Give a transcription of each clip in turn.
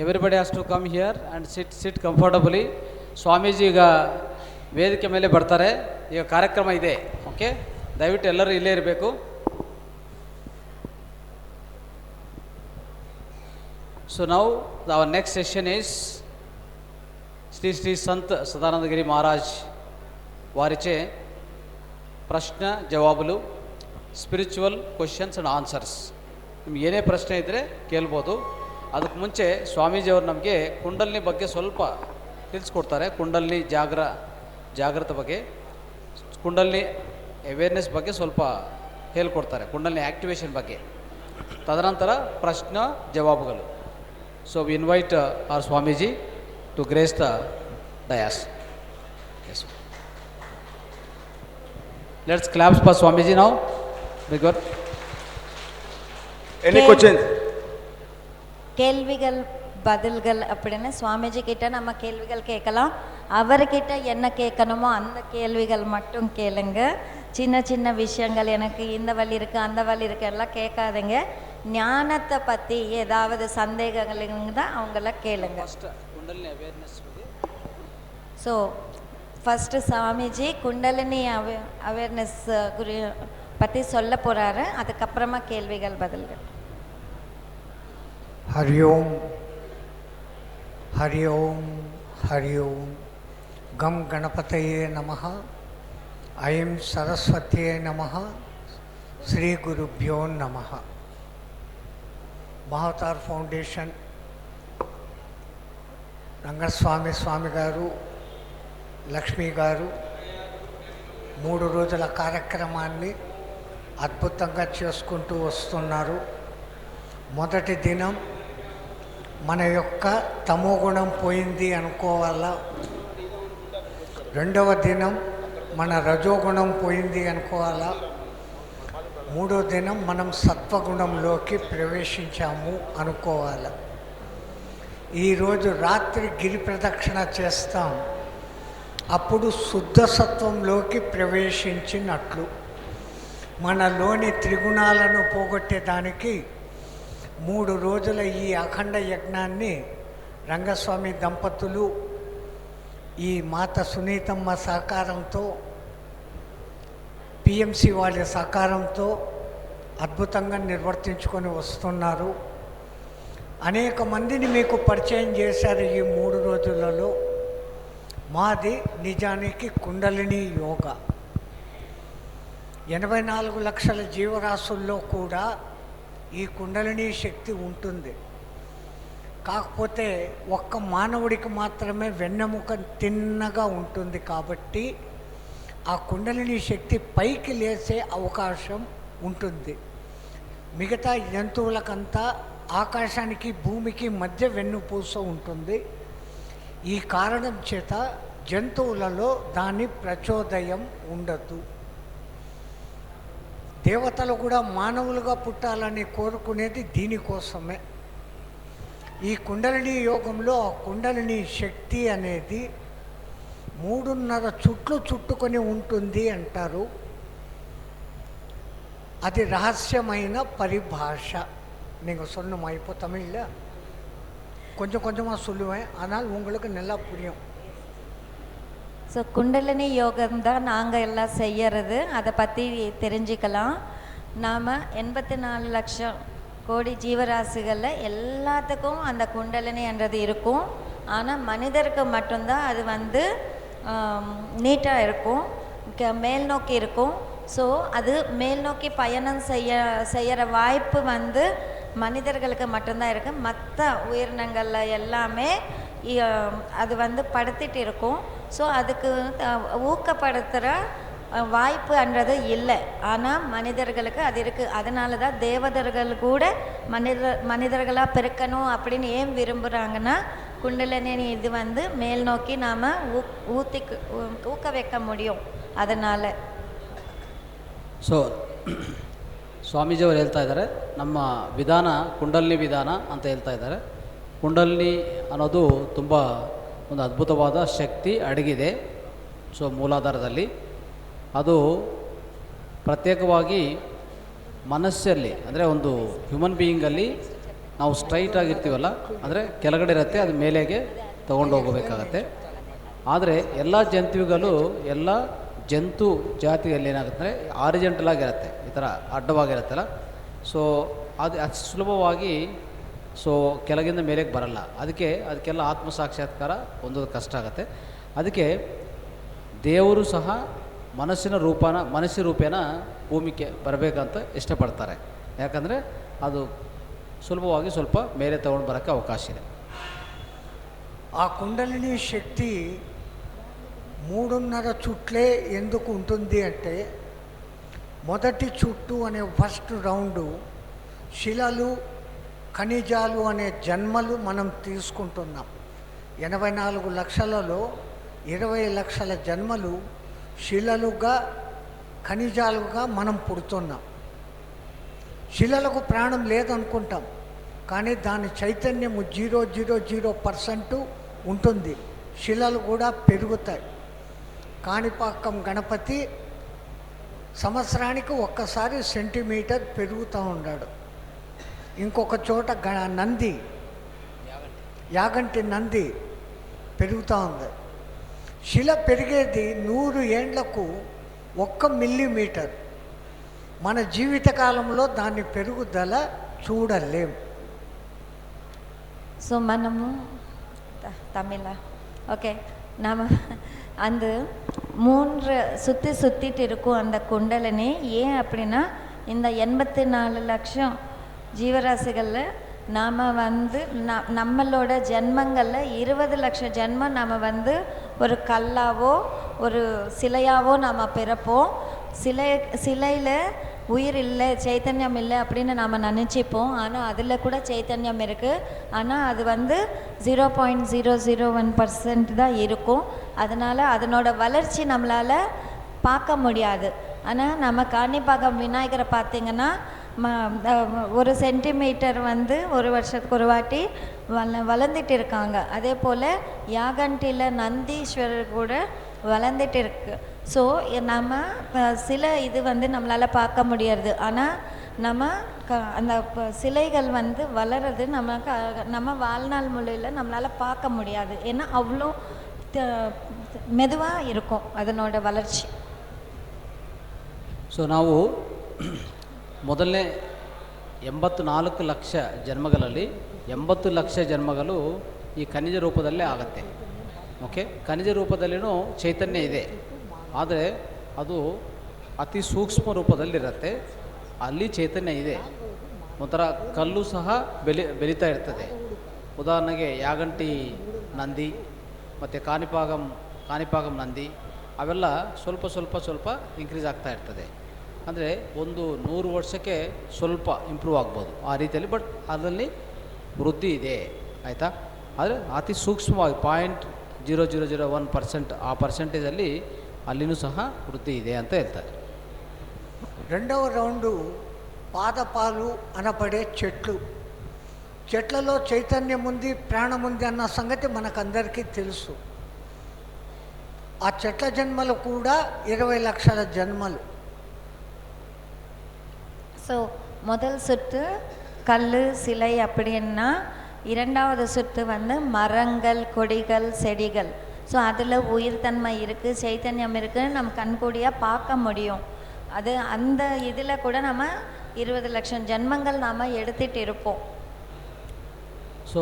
Everybody has to come here and sit comfortably. Swamiji ಈಗ ವೇದಿಕೆ ಮೇಲೆ ಬರ್ತಾರೆ. ಈಗ ಕಾರ್ಯಕ್ರಮ ಇದೆ. ಓಕೆ, ದಯವಿಟ್ಟು ಎಲ್ಲರೂ ಇಲ್ಲೇ ಇರಬೇಕು. So now our next session is Shri Shri Sant Sadanandagiri Maharaj వారిచే ಪ್ರಶ್ನ ಜವಾಬುಲು, ಸ್ಪಿರಿಚುವಲ್ ಕ್ವಶನ್ಸ್ ಆ್ಯಂಡ್ ಆನ್ಸರ್ಸ್. ನಿಮ್ಗೆ ಏನೇ ಪ್ರಶ್ನೆ ಇದ್ದರೆ ಕೇಳ್ಬೋದು. ಅದಕ್ಕೆ ಮುಂಚೆ ಸ್ವಾಮೀಜಿಯವರು ನಮಗೆ ಕುಂಡಲಿನಿ ಬಗ್ಗೆ ಸ್ವಲ್ಪ ತಿಳಿಸ್ಕೊಡ್ತಾರೆ. ಕುಂಡಲಿನಿ ಜಾಗೃತ ಬಗ್ಗೆ, ಕುಂಡಲಿನಿ ಅವೇರ್ನೆಸ್ ಬಗ್ಗೆ ಸ್ವಲ್ಪ ಹೇಳ್ಕೊಡ್ತಾರೆ, ಕುಂಡಲಿನಿ ಆ್ಯಕ್ಟಿವೇಶನ್ ಬಗ್ಗೆ. ತದನಂತರ ಪ್ರಶ್ನೆ ಜವಾಬುಗಳು. So we invite our Swamiji to grace the dais. Yes, let's claps for Swamiji now. Very good. Any question? கேள்விகள் பதில்கள் அப்படின்னு சுவாமிஜி கிட்ட நம்ம கேள்விகள் கேட்கலாம். அவர்கிட்ட என்ன கேட்கணுமோ அந்த கேள்விகள் மட்டும் கேளுங்க. சின்ன சின்ன விஷயங்கள், எனக்கு இந்த வழி இருக்குது அந்த வழி இருக்குது எல்லாம் கேட்காதுங்க. ஞானத்தை பற்றி ஏதாவது சந்தேகங்கள் இருந்தால் அவங்கள கேளுங்க. So first Swamiji kundalini awareness பற்றி சொல்ல போகிறாரு. அதுக்கப்புறமா கேள்விகள் பதில்கள். हरि ओम हरि ओम हरि ओम. गम गणपतये नमः. ऐं सरस्वत्यै नमः. श्री गुरुभ्यो नमः. మహావతార్ ఫౌండేషన్ రంగస్వామి స్వామి గారు, లక్ష్మి గారు 3 రోజుల కార్యక్రమాన్ని అద్భుతంగా చేసుకుంటూ వస్తున్నారు. మొదటి దినం మన యొక్క తమోగుణం పోయింది అనుకోవాలా, రెండవ దినం మన రజోగుణం పోయింది అనుకోవాలా, మూడో దినం మనం సత్వగుణంలోకి ప్రవేశించాము అనుకోవాలి. ఈరోజు రాత్రి గిరి ప్రదక్షిణ చేస్తాం. అప్పుడు శుద్ధ సత్వంలోకి ప్రవేశించినట్లు. మనలోని త్రిగుణాలను పోగొట్టేదానికి 3 రోజుల ఈ అఖండ యజ్ఞాన్ని రంగస్వామి దంపతులు ఈ మాత సునీతమ్మ సహకారంతో, పిఎంసి వాళ్ళ సహకారంతో అద్భుతంగా నిర్వర్తించుకొని వస్తున్నారు. అనేక మందిని మీకు పరిచయం చేశారు ఈ 3 రోజులలో. మాది నిజానికి కుండలిని యోగా. 84 లక్షల జీవరాశుల్లో కూడా ఈ కుండలిని శక్తి ఉంటుంది. కాకపోతే ఒక్క మానవుడికి మాత్రమే వెన్నెముక తిన్నగా ఉంటుంది. కాబట్టి ఆ కుండలిని శక్తి పైకి లేచే అవకాశం ఉంటుంది. మిగతా జంతువులకంతా ఆకాశానికి భూమికి మధ్య వెన్నుపూస ఉంటుంది. ఈ కారణం చేత జంతువులలో దాని ప్రచోదయం ఉండదు. దేవతలు కూడా మానవులుగా పుట్టాలని కోరుకునేది దీనికోసమే. ఈ కుండలిని యోగంలో ఆ కుండలిని శక్తి అనేది 3.5 చుట్లు చుట్టుకొని ఉంటుంది అంటారు. అది రహస్యమైన పరిభాష. நீங்கள் சொன்னோமா இப்போ தமிழில் கொஞ்சம் கொஞ்சமாக சொல்லுவேன், ஆனால் உங்களுக்கு நல்லா புரியும். ஸோ குண்டலினி யோகம் தான் நாங்கள் எல்லாம் செய்யறது. அதை பற்றி தெரிஞ்சுக்கலாம். நாம் 84 லட்சம் கோடி ஜீவராசிகளில் எல்லாத்துக்கும் அந்த குண்டலினின்றது இருக்கும். ஆனால் மனிதருக்கு மட்டும்தான் அது வந்து நீட்டாக இருக்கும், மேல் நோக்கி இருக்கும். ஸோ அது மேல் நோக்கி பயணம் செய்கிற வாய்ப்பு வந்து மனிதர்களுக்கு மட்டும்தான் இருக்குது. மற்ற உயிரினங்களில் எல்லாமே அது வந்து படுத்திட்டு இருக்கும். ஸோ அதுக்கு ஊக்கப்படுத்துகிற வாய்ப்புன்றது இல்லை. ஆனால் மனிதர்களுக்கு அது இருக்குது. அதனால தான் தேவதர்கள் கூட மனிதர்களாக பிறக்கணும் அப்படின்னு ஏன் விரும்புகிறாங்கன்னா, குண்டலினி இது வந்து மேல் நோக்கி நாம் ஊக்க வைக்க முடியும். அதனால் ಸೊ ಸ್ವಾಮೀಜಿಯವರು ಹೇಳ್ತಾ ಇದ್ದಾರೆ, ನಮ್ಮ ವಿಧಾನ ಕುಂಡಲಿನಿ ವಿಧಾನ ಅಂತ ಹೇಳ್ತಾ ಇದ್ದಾರೆ. ಕುಂಡಲಿನಿ ಅನ್ನೋದು ತುಂಬ ಒಂದು ಅದ್ಭುತವಾದ ಶಕ್ತಿ ಅಡಗಿದೆ. ಸೊ ಮೂಲಾಧಾರದಲ್ಲಿ ಅದು ಪ್ರತ್ಯೇಕವಾಗಿ ಮನಸ್ಸಲ್ಲಿ, ಅಂದರೆ ಒಂದು ಹ್ಯೂಮನ್ ಬೀಯಿಂಗಲ್ಲಿ ನಾವು ಸ್ಟ್ರೈಟ್ ಆಗಿರ್ತೀವಲ್ಲ, ಅಂದರೆ ಕೆಳಗಡೆ ಇರುತ್ತೆ, ಅದು ಮೇಲೆಗೆ ತೊಗೊಂಡು ಹೋಗಬೇಕಾಗತ್ತೆ. ಆದರೆ ಎಲ್ಲ ಜಂತುಗಳು, ಎಲ್ಲ ಜಂತು ಜಾತಿಯಲ್ಲಿ ಏನಾಗುತ್ತೆ ಅಂದರೆ ಆರಿಜೆಂಟಲ್ ಆಗಿರುತ್ತೆ, ಈ ಥರ ಅಡ್ಡವಾಗಿರುತ್ತಲ್ಲ. ಸೊ ಅದು ಅಷ್ಟು ಸುಲಭವಾಗಿ ಕೆಳಗಿಂದ ಮೇಲೆಗೆ ಬರಲ್ಲ. ಅದಕ್ಕೆಲ್ಲ ಆತ್ಮಸಾಕ್ಷಾತ್ಕಾರ ಹೊಂದೋದು ಕಷ್ಟ ಆಗುತ್ತೆ. ಅದಕ್ಕೆ ದೇವರು ಸಹ ಮನಸ್ಸಿನ ರೂಪೇನ ಭೂಮಿಗೆ ಬರಬೇಕಂತ ಇಷ್ಟಪಡ್ತಾರೆ. ಯಾಕಂದರೆ ಅದು ಸುಲಭವಾಗಿ ಸ್ವಲ್ಪ ಮೇಲೆ ತಗೊಂಡು ಬರೋಕ್ಕೆ ಅವಕಾಶ ಇದೆ. ఆ కుండలిని శక్తి 3.5 చుట్లే ఎందుకు ఉంటుంది అంటే, మొదటి చుట్టు అనే ఫస్ట్ రౌండు శిలలు, ఖనిజాలు అనే జన్మలు మనం తీసుకుంటున్నాం. 84 లక్షలలో 20 లక్షల జన్మలు శిలలుగా, ఖనిజాలుగా మనం పుడుతున్నాం. శిలలకు ప్రాణం లేదనుకుంటాం, కానీ దాని చైతన్యము 0.000% ఉంటుంది. శిలలు కూడా పెరుగుతాయి. కాణిపాకం గణపతి సంవత్సరానికి ఒక్కసారి సెంటీమీటర్ పెరుగుతూ ఉన్నాడు. ఇంకొక చోట నంది, యాగంటి నంది పెరుగుతూ ఉంది. శిల పెరిగేది 100 ఏండ్లకు 1 మిల్లీమీటర్. మన జీవితకాలంలో దాని పెరుగుదల చూడలేం. ஸோ మనము தமிழா ஓகே, நம்ம அந்த 3 சுற்றிட்டு இருக்கும் அந்த குண்டலினி. ஏன் அப்படின்னா, இந்த 84 லட்சம் ஜீவராசிகளில் நாம் நம்மளோட ஜென்மங்களில் 20 லட்சம் ஜென்மம் நாம் ஒரு கல்லாவோ ஒரு சிலையாவோ நாம் பிறப்போம். சிலையில் உயிர் இல்லை, சைத்தன்யம் இல்லை அப்படின்னு நாம் நினச்சிப்போம். ஆனால் அதில் கூட சைத்தன்யம் இருக்குது. ஆனால் அது 0.001% தான் இருக்கும். அதனால் அதனோட வளர்ச்சி நம்மளால் பார்க்க முடியாது. ஆனால் நம்ம காணிப்பாக்கம் விநாயகரை பார்த்திங்கன்னா ஒரு சென்டிமீட்டர் ஒரு வருஷத்துக்கு ஒரு வாட்டி வளர்ந்துட்டு இருக்காங்க. அதே போல் யாகண்டியில் நந்தீஸ்வரர் கூட வளர்ந்துட்டு இருக்கு. ஸோ நம்ம சில இது நம்மளால் பார்க்க முடியாது. ஆனால் நம்ம அந்த சிலைகள் வளர்றது நம்ம வாழ்நாள் முறையில் நம்மளால் பார்க்க முடியாது. ஏன்னா அவ்வளோ மெதுவாக இருக்கும் அதனோட வளர்ச்சி. ಸೊ ನಾವು ಮೊದಲನೇ 84 ಲಕ್ಷ ಜನ್ಮಗಳಲ್ಲಿ 80 ಲಕ್ಷ ಜನ್ಮಗಳು ಈ ಖನಿಜ ರೂಪದಲ್ಲೇ ಆಗುತ್ತೆ. ಓಕೆ, ಖನಿಜ ರೂಪದಲ್ಲಿನೂ ಚೈತನ್ಯ ಇದೆ, ಆದರೆ ಅದು ಅತಿ ಸೂಕ್ಷ್ಮ ರೂಪದಲ್ಲಿರುತ್ತೆ. ಅಲ್ಲಿ ಚೈತನ್ಯ ಇದೆ. ಒಂಥರ ಕಲ್ಲು ಸಹ ಬೆಳೀತಾ ಇರ್ತದೆ. ಉದಾಹರಣೆಗೆ ಯಾಗಂಟಿ ನಂದಿ ಮತ್ತು ಕಾಣಿಪಾಗಂ ನಂದಿ ಅವೆಲ್ಲ ಸ್ವಲ್ಪ ಇನ್ಕ್ರೀಸ್ ಆಗ್ತಾ ಇರ್ತದೆ. ಅಂದರೆ 100 ವರ್ಷಕ್ಕೆ ಸ್ವಲ್ಪ ಇಂಪ್ರೂವ್ ಆಗ್ಬೋದು ಆ ರೀತಿಯಲ್ಲಿ. ಬಟ್ ಅದರಲ್ಲಿ ವೃದ್ಧಿ ಇದೆ, ಆಯಿತಾ. ಆದರೆ ಅತಿ ಸೂಕ್ಷ್ಮವಾಗಿ 0.0001% ಆ ಪರ್ಸೆಂಟೇಜಲ್ಲಿ ಅಲ್ಲಿನೂ ಸಹ ವೃದ್ಧಿ ಇದೆ ಅಂತ ಹೇಳ್ತಾರೆ. రెండవ రౌండు పాదపాలు అనబడే చెట్లలో చైతన్యం ఉంది, ప్రాణం ఉంది అన్న సంగతి మనకందరికీ తెలుసు. ఆ చెట్ల జన్మలు కూడా 20 లక్షల జన్మలు. ஸோ முதல் சுற்று கல் சிலை அப்படின்னா, இரண்டாவது சுற்று மரங்கள், கொடிகள், செடிகள். ஸோ அதில் உயிர்த்தன்மை இருக்குது, சைத்தன்யம் இருக்குதுன்னு நம்ம கண்கூடியாக பார்க்க முடியும். அது அந்த இதில் கூட நம்ம 20 லட்சம் ஜென்மங்கள் நாம் எடுத்துகிட்டு இருப்போம். ಸೊ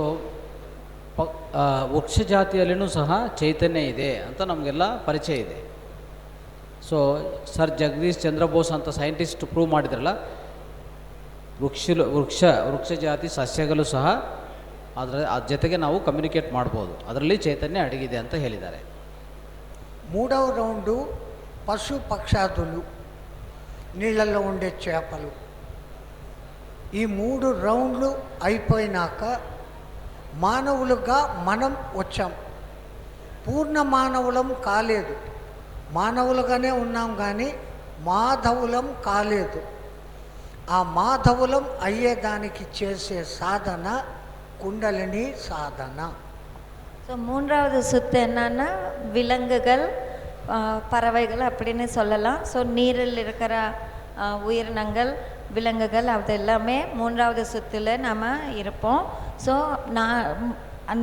ವೃಕ್ಷ ಜಾತಿಯಲ್ಲಿನೂ ಸಹ ಚೈತನ್ಯ ಇದೆ ಅಂತ ನಮಗೆಲ್ಲ ಪರಿಚಯ ಇದೆ. ಸೊ ಸರ್ ಜಗದೀಶ್ ಚಂದ್ರ ಬೋಸ್ ಅಂತ ಸೈಂಟಿಸ್ಟ್ ಪ್ರೂವ್ ಮಾಡಿದ್ರಲ್ಲ, ವೃಕ್ಷ ಜಾತಿ ಸಸ್ಯಗಳು ಸಹ ಅದ್ರ ಜೊತೆಗೆ ನಾವು ಕಮ್ಯುನಿಕೇಟ್ ಮಾಡ್ಬೋದು, ಅದರಲ್ಲಿ ಚೈತನ್ಯ ಅಡಗಿದೆ ಅಂತ ಹೇಳಿದ್ದಾರೆ. మూడవ రౌండు పశు పక్షాదులు, నీళ్ళల్లో ఉండే చేపలు. ఈ 3 రౌండ్లు అయిపోయినాక మానవులుగా మనం వచ్చాం. పూర్ణ మానవులం కాలేదు, మానవులుగానే ఉన్నాం, కానీ మాధవులం కాలేదు. ఆ మాధవులం అయ్యేదానికి చేసే సాధన కుండలిని సాధన. ஸோ மூன்றாவது சுத்து என்னன்னா விலங்குகள், பறவைகள் அப்படின்னு சொல்லலாம். ஸோ நீரில் இருக்கிற உயிரினங்கள், விலங்குகள் அது எல்லாமே மூன்றாவது சுற்றில் நாம் இருப்போம். ஸோ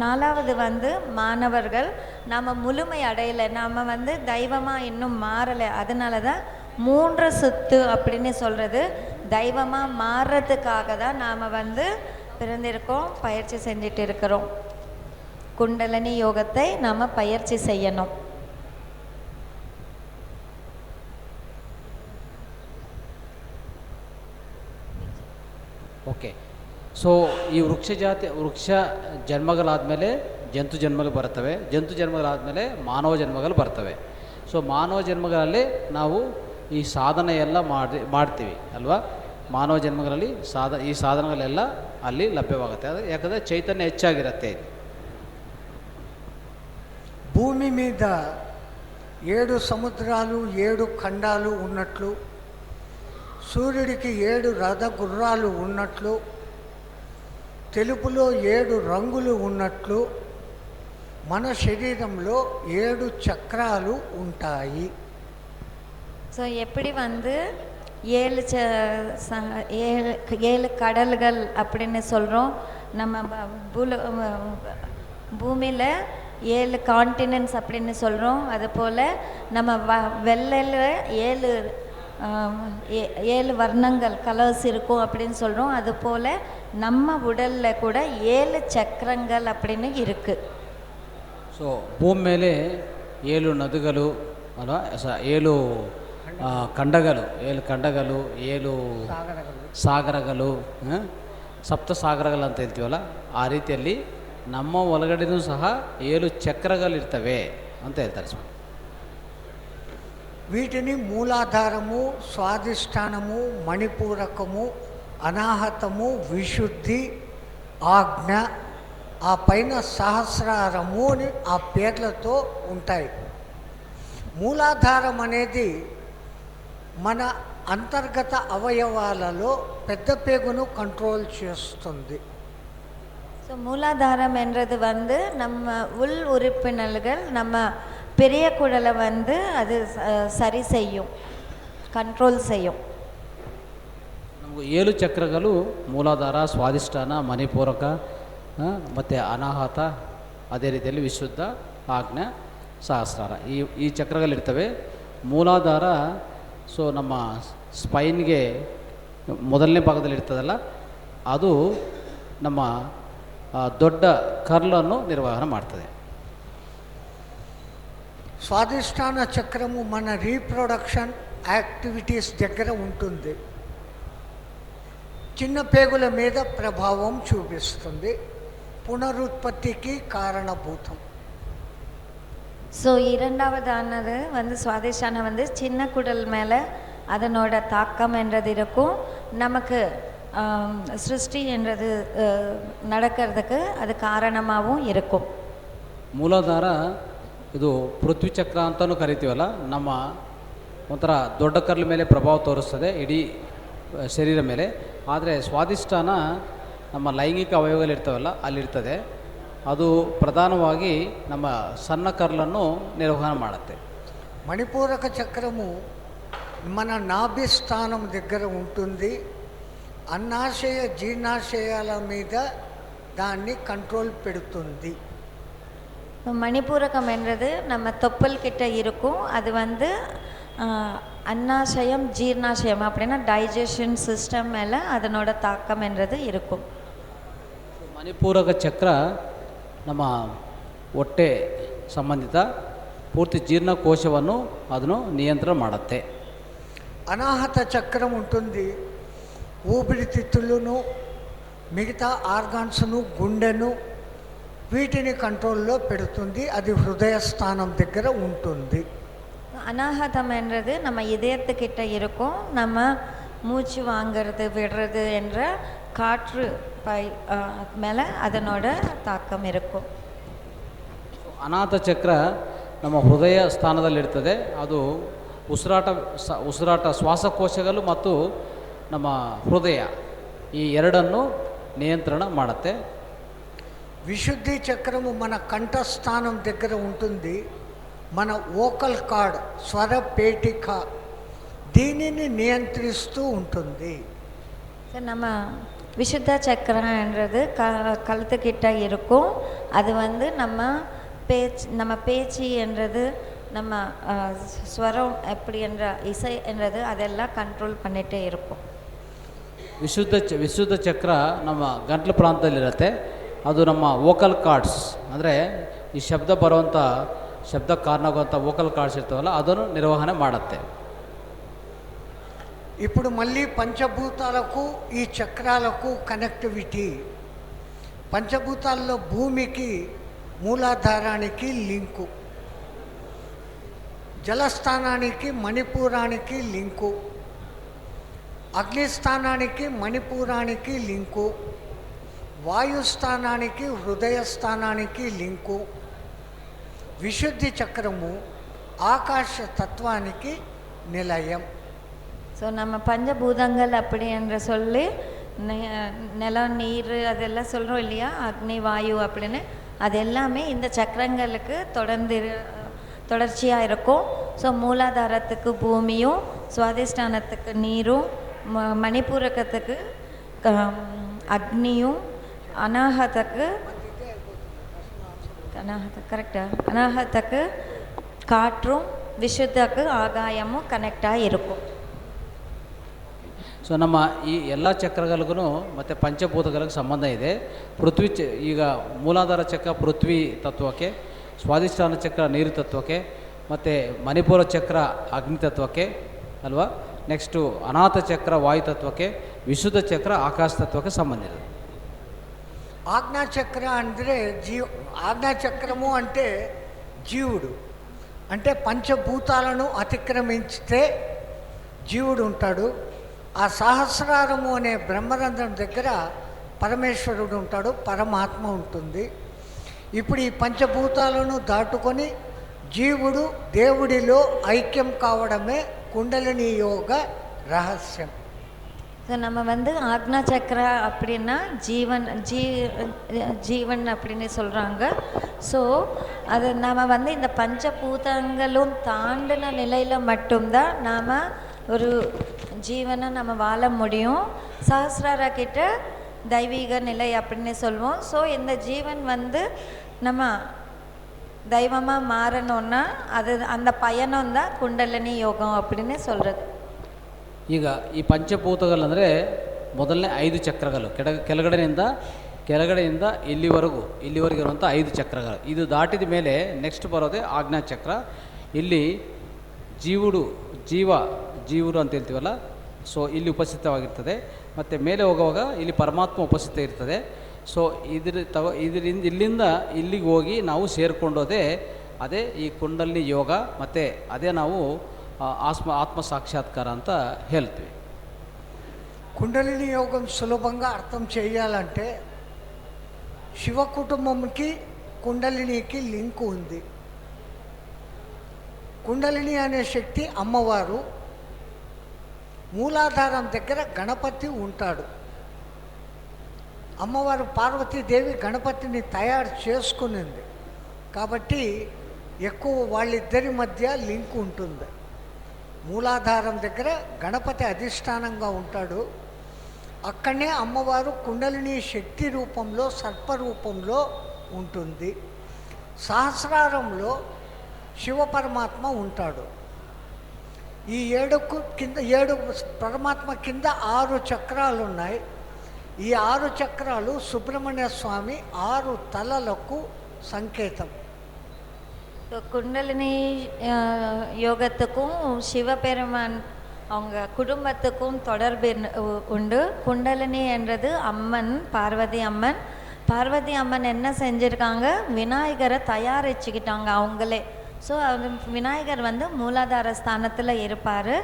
நாலாவது வந்து மாணவர்கள் நாம் முழுமை அடையலை, நாம் வந்து தெய்வமாக இன்னும் மாறலை. அதனால தான் 3 சுத்து அப்படின்னு சொல்கிறது. தெய்வமாக மாறுறதுக்காக தான் நாம் வந்து பிறந்திருக்கோம், பயிற்சி செஞ்சுட்டு இருக்கிறோம். குண்டலினி யோகத்தை நாம் பயிற்சி செய்யணும். ಓಕೆ. ಸೊ ಈ ವೃಕ್ಷ ಜನ್ಮಗಳಾದಮೇಲೆ ಜಂತು ಜನ್ಮಗಳು ಬರ್ತವೆ, ಜಂತು ಜನ್ಮಗಳಾದಮೇಲೆ ಮಾನವ ಜನ್ಮಗಳು ಬರ್ತವೆ. ಸೊ ಮಾನವ ಜನ್ಮಗಳಲ್ಲಿ ನಾವು ಈ ಸಾಧನೆ ಎಲ್ಲ ಮಾಡ್ತೀವಿ ಅಲ್ವಾ. ಮಾನವ ಜನ್ಮಗಳಲ್ಲಿ ಈ ಸಾಧನಗಳೆಲ್ಲ ಅಲ್ಲಿ ಲಭ್ಯವಾಗುತ್ತೆ. ಅದು ಯಾಕಂದರೆ ಚೈತನ್ಯ ಹೆಚ್ಚಾಗಿರುತ್ತೆ. భూమి మీద 7 సముద్రాలు 7 ఖండాలు ఉన్నట్లు, సూర్యుడికి 7 రథ గుర్రాలు ఉన్నట్లు, తెలుపులో 7 రంగులు ఉన్నట్లు మన శరీరంలో 7 చక్రాలు ఉంటాయి. ஸோ எப்படி வந்து 7 கடல்கள் அப்படின்னு சொல்கிறோம், நம்ம பூமியில் 7 கான்டினென்ட்ஸ் அப்படின்னு சொல்கிறோம். அதுபோல் நம்ம வெள்ளையில் 7 வர்ணங்கள் கலர்ஸ் இருக்கும் அப்படின்னு சொல்கிறோம். அதுபோல் நம்ம உடலில் கூட 7 ಚಕ್ರங்கள் அப்படின்னு இருக்குது. ಸೊ ಭೂಮಿ ಮೇಲೆ 7 ನದಿಗಳು ಅಲ್ವಾ, 7 ಖಂಡಗಳು, 7 ಸಾಗರಗಳು, ಸಪ್ತ ಸಾಗರಗಳು ಅಂತ ಹೇಳ್ತೀವಲ್ಲ, ಆ ರೀತಿಯಲ್ಲಿ ನಮ್ಮ ಒಳಗಡೆನೂ ಸಹ 7 ಚಕ್ರಗಳಿರ್ತವೆ ಅಂತ ಹೇಳ್ತಾರೆ ಸ್ವಾಮಿ. వీటిని మూలాధారము, స్వాధిష్టానము, మణిపూరకము, అనాహతము, విశుద్ధి, ఆజ్ఞ, ఆ పైన సహస్రారము అని ఆ పేర్లతో ఉంటాయి. మూలాధారం అనేది మన అంతర్గత అవయవాలలో పెద్ద పేగును కంట్రోల్ చేస్తుంది. ஸோ மூலாதாரம் என்றது வந்து நம்ம உள் உறுப்பினர்கள், நம்ம பெரிய குடலை வந்து அது சரி செய்யும், ಕಂಟ್ರೋಲ್ செய்யும். ನಮಗೆ 7 ಚಕ್ರಗಳು ಮೂಲಾಧಾರ, ಸ್ವಾಧಿಷ್ಠಾನ, ಮಣಿಪೂರಕ ಮತ್ತು ಅನಾಹತ, ಅದೇ ರೀತಿಯಲ್ಲಿ ವಿಶುದ್ಧ, ಆಜ್ಞಾ, ಸಹಸ್ರಾರ, ಈ ಚಕ್ರಗಳಿರ್ತವೆ. ಮೂಲಾಧಾರ ಸೊ ನಮ್ಮ ಸ್ಪೈನ್ಗೆ ಮೊದಲನೇ ಭಾಗದಲ್ಲಿ ಇರ್ತದಲ್ಲ, ಅದು ನಮ್ಮ ದೊಡ್ಡ ಕರ್ಲನ್ನು ನಿರ್ವಹಣೆ ಮಾಡ್ತದೆ. స్వాధిష్టాన చక్రము మన రీప్రొడక్షన్ యాక్టివిటీస్ దగ్గర ఉంటుంది. చిన్న పేగుల మీద ప్రభావం చూపిస్తుంది, పునరుత్పత్తికి కారణభూతం. ஸோ இரண்டாவதானது வந்து சுவாதிஷ்டானம் வந்து சின்ன குடல் மேலே அதனோட தாக்கம் என்றது இருக்கும். நமக்கு ಸೃಷ್ಟಿ என்றது நடக்கிறதுக்கு ಅದು ಕಾರಣமாகவும் இருக்கும். ಮೂಲಾಧಾರ ಇದು ಪೃಥ್ವಿ ಚಕ್ರ ಅಂತಲೂ ಕರಿತೀವಲ್ಲ, ನಮ್ಮ ಒಂಥರ ದೊಡ್ಡ ಕರ್ಲ ಮೇಲೆ ಪ್ರಭಾವ ತೋರಿಸ್ತದೆ ಇಡೀ ಶರೀರ ಮೇಲೆ. ಆದರೆ ಸ್ವಾಧಿಷ್ಠಾನ ನಮ್ಮ ಲೈಂಗಿಕ ಅವಯವಗಳಿರ್ತವಲ್ಲ ಅಲ್ಲಿರ್ತದೆ. ಅದು ಪ್ರಧಾನವಾಗಿ ನಮ್ಮ ಸಣ್ಣ ಕರ್ಲನ್ನು ನಿರ್ವಹಣೆ ಮಾಡುತ್ತೆ. మణిపూరక చక్రము మన నాభి స్థానం దగ్గర ఉంటుంది. అన్నాశయ జీర్ణాశయాల మీద దాన్ని కంట్రోల్ పెడుతుంది. மணிப்பூரகம் என்றது நம்ம தொப்பல் கிட்ட இருக்கும். அது வந்து அன்னாசயம் ஜீர்ணாசயம் அப்படின்னா டைஜஷன் சிஸ்டம் மேலே அதனோட தாக்கம் என்றது இருக்கும். ಮಣಿಪೂರಕ ಚಕ್ರ ನಮ್ಮ ಹೊಟ್ಟೆ ಸಂಬಂಧಿತ ಪೂರ್ತಿ ಜೀರ್ಣಕೋಶವನ್ನು ಅದನ್ನು ನಿಯಂತ್ರಣ ಮಾಡುತ್ತೆ. అనాహత చక్రం ఉంటుంది. ఊపిరితిత్తులను, మిగతా ఆర్గాన్స్ను, గుండెను, వీటిని కంట్రోల్లో పెడుతుంది. అది హృదయ స్థానం దగ్గర ఉంటుంది. அனாகதம் என்றது நம்ம இதயத்துக்கிட்ட இருக்கும். நம்ம மூச்சு வாங்கிறது விடுறது என்ற காற்று பை மேலே அதனோட தாக்கம் இருக்கும். ಅನಾಥ ಚಕ್ರ ನಮ್ಮ ಹೃದಯ ಸ್ಥಾನದಲ್ಲಿರ್ತದೆ. ಅದು ಉಸಿರಾಟ ಶ್ವಾಸಕೋಶಗಳು ಮತ್ತು ನಮ್ಮ ಹೃದಯ ಈ ಎರಡನ್ನು ನಿಯಂತ್ರಣ ಮಾಡುತ್ತೆ. విశుద్ధి చక్రము మన కంఠస్థానం దగ్గర ఉంటుంది. మన వోకల్ కార్డ్, స్వర పేటిక, దీనిని నియంత్రిస్తూ ఉంటుంది. சார் நம்ம விசுத்த சக்கரன்றது கழுத்துக்கிட்ட இருக்கும். அது வந்து நம்ம பேச்சு என்றது நம்ம ஸ்வரம் எப்படி என்ற இசை என்றது ಅದೆಲ್ಲ ಕಂಟ್ರೋಲ್ பண்ணிட்டே இருக்கும். ವಿಶುದ್ಧ ಚಕ್ರ ನಮ್ಮ ಗಂಟ್ಲು ಪ್ರಾಂತದಲ್ಲಿರುತ್ತೆ. ಅದು ನಮ್ಮ ವೋಕಲ್ ಕಾರ್ಡ್ಸ್, ಅಂದರೆ ಈ ಶಬ್ದ ಬರುವಂಥ ಶಬ್ದಕ್ಕೆ ಕಾರಣ ಆಗುವಂಥ ವೋಕಲ್ ಕಾರ್ಡ್ಸ್ ಇರ್ತಾವಲ್ಲ, ಅದನ್ನು ನಿರ್ವಹಣೆ ಮಾಡುತ್ತೆ. ఇప్పుడు మళ్ళీ పంచభూతాలకు ఈ చక్రాలకు కనెక్టివిటీ. పంచభూతాల్లో భూమికి మూలాధారానికి లింకు, జలస్థానానికి మణిపూరానికి లింకు, అగ్నిస్థానానికి మణిపూరానికి లింకు, వాయుస్థానానికి హృదయస్థానానికి లింకు, విశుద్ధి చక్రము ఆకాశ తత్వానికి నిలయం. ஸோ நம்ம பஞ்சபூதங்கள் அப்படி என்று சொல்லி நிலம் நீர் அதெல்லாம் சொல்கிறோம் இல்லையா, அக்னி வாயு அப்படின்னு, அது எல்லாமே இந்த சக்கரங்களுக்கு தொடர்ச்சியாக இருக்கும். ஸோ மூலாதாரத்துக்கு பூமியும், சுவாதிஷ்டானத்துக்கு நீரும், மணிப்பூரகத்துக்கு அக்னியும், அனாகத்துக்கு அனாகத்துக்கு காற்றும், விசுத்தக்கு ஆகாயமும் கனெக்டாக இருக்கும். ಸೊ ನಮ್ಮ ಈ ಎಲ್ಲ ಚಕ್ರಗಳಿಗೂ ಮತ್ತು ಪಂಚಭೂತಗಳಿಗೆ ಸಂಬಂಧ ಇದೆ. ಈಗ ಮೂಲಾಧಾರ ಚಕ್ರ ಪೃಥ್ವಿ ತತ್ವಕ್ಕೆ, ಸ್ವಾಧಿಷ್ಠಾನ ಚಕ್ರ ನೀರು ತತ್ವಕ್ಕೆ, ಮತ್ತು ಮಣಿಪುರ ಚಕ್ರ ಅಗ್ನಿ ತತ್ವಕ್ಕೆ ಅಲ್ವಾ. ನೆಕ್ಸ್ಟು ಅನಾಥ ಚಕ್ರ ವಾಯು ತತ್ವಕ್ಕೆ, ವಿಶುದ್ಧ ಚಕ್ರ ಆಕಾಶ ತತ್ವಕ್ಕೆ ಸಂಬಂಧ ಇದೆ. ఆజ్ఞాచక్ర అంటే ఆజ్ఞాచక్రము అంటే జీవుడు, అంటే పంచభూతాలను అతిక్రమించితే జీవుడు ఉంటాడు. ఆ సహస్రారము అనే బ్రహ్మరంధ్రం దగ్గర పరమేశ్వరుడు ఉంటాడు, పరమాత్మ ఉంటుంది. ఇప్పుడు ఈ పంచభూతాలను దాటుకొని జీవుడు దేవుడిలో ఐక్యం కావడమే కుండలిని యోగ రహస్యం. ஸோ நம்ம வந்து ஆக்னா சக்கரா அப்படின்னா ஜீவன் அப்படின்னு சொல்கிறாங்க. ஸோ அது நாம் வந்து இந்த பஞ்சபூதங்களும் தாண்டின நிலையில் மட்டும்தான் நாம் ஒரு ஜீவனை நம்ம வாழ முடியும். சஹஸ்ராரா கிட்ட தெய்வீக நிலை அப்படின்னு சொல்லுவோம். ஸோ இந்த ஜீவன் வந்து நம்ம தெய்வமாக மாறணுன்னா அது அந்த பயணம் தான் குண்டலினி யோகம் அப்படின்னு சொல்கிறது. ಈಗ ಈ ಪಂಚಭೂತಗಳಂದರೆ ಮೊದಲನೇ 5 ಚಕ್ರಗಳು, ಕೆಳಗಡೆಯಿಂದ ಇಲ್ಲಿವರೆಗೂ ಇರುವಂಥ 5 ಚಕ್ರಗಳು. ಇದು ದಾಟಿದ ಮೇಲೆ ನೆಕ್ಸ್ಟ್ ಬರೋದೇ ಆಜ್ಞಾ ಚಕ್ರ. ಇಲ್ಲಿ ಜೀವರು ಅಂತ ಹೇಳ್ತೀವಲ್ಲ, ಸೊ ಇಲ್ಲಿ ಉಪಸ್ಥಿತವಾಗಿರ್ತದೆ. ಮತ್ತು ಮೇಲೆ ಹೋಗುವಾಗ ಇಲ್ಲಿ ಪರಮಾತ್ಮ ಉಪಸ್ಥಿತ ಇರ್ತದೆ. ಸೊ ಇಲ್ಲಿಂದ ಇಲ್ಲಿಗೆ ಹೋಗಿ ನಾವು ಸೇರಿಕೊಂಡೋದೇ ಅದೇ ಈ ಕುಂಡಲಿನಿ ಯೋಗ, ಮತ್ತು ಅದೇ ನಾವು ఆత్మ సాక్షాత్కార అంత ಹೇಳ್ತೀವಿ. కుండలిని యోగం సులభంగా అర్థం చేయాలంటే శివ కుటుంబంకి కుండలినికి లింకు ఉంది. కుండలిని అనే శక్తి అమ్మవారు, మూలాధారం దగ్గర గణపతి ఉంటాడు. అమ్మవారు పార్వతీదేవి గణపతిని తయారు చేసుకునింది కాబట్టి ఎక్కువ వాళ్ళిద్దరి మధ్య లింక్ ఉంటుంది. మూలాధారం దగ్గర గణపతి అధిష్టానంగా ఉంటాడు. అక్కడనే అమ్మవారు కుండలిని శక్తి రూపంలో, సర్పరూపంలో ఉంటుంది. సహస్రారంలో శివ పరమాత్మ ఉంటాడు. ఈ 7 పరమాత్మ కింద 6 చక్రాలు ఉన్నాయి. ఈ 6 చక్రాలు సుబ్రహ్మణ్య స్వామి 6 తలలకు సంకేతం. குண்டலினி யோகத்துக்கும் சிவபெருமான் அவங்க குடும்பத்துக்கும் தொடர்பு உண்டு. குண்டலினி என்றது அம்மன், பார்வதி அம்மன். பார்வதி அம்மன் என்ன செஞ்சுருக்காங்க, விநாயகரை தயாரிச்சுக்கிட்டாங்க அவங்களே. ஸோ அது விநாயகர் வந்து மூலாதார ஸ்தானத்தில் இருப்பார்.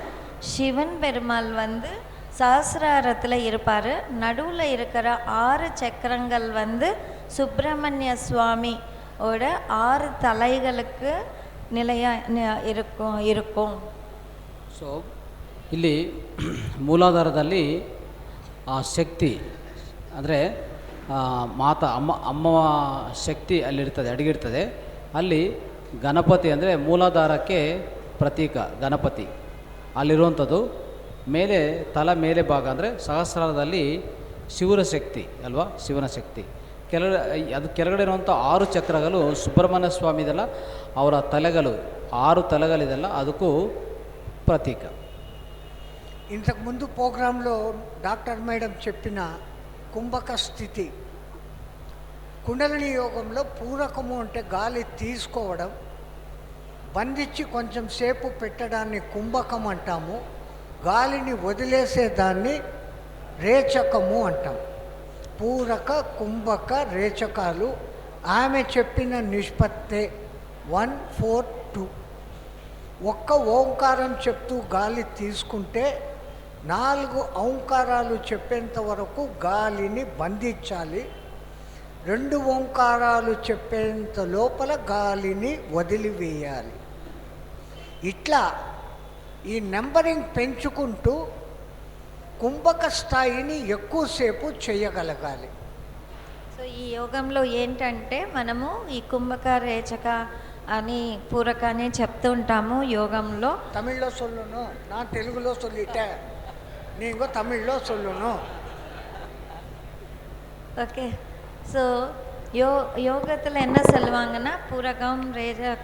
சிவன் பெருமாள் வந்து சஹஸ்ராரத்தில் இருப்பார். நடுவில் இருக்கிற 6 சக்கரங்கள் வந்து சுப்பிரமணிய சுவாமி ஓட 6 தலைகளுக்கு நிலையாக இருக்கும். ಸೊ ಇಲ್ಲಿ ಮೂಲಾಧಾರದಲ್ಲಿ ಆ ಶಕ್ತಿ ಅಂದರೆ ಅಮ್ಮ ಶಕ್ತಿ ಅಲ್ಲಿರ್ತದೆ, ಅಡಗಿರ್ತದೆ. ಅಲ್ಲಿ ಗಣಪತಿ ಅಂದರೆ ಮೂಲಾಧಾರಕ್ಕೆ ಪ್ರತೀಕ ಗಣಪತಿ ಅಲ್ಲಿರುವಂಥದ್ದು. ಮೇಲೆ ಮೇಲೆ ಭಾಗ ಅಂದರೆ ಸಹಸ್ರಾರದಲ್ಲಿ ಶಿವನ ಶಕ್ತಿ ಅಲ್ವಾ, ಶಿವನ ಶಕ್ತಿ. ಅದು ಕೆಳಗಡೆ ಇರುವಂಥ 6 ಚಕ್ರಗಳು ಸುಬ್ರಹ್ಮಣ್ಯ ಸ್ವಾಮಿದೆಲ್ಲ, ಅವರ ತಲೆಗಳು 6 ತಲೆಗಳಿದೆಲ್ಲ ಅದಕ್ಕೂ ప్రతీక. ఇంతకుముందు ప్రోగ్రాంలో డాక్టర్ మేడం చెప్పిన కుంభక స్థితి, కుండలిని యోగంలో పూరకము అంటే గాలి తీసుకోవడం, బంధించి కొంచెం సేపు పెట్టడాన్ని కుంభకం అంటాము, గాలిని వదిలేసేదాన్ని రేచకము అంటాం. పూరక కుంభక రేచకాలు ఆమె చెప్పిన నిష్పత్తే 1:4:2. ఒక్క ఓంకారం చెప్తూ గాలి తీసుకుంటే 4 ఓంకారాలు చెప్పేంత వరకు గాలిని బంధించాలి. 2 ఓంకారాలు చెప్పేంత లోపల గాలిని వదిలివేయాలి. ఇట్లా ఈ నెంబరింగ్ పెంచుకుంటూ కుంభక స్థాయిని ఎక్కువసేపు చేయగలగాలి. సో ఈ యోగంలో ఏంటంటే మనము ఈ కుంభక రేచక అని పూరక అని చెప్తూ ఉంటాము యోగంలో. తమిళ్లో సొల్లును, నా తెలుగులో సొల్లిటే నీకు తమిళ్లో సొల్లును. ஓகே. ஸோ யோகத்தில் என்ன சொல்லுவாங்கன்னா பூரகம்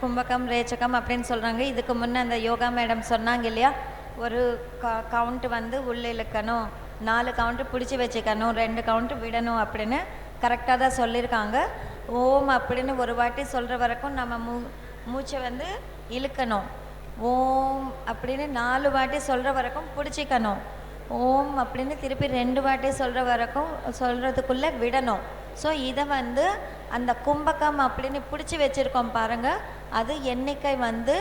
கும்பகம் ரேச்சகம் அப்படின்னு சொல்கிறாங்க. இதுக்கு முன்னே அந்த யோகா மேடம் சொன்னாங்க இல்லையா, ஒரு கவுண்ட்டு வந்து உள்ளே இழுக்கணும், 4 கவுண்ட்டு பிடிச்சி வச்சுக்கணும், 2 கவுண்ட்டு விடணும் அப்படின்னு கரெக்டாக தான் சொல்லியிருக்காங்க. ஓம் அப்படின்னு ஒரு வாட்டி சொல்கிற வரைக்கும் நம்ம மூச்சை வந்து இழுக்கணும். ஓம் அப்படின்னு 4 வாட்டி சொல்கிற வரைக்கும் பிடிச்சிக்கணும். ஓம் அப்படின்னு திருப்பி 2 வாட்டி சொல்கிற வரைக்கும் சொல்கிறதுக்குள்ளே விடணும். ஸோ இதை வந்து அந்த கும்பகம் அப்படின்னு பிடிச்சி வச்சுருக்கோம் பாருங்கள், அது எண்ணிக்கை வந்து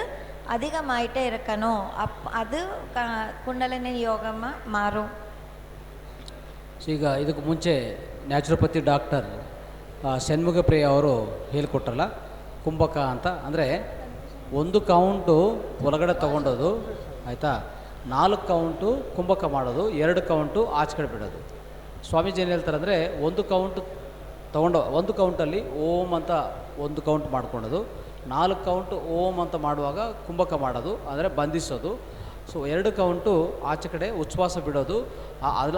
அதிகமாயிட்டே இருக்கணும். அது ಕುಂಡಲಿನಿ ಯೋಗமாக ಮಾರು. ಈಗ ಇದಕ್ಕೆ ಮುಂಚೆ ನ್ಯಾಚುರೋಪತಿ ಡಾಕ್ಟರ್ ಷಣ್ಮುಗ ಪ್ರಿಯ ಅವರು ಹೇಳಿಕೊಟ್ರಲ್ಲ ಕುಂಭಕ ಅಂತ, ಅಂದರೆ 1 ಕೌಂಟು ಒಳಗಡೆ ತೊಗೊಂಡೋದು ಆಯಿತಾ, 4 ಕೌಂಟು ಕುಂಭಕ ಮಾಡೋದು, 2 ಕೌಂಟು ಆಚೆ ಕಡೆ ಬಿಡೋದು. ಸ್ವಾಮೀಜಿ ಏನು ಹೇಳ್ತಾರೆ ಅಂದರೆ 1 ಕೌಂಟು ತೊಗೊಂಡು 1 ಕೌಂಟಲ್ಲಿ ಓಂ ಅಂತ 1 ಕೌಂಟ್ ಮಾಡ್ಕೊಳ್ಳೋದು, 4 ಕೌಂಟು ಓಂ ಅಂತ ಮಾಡುವಾಗ ಕುಂಭಕ ಮಾಡೋದು ಅಂದರೆ ಬಂಧಿಸೋದು. ಸೊ 2 ಕೌಂಟು ಆಚೆ ಕಡೆ ಉಚ್ಛ್ವಾಸ ಬಿಡೋದು,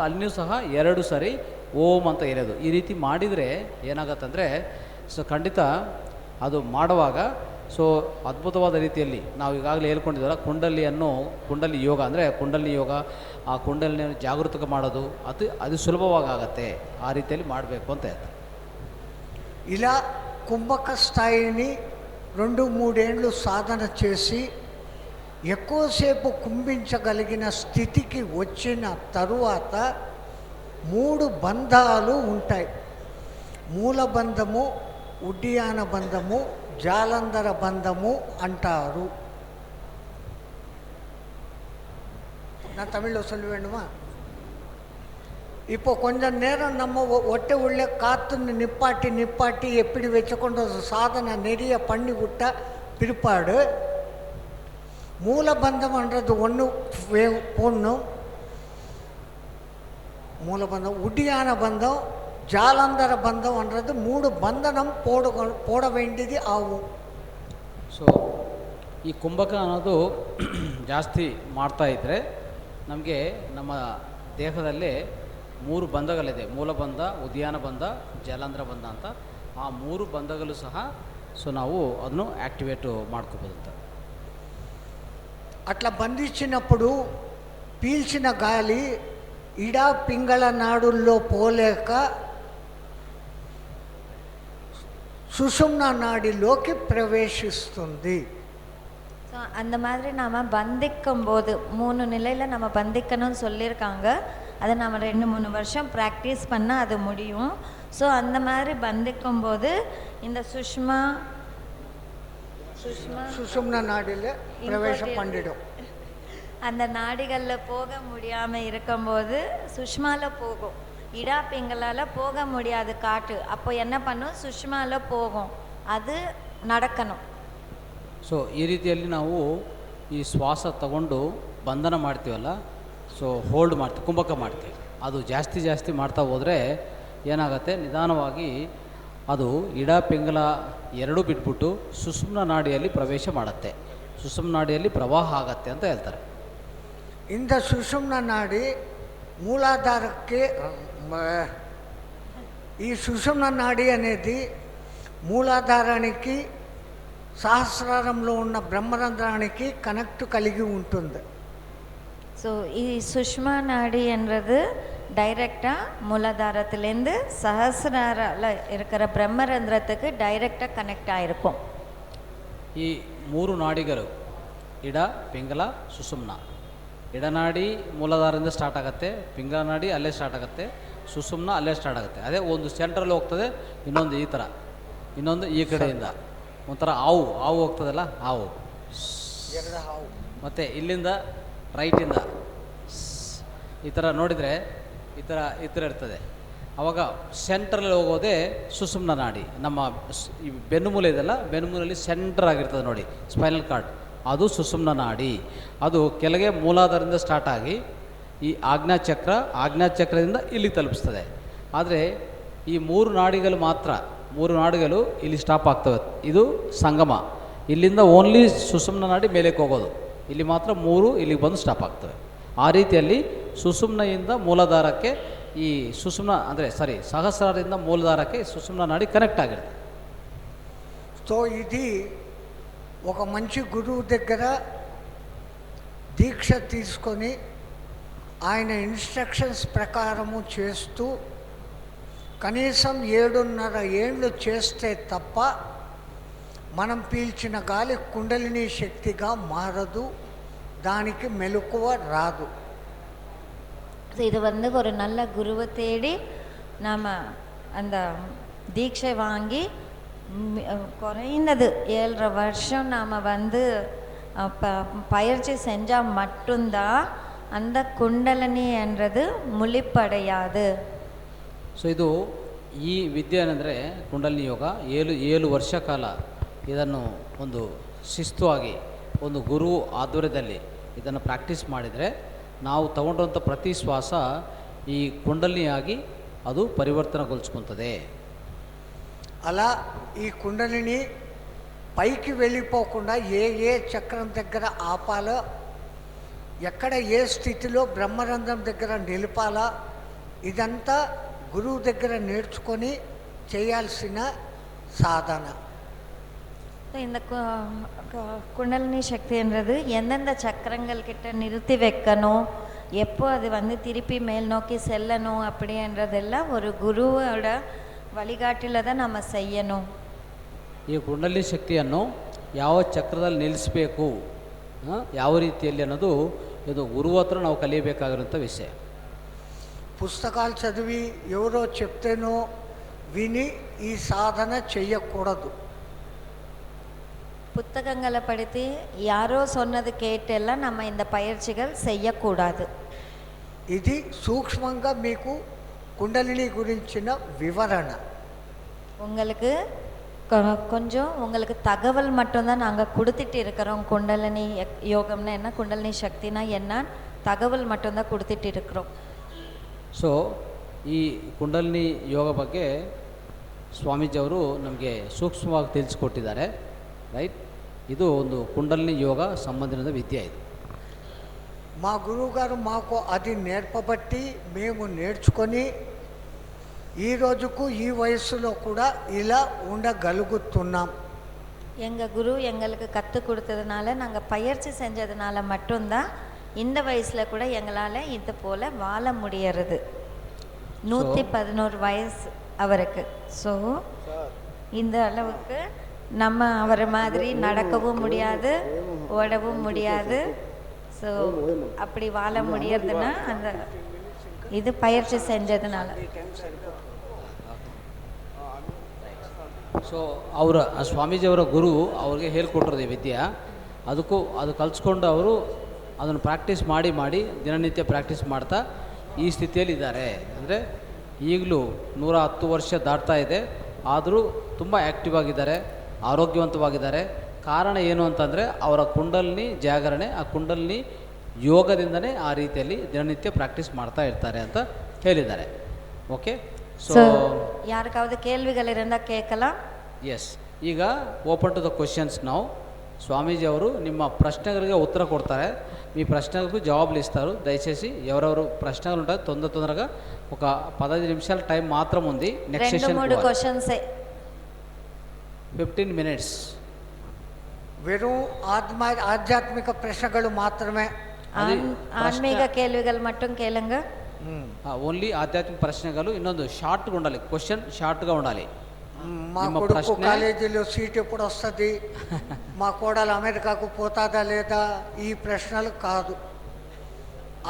ಅಲ್ಲಿಯೂ ಸಹ 2 ಸರಿ ಓಂ ಅಂತ ಇರೋದು. ಈ ರೀತಿ ಮಾಡಿದರೆ ಏನಾಗತ್ತಂದರೆ ಸೊ ಖಂಡಿತ ಅದು ಮಾಡುವಾಗ ಸೊ ಅದ್ಭುತವಾದ ರೀತಿಯಲ್ಲಿ ನಾವು ಈಗಾಗಲೇ ಹೇಳ್ಕೊಂಡಿದ್ದೀವಲ್ಲ ಕುಂಡಲಿ ಯೋಗ ಅಂದರೆ ಕುಂಡಲಿ ಯೋಗ, ಆ ಕುಂಡಲಿನಿಯನ್ನು ಜಾಗೃತಕ ಮಾಡೋದು ಅದು ಸುಲಭವಾಗಿ ಆಗುತ್ತೆ. ಆ ರೀತಿಯಲ್ಲಿ ಮಾಡಬೇಕು ಅಂತ ಹೇಳ್ತಾರೆ. ఇలా కుంభక స్థాయిని 2-3 ఏళ్ళు సాధన చేసి ఎక్కువసేపు కుంభించగలిగిన స్థితికి వచ్చిన తరువాత 3 బంధాలు ఉంటాయి. మూలబంధము, ఉడ్డియాన బంధము, జాలంధర బంధము అంటారు. நான் தமிழில் சொல்ல வேண்டுமா? இப்போ கொஞ்சம் நேரம் நம்ம ஒட்டை உள்ளே காற்றுன்னு நிப்பாட்டி எப்படி வச்சுக்கொண்டு சாதனை நிறைய பண்ணி விட்டா பிற்பாடு மூலபந்தம்ன்றது ஒன்று போடணும். மூலபந்தம், உடியான பந்தம், ಜಾಲಾಂಧರ ಬಂಧವನ್றது 3 ಬಂಧನಂ போட வேண்டியது ஆகும். ಸೊ ಈ ಕುಂಭಕ ಅನ್ನೋದು ಜಾಸ್ತಿ ಮಾಡ್ತಾ ಇದ್ದರೆ ನಮಗೆ ನಮ್ಮ ದೇಹದಲ್ಲಿ 3 ಬಂಧಗಳಿದೆ, ಮೂಲಬಂಧ, ಉದ್ಯಾನ ಬಂಧ, ಜಲಾಂಧ್ರ ಬಂಧ ಅಂತ. ಆ 3 ಬಂಧಗಳು ಸಹ ಸೊ ನಾವು ಅದನ್ನು యాక్టివేట్ ಮಾಡ್ಕೋಬಹುದು. అట్లా బంధించినప్పుడు పీల్చిన గాలి ఇడా పింగళ నాడుల్లో పోలేక సుషుమ్న నాడిలోకి ప్రవేశిస్తుంది. ஸோ அந்த மாதிரி நாம் பந்திக்கும் போது 3 நிலையில் நம்ம பந்திக்கணும்னு சொல்லியிருக்காங்க. அதை நம்ம 2-3 வருஷம் ப்ராக்டிஸ் பண்ணால் அது முடியும். ஸோ அந்த மாதிரி பந்திக்கும் போது இந்த சுஷும்ன நாடியில் பிரவேசம் பண்ணிடும். அந்த நாடிகளில் போக முடியாமல் இருக்கும்போது சுஷ்மாவில் போகும். இடா பிங்களால் போக முடியாது காட்டு, அப்போ என்ன பண்ணும், ಸುಷ್ಮಾவில் போகும். ಅದು நடக்கணும். ಸೊ ಈ ರೀತಿಯಲ್ಲಿ ನಾವು ಈ ಶ್ವಾಸ ತಗೊಂಡು ಬಂಧನ ಮಾಡ್ತೀವಲ್ಲ, ಸೊ ಹೋಲ್ಡ್ ಮಾಡ್ತೀವಿ, ಕುಂಭಕ ಮಾಡ್ತೀವಿ. ಅದು ಜಾಸ್ತಿ ಮಾಡ್ತಾ ಹೋದರೆ ಏನಾಗುತ್ತೆ, ನಿಧಾನವಾಗಿ ಅದು ಇಡ ಪಿಂಗಲ 2 ಬಿಟ್ಬಿಟ್ಟು ಸುಷುಮ್ನ ನಾಡಿಯಲ್ಲಿ ಪ್ರವೇಶ ಮಾಡುತ್ತೆ, ಸುಷುಮ್ನ ನಾಡಿಯಲ್ಲಿ ಪ್ರವಾಹ ಆಗತ್ತೆ ಅಂತ ಹೇಳ್ತಾರೆ. இந்த సుషుమ్న నాడి మూలాధారಕ್ಕೆ ఈ సుషుమ్న నాడి అనేది మూలాధారానికి సహస్రారంలో ఉన్న బ్రహ్మరంధ్రానికి కనెక్ట్ కలిగి ఉంటుంది. ஸோ சுஷ்மா நாடி என்றது டைரெக்டாக மூலாதாரத்துலேருந்து சஹசிராரில் இருக்கிற பிரம்மரந்திரத்துக்கு டைரெக்டாக கனெக்ட் ஆகிருக்கும். ಈ 3 ನಾಡಿಗಳು ಇಡ, ಪಿಂಗಲ, ಸುಷುಮ್ನ. ಇಡನಾಡಿ ಮೂಲಾಧಾರದಿಂದ ಸ್ಟಾರ್ಟ್ ಆಗುತ್ತೆ, ಪಿಂಗಲ ನಾಡಿ ಅಲ್ಲೇ ಸ್ಟಾರ್ಟ್ ಆಗುತ್ತೆ, ಸುಷುಮ್ನ ಅಲ್ಲೇ ಸ್ಟಾರ್ಟ್ ಆಗುತ್ತೆ. ಅದೇ ಒಂದು ಸೆಂಟ್ರಲ್ಲಿ ಹೋಗ್ತದೆ, ಇನ್ನೊಂದು ಈ ಥರ, ಇನ್ನೊಂದು ಈ ಕಡೆಯಿಂದ ಒಂಥರ ಹಾವು ಹೋಗ್ತದಲ್ಲ, ಹಾವು. ಮತ್ತು ಇಲ್ಲಿಂದ ರೈಟಿಂದ ಈ ಥರ ನೋಡಿದರೆ ಈ ಥರ ಇರ್ತದೆ. ಆವಾಗ ಸೆಂಟ್ರಲ್ಲಿ ಹೋಗೋದೇ ಸುಷುಮ್ನ ನಾಡಿ. ನಮ್ಮ ಈ ಬೆನ್ನುಮೂಲೆ ಇದೆಲ್ಲ, ಬೆನ್ನುಮೂಲೆಯಲ್ಲಿ ಸೆಂಟ್ರ್ ಆಗಿರ್ತದೆ ನೋಡಿ, ಸ್ಪೈನಲ್ ಕಾರ್ಡ್, ಅದು ಸುಷುಮ್ನ ನಾಡಿ. ಅದು ಕೆಳಗೆ ಮೂಲಾಧಾರದಿಂದ ಸ್ಟಾರ್ಟ್ ಆಗಿ ಈ ಆಜ್ಞಾಚಕ್ರದಿಂದ ಇಲ್ಲಿ ತಲುಪಿಸ್ತದೆ. ಆದರೆ ಈ 3 ನಾಡಿಗಳು ಮಾತ್ರ, 3 ನಾಡಿಗಳು ಇಲ್ಲಿ ಸ್ಟಾಪ್ ಆಗ್ತವೆ. ಇದು ಸಂಗಮ. ಇಲ್ಲಿಂದ ಓನ್ಲಿ ಸುಷುಮ್ನ ನಾಡಿ ಮೇಲಕ್ಕೆ ಹೋಗೋದು, ಇಲ್ಲಿ ಮಾತ್ರ 3 ಇಲ್ಲಿಗೆ ಬಂದು ಸ್ಟಾಪ್ ಆಗ್ತವೆ. ಆ ರೀತಿಯಲ್ಲಿ ಸುಷುಮ್ನೆಯಿಂದ ಮೂಲಾಧಾರಕ್ಕೆ ಈ ಸಹಸ್ರಾರದಿಂದ ಮೂಲಾಧಾರಕ್ಕೆ ಸುಷುಮ್ನ ನಾಡಿ ಕನೆಕ್ಟ್ ಆಗಿರುತ್ತೆ. సో ఇది ఒక మంచి గురువు దగ్గర దీక్ష తీసుకొని ఆయన ఇన్స్ట్రక్షన్స్ ప్రకారము చేస్తూ కనీసం 7.5 ఏళ్ళు చేస్తే తప్ప మనం పీల్చిన గాలి కుండలిని శక్తిగా మారదు, దానికి మెలకువ రాదు. இது ஒரு நல்ல குருவை தேடி நாம் அந்த தீட்சை வாங்கி குறைந்தது 7.5 வருஷம் நாம் பயிற்சி செஞ்சால் மட்டும்தான் அந்த குண்டலினி என்றது ಮುಳಿಪಡೆயாது. ಸೊ ಇದು ಈ ವಿದ್ಯೆ ಏನಂದರೆ ಕುಂಡಲಿನಿ ಯೋಗ 7 ವರ್ಷ ಕಾಲ ಇದನ್ನು ಒಂದು ಶಿಸ್ತು ಆಗಿ ಒಂದು ಗುರು ಆಧ್ವರ್ಯದಲ್ಲಿ ಇದನ್ನು ಪ್ರಾಕ್ಟೀಸ್ ಮಾಡಿದರೆ ನಾವು ತಗೊಂಡಂಥ ಪ್ರತಿ ಶ್ವಾಸ ಈ ಕುಂಡಲಿನಿಯಾಗಿ ಅದು ಪರಿವರ್ತನೆಗೊಳಿಸ್ಕೊತದೆ. అలా ఈ కుండలిని పైకి వెళ్ళిపోకుండా ఏ చక్రం దగ్గర ఆపాలో, ఎక్కడ ఏ స్థితిలో బ్రహ్మరంధ్రం దగ్గర నిలపాలా, ఇదంతా గురువు దగ్గర నేర్చుకొని చేయాల్సిన సాధన. இந்த குண்டலினி சக்தின்றது எந்தெந்த சக்கரங்கள் கிட்ட நிறுத்தி வைக்கணும், எப்போ அது திருப்பி மேல் நோக்கி செல்லணும் அப்படின்றதெல்லாம் ஒரு குருவோட வழிகாட்டில தான் நம்ம செய்யணும். ಈ ಕುಂಡಲಿನಿ ಶಕ್ತಿಯನ್ನು ಯಾವ ಚಕ್ರದಲ್ಲಿ ನಿಲ್ಲಿಸಬೇಕು, ಯಾವ ರೀತಿಯಲ್ಲಿ ಅನ್ನೋದು ಇದು ಗುರು ಹತ್ರ ನಾವು ಕಲಿಯಬೇಕಾಗಿರುವಂಥ ವಿಷಯ. పుస్తకాలు చదివి ఎవరో చెప్తేనో విని ఈ సాధన చెయ్యకూడదు. புத்தகங்களை படித்து யாரோ சொன்னது கேட்டெல்லாம் நம்ம இந்த பயிற்சிகள் செய்யக்கூடாது. ఇది సూక్ష్మంగా మీకు కుండలిని గురించిన వివరణ. உங்களுக்கு கொஞ்சம் உங்களுக்கு தகவல் மட்டும்தான் நாங்கள் கொடுத்துட்டு இருக்கிறோம். குண்டலினி யோகம்னா என்ன, குண்டலினி சக்தினா என்ன, தகவல் மட்டும்தான் கொடுத்துட்டு இருக்கிறோம். ಸೊ ಈ ಕುಂಡಲಿನಿ ಯೋಗ ಬಗ್ಗೆ ಸ್ವಾಮೀಜಿಯವರು ನಮಗೆ ಸೂಕ್ಷ್ಮವಾಗಿ ತಿಳಿಸ್ಕೊಟ್ಟಿದ್ದಾರೆ, ರೈಟ್. ಇದು ಒಂದು ಕುಂಡಲಿನಿ ಯೋಗ ಸಂಬಂಧಿಸಿದ ವಿದ್ಯೆ. ಇದು మా గురువుగారు మాకు అది నేర్పబట్టి మేము నేర్చుకొని ఈ రోజుకు ఈ వయస్సులో కూడా ఇలా ఉండగలుగుతున్నాం. எங்கள் குரு எங்களுக்கு கற்றுக் கொடுத்ததுனால, நாங்கள் பயிற்சி செஞ்சதுனால மட்டும்தான் இந்த வயசில் கூட எங்களால் இது போல் வாழ முடியறது. 111 வயசு அவருக்கு. ஸோ இந்த அளவுக்கு நம்ம அவரை மாதிரி நடக்கவும் முடியாது, ஓடவும் முடியாது. ஸோ அப்படி வாழ முடியறதுன்னா அந்த இது பயிற்சி செஞ்சதுனால. ಸೊ ಸ್ವಾಮೀಜಿಯವರ ಗುರು ಅವ್ರಿಗೆ ಹೇಳ್ಕೊಟ್ಟಿರೋದು ಈ ವಿದ್ಯೆ. ಅದು ಕಲಿಸ್ಕೊಂಡು ಅವರು ಅದನ್ನು ಪ್ರಾಕ್ಟೀಸ್ ಮಾಡಿ ದಿನನಿತ್ಯ ಪ್ರಾಕ್ಟೀಸ್ ಮಾಡ್ತಾ ಈ ಸ್ಥಿತಿಯಲ್ಲಿ ಇದ್ದಾರೆ. ಅಂದರೆ ಈಗಲೂ 110 ವರ್ಷ ದಾಟ್ತಾ ಇದೆ, ಆದರೂ ತುಂಬ ಆ್ಯಕ್ಟಿವ್ ಆಗಿದ್ದಾರೆ, ಆರೋಗ್ಯವಂತವಾಗಿದ್ದಾರೆ. ಕಾರಣ ಏನು ಅಂತಂದರೆ ಅವರ ಕುಂಡಲಿನಿ ಜಾಗರಣೆ, ಆ ಕುಂಡಲಿನಿ ಯೋಗದಿಂದನೇ ಆ ರೀತಿಯಲ್ಲಿ ದಿನನಿತ್ಯ ಪ್ರಾಕ್ಟೀಸ್ ಮಾಡ್ತಾ ಇರ್ತಾರೆ ಅಂತ ಹೇಳಿದ್ದಾರೆ. ಓಕೆ, ಸೊ ಯಾರಿಗಾவது ಕೇಳ್ವಿಗಳು இருந்தால் ಕೇಳலாம். ಎಸ್, ಈಗ ಓಪನ್ ಟು ದ ಕ್ವಶನ್ಸ್ ನಾವು. ಸ್ವಾಮೀಜಿ ಅವರು ನಿಮ್ಮ ಪ್ರಶ್ನೆಗಳಿಗೆ ಉತ್ತರ ಕೊಡ್ತಾರೆ. మీ ప్రశ్నలకు జవాబులు ఇస్తారు. దయచేసి ఎవరెవరు ప్రశ్నలు ఉంటాయో తొందరగా ఒక 15 నిమిషాల టైం మాత్రం ఉంది. నెక్స్ట్ 2-3 సెషన్ క్వశ్చన్సే. 15 minutes. వెறும் ಆಧ್ಯಾತ್ಮಿಕ ಪ್ರಶ್ನೆಗಳು ಮಾತ್ರమే. ಆನ್ಮೀಗ ಕೇಳುವಿಗಳು ಮಟ್ಟಂ ಕೇಳಂಗ. ఓన్లీ ఆధ్యాత్మిక ప్రశ్నలు. ಇನ್ನೊಂದು షార్ట్గా ఉండాలి, క్వశ్చన్ షార్ట్గా ఉండాలి. మా కొడుకు కాలేజీలో సీట్ ఎప్పుడు వస్తుంది, మా కోడలు అమెరికాకు పోతాదా లేదా, ఈ ప్రశ్నలు కాదు,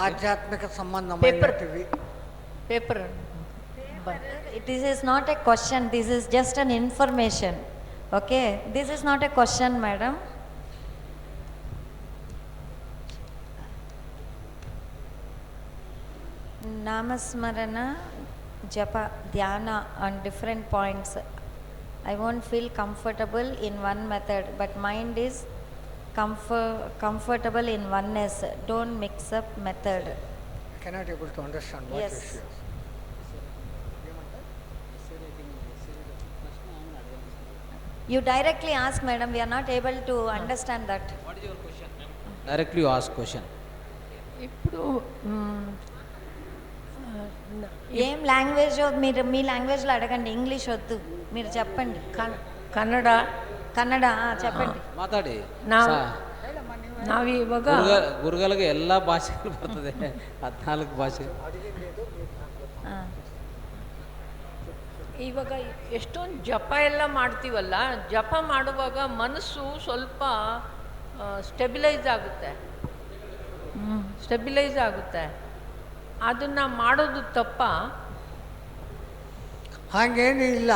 ఆధ్యాత్మిక సంబంధమైనవి. Paper. This is not a question, this is just an information. Okay, this is not a question, madam. Namasmarana, japa, dhyana on different points. I won't feel comfortable in one method, but mind is comfortable in oneness. Don't mix up method. I cannot able to understand what Yes. is yours. You directly ask, madam, we are not able to understand that. What is your question, ma'am? Directly you ask question. ఇప్పుడు ఏం language మీరు మీ లాంగ్వేజ్లో అడగండి, English వద్దు, మీరు చెప్పండి. ಕನ್ನಡ ಕನ್ನಡ చెప్పండి. ಮಾತಾಡಿ. ನಾವು ಇವಾಗ ಗುರುಗಳಿಗೆ ಎಲ್ಲ ಭಾಷೆಗಳು ಬರ್ತದೆ, 14 ಭಾಷೆ. ಇವಾಗ ಎಷ್ಟೊಂದು ಜಪ ಎಲ್ಲ ಮಾಡ್ತೀವಲ್ಲ, ಜಪ ಮಾಡುವಾಗ ಮನಸ್ಸು ಸ್ವಲ್ಪ ಸ್ಟೆಬಿಲೈಸ್ ಆಗುತ್ತೆ. ಅದನ್ನು ಮಾಡೋದು ತಪ್ಪ? ಹಾಗೇನೂ ಇಲ್ಲ.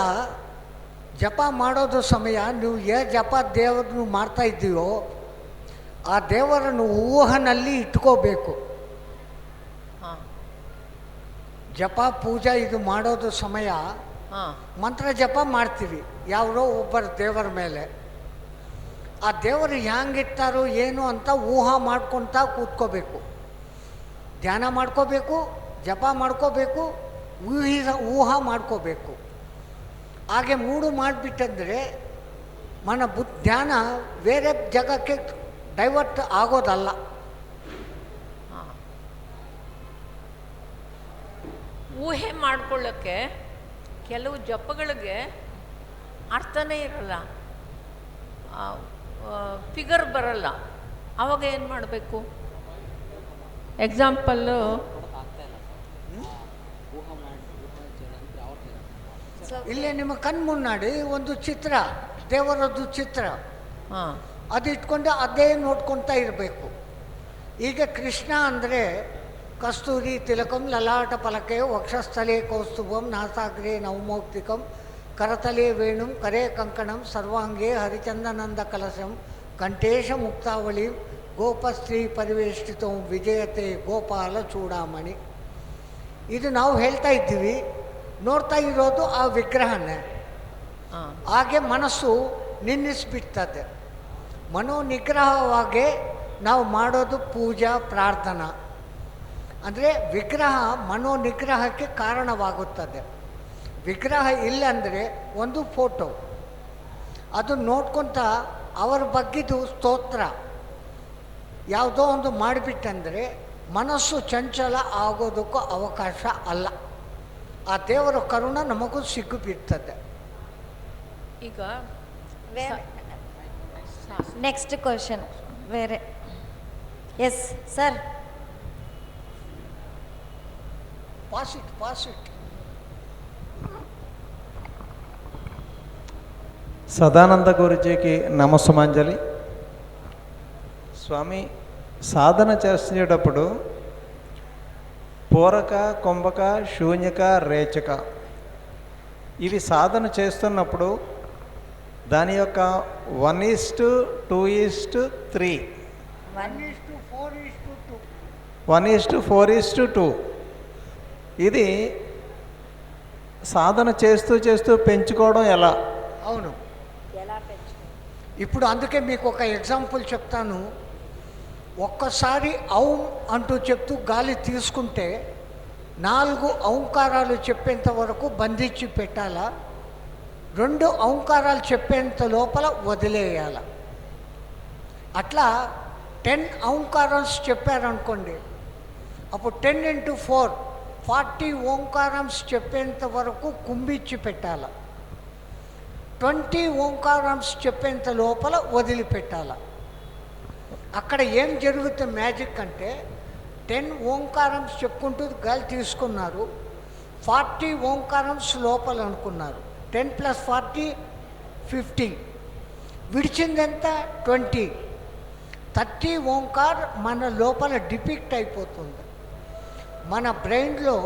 ಜಪ ಮಾಡೋದು ಸಮಯ ನೀವು ಜಪ ದೇವರನ್ನು ಮಾಡ್ತಾ ಇದ್ದೀವೋ ಆ ದೇವರನ್ನು ಊಹನಲ್ಲಿ ಇಟ್ಕೋಬೇಕು. ಜಪ ಪೂಜಾ ಇದು ಮಾಡೋದು ಸಮಯ ಮಂತ್ರ ಜಪ ಮಾಡ್ತೀವಿ ಯಾರೋ ಒಬ್ಬರ ದೇವರ ಮೇಲೆ. ಆ ದೇವರು ಹೆಂಗಿರ್ತಾರೋ ಏನು ಅಂತ ಊಹಾ ಮಾಡ್ಕೊತಾ ಕೂತ್ಕೋಬೇಕು, ಧ್ಯಾನ ಮಾಡ್ಕೋಬೇಕು, ಜಪ ಮಾಡ್ಕೋಬೇಕು, ಊಹಾ ಮಾಡ್ಕೋಬೇಕು. ಹಾಗೆ ಮೂಡು ಮಾಡಿಬಿಟ್ಟಂದರೆ ಧ್ಯಾನ ಬೇರೆ ಜಾಗಕ್ಕೆ ಡೈವರ್ಟ್ ಆಗೋದಲ್ಲ. ಊಹೆ ಮಾಡ್ಕೊಳ್ಳೋಕ್ಕೆ ಕೆಲವು ಜಪಗಳಿಗೆ ಅರ್ಥನೇ ಇರಲ್ಲ, ಫಿಗರ್ ಬರಲ್ಲ. ಆವಾಗ ಏನು ಮಾಡಬೇಕು? ಎಕ್ಸಾಂಪಲ್ಲು, ಇಲ್ಲೇ ನಿಮ್ಮ ಕಣ್ಮುನ್ನಾಡಿ ಒಂದು ಚಿತ್ರ, ದೇವರದ್ದು ಚಿತ್ರ, ಅದು ಇಟ್ಕೊಂಡು ಅದೇ ನೋಡ್ಕೊತಾ ಇರಬೇಕು. ಈಗ ಕೃಷ್ಣ ಅಂದರೆ ಕಸ್ತೂರಿ ತಿಲಕಂ ಲಲಾಟ ಫಲಕೆ ವಕ್ಷಸ್ಥಲೇ ಕೌಸ್ತುಭಂ ನಾಸಾಗ್ರೇ ನವಮೌಕ್ತಿಕಂ ಕರತಲೇ ವೇಣುಂ ಕರೇ ಕಂಕಣಂ ಸರ್ವಾಂಗೇ ಹರಿಚಂದನಂದ ಕಲಶಂ ಕಂಠೇಶ ಮುಕ್ತಾವಳಿ ಗೋಪಸ್ತ್ರೀ ಪರಿವೇಷ್ಟಿತಂ ವಿಜಯತೆ ಗೋಪಾಲ ಚೂಡಾಮಣಿ. ಇದು ನಾವು ಹೇಳ್ತಾ ಇದ್ದೀವಿ, ನೋಡ್ತಾ ಇರೋದು ಆ ವಿಗ್ರಹನೇ. ಹಾಗೆ ಮನಸ್ಸು ನಿಲ್ಲಿಸ್ಬಿಡ್ತದೆ. ಮನೋನಿಗ್ರಹವಾಗಿ ನಾವು ಮಾಡೋದು ಪೂಜಾ ಪ್ರಾರ್ಥನಾ. ಅಂದರೆ ವಿಗ್ರಹ ಮನೋನಿಗ್ರಹಕ್ಕೆ ಕಾರಣವಾಗುತ್ತದೆ. ವಿಗ್ರಹ ಇಲ್ಲಂದರೆ ಒಂದು ಫೋಟೋ, ಅದು ನೋಡ್ಕೊತ ಅವರ ಬಗ್ಗಿದು ಸ್ತೋತ್ರ ಯಾವುದೋ ಒಂದು ಮಾಡಿಬಿಟ್ಟಂದರೆ ಮನಸ್ಸು ಚಂಚಲ ಆಗೋದಕ್ಕೂ ಅವಕಾಶ ಅಲ್ಲ. ಆ ದೇವರ ಕರುಣ ನಮಗೂ ಸಿಗ್ಗುಬಿಡ್ತದೆ. ಈಗ ನೆಕ್ಸ್ಟ್ ಕ್ವಶನ್ ಬೇರೆ. Yes sir. Pass it. Sadananda గురుజీకి నమస్సుమాంజలి. స్వామి, సాధన చేసేటప్పుడు పూరక, కుంభక, శూన్యక, రేచక ఇవి సాధన చేస్తున్నప్పుడు దాని యొక్క 1:2:3 1:4:2 ఇది సాధన చేస్తూ పెంచుకోవడం ఎలా? అవును, ఇప్పుడు అందుకే మీకు ఒక ఎగ్జాంపుల్ చెప్తాను. ఒక్కసారి ఔం అంటూ చెప్తూ గాలి తీసుకుంటే 4 ఔంకారాలు చెప్పేంత వరకు బంధించి పెట్టాలా, 2 ఔంకారాలు చెప్పేంత లోపల వదిలేయాల. అట్లా 10 ఓంకారాన్స్ చెప్పారనుకోండి, అప్పుడు 10 into 4 40 ఓంకారాన్స్ చెప్పేంత వరకు కుంభించి పెట్టాల. 20 ఓంకారాన్స్ చెప్పేంత లోపల వదిలిపెట్టాల. అక్కడ ఏం జరుగుతుంది మ్యాజిక్ అంటే 10 ఓంకారాన్స్ చెప్పుకుంటూ గాలి తీసుకున్నారు, 40 ఓంకారాన్స్ లోపల అనుకున్నారు. 10 + 40 50, విడిచిందెంత 20. 30 ఓంకార్ మన లోపల డిపిక్ట్ అయిపోతుంది. మన బ్రెయిన్లో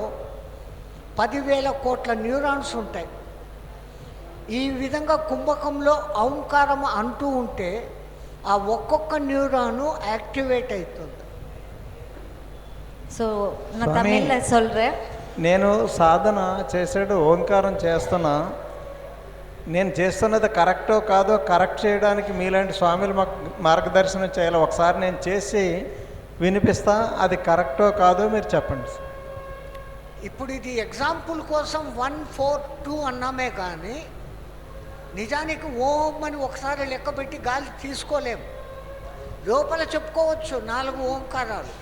10,000 కోట్ల న్యూరాన్స్ ఉంటాయి. ఈ విధంగా కుంభకంలో ఓంకారం అంటూ ఉంటే ఆ ఒక్కొక్క న్యూరాను యాక్టివేట్ అవుతుంది. ஸோ நான் சுவாமி. தமிழில் சொல்கிறேன். నేను సాధన చేసేడు ఓంకారం చేస్తున్నా, నేను చేస్తున్నది కరెక్టో కాదో కరెక్ట్ చేయడానికి మీలాంటి స్వామిలు మాకు మార్గదర్శనం చేయాలి. ఒకసారి నేను చేసి వినిపిస్తా, అది కరెక్టో కాదో మీరు చెప్పండి. ఇప్పుడు ఇది ఎగ్జాంపుల్ కోసం 1 4 2 అన్నామే కానీ నిజానికి ఓం అని ఒకసారి లెక్క పెట్టి గాలి తీసుకోలేము. లోపల చెప్పుకోవచ్చు 4 ఓంకారాలు,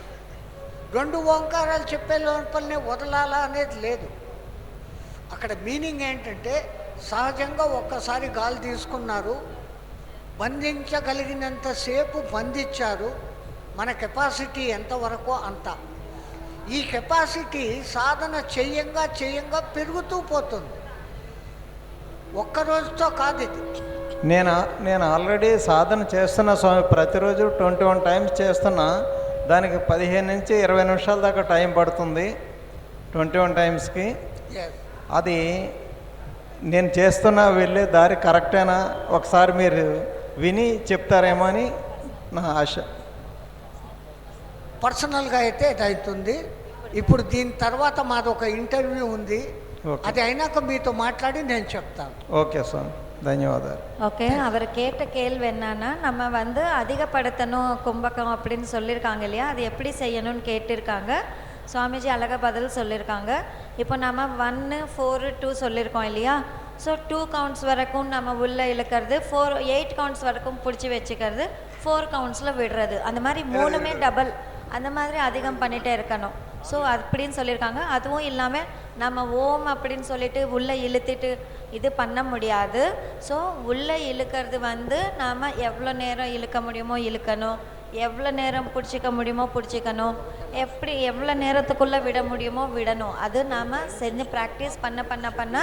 2 ఓంకారాలు చెప్పే లోపలనే వదలాలా అనేది లేదు. అక్కడ మీనింగ్ ఏంటంటే సహజంగా ఒక్కసారి గాలి తీసుకున్నారు, బంధించగలిగినంతసేపు బంధించారు. మన కెపాసిటీ ఎంతవరకు అంత. ఈ కెపాసిటీ సాధన చెయ్యంగా పెరుగుతూ పోతుంది, ఒక్క రోజుతో కాదు ఇది. నేను ఆల్రెడీ సాధన చేస్తున్నా స్వామి, ప్రతిరోజు 21 టైమ్స్ చేస్తున్నా. దానికి 15 నుంచి 20 నిమిషాల దాకా టైం పడుతుంది 21 టైమ్స్కి. అది నేను చేస్తున్నా వెళ్ళే దారి కరెక్టేనా ఒకసారి మీరు విని చెప్తారేమో అని నా ఆశ. పర్సనల్గా అయితే ఇది అవుతుంది. ఇప్పుడు దీని తర్వాత మాది ఒక ఇంటర్వ్యూ ఉంది, ఓకే. అది అయినాక మీతో మాట్లాడి నేను చెప్తాను. ఓకే స్వామి, ధన్యవాదాలు. ஓகே, அவர் கேட்ட கேள்வி என்னன்னா, நம்ம வந்து அதிகப்படுத்தணும் கும்பகம் அப்படின்னு சொல்லியிருக்காங்க இல்லையா, அது எப்படி செய்யணும்னு கேட்டிருக்காங்க. சுவாமிஜி அழகாக பதில் சொல்லியிருக்காங்க. இப்போ நம்ம 1 4 2 சொல்லியிருக்கோம் இல்லையா, ஸோ 2 கவுண்ட்ஸ் வரைக்கும் நம்ம உள்ளே இழுக்கிறது, 8 கவுண்ட்ஸ் வரைக்கும் பிடிச்சி வச்சுக்கிறது, 4 கவுண்ட்ஸில் விடுறது, அந்த மாதிரி 3மே டபுள், அந்த மாதிரி அதிகம் பண்ணிகிட்டே இருக்கணும். ஸோ அப்படின்னு சொல்லியிருக்காங்க. அதுவும் இல்லாமல் நம்ம ஓம் அப்படின்னு சொல்லிட்டு உள்ளே இழுத்துட்டு இது பண்ண முடியாது. ஸோ உள்ளே இழுக்கிறது வந்து நாம் எவ்வளோ நேரம் இழுக்க முடியுமோ இழுக்கணும், எவ்வளோ நேரம் பிடிச்சிக்க முடியுமோ பிடிச்சிக்கணும், எவ்வளோ நேரத்துக்குள்ளே விட முடியுமோ விடணும். அது நாம் செஞ்சு ப்ராக்டிஸ் பண்ண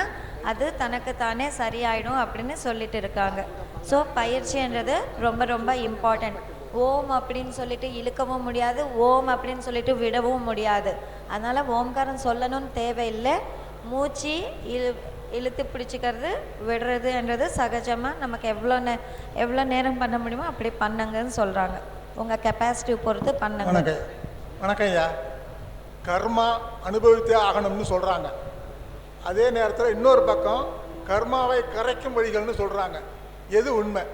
அது தனக்கு தானே சரியாயிடும் அப்படின்னு சொல்லிட்டு இருக்காங்க. ஸோ பயிற்சின்றது ரொம்ப ரொம்ப இம்பார்ட்டண்ட். ஓம் அப்படின்னு சொல்லிட்டு இழுக்கவும் முடியாது, ஓம் அப்படின்னு சொல்லிட்டு விடவும் முடியாது. அதனால் ஓம்காரம் சொல்லணும்னு தேவையில்லை. மூச்சு இழுத்து பிடிச்சிக்கிறது விடுறதுன்றது சகஜமாக நமக்கு எவ்வளோ நேரம் பண்ண முடியுமோ அப்படி பண்ணுங்கன்னு சொல்கிறாங்க. உங்கள் கெப்பாசிட்டி பொறுத்து பண்ணுங்க. வணக்கம் ஐயா. கர்மா அனுபவித்தே ஆகணும்னு சொல்கிறாங்க. அதே நேரத்தில் இன்னொரு பக்கம் கர்மாவை கரைக்கும் வழிகள்னு சொல்கிறாங்க. எது உண்மை?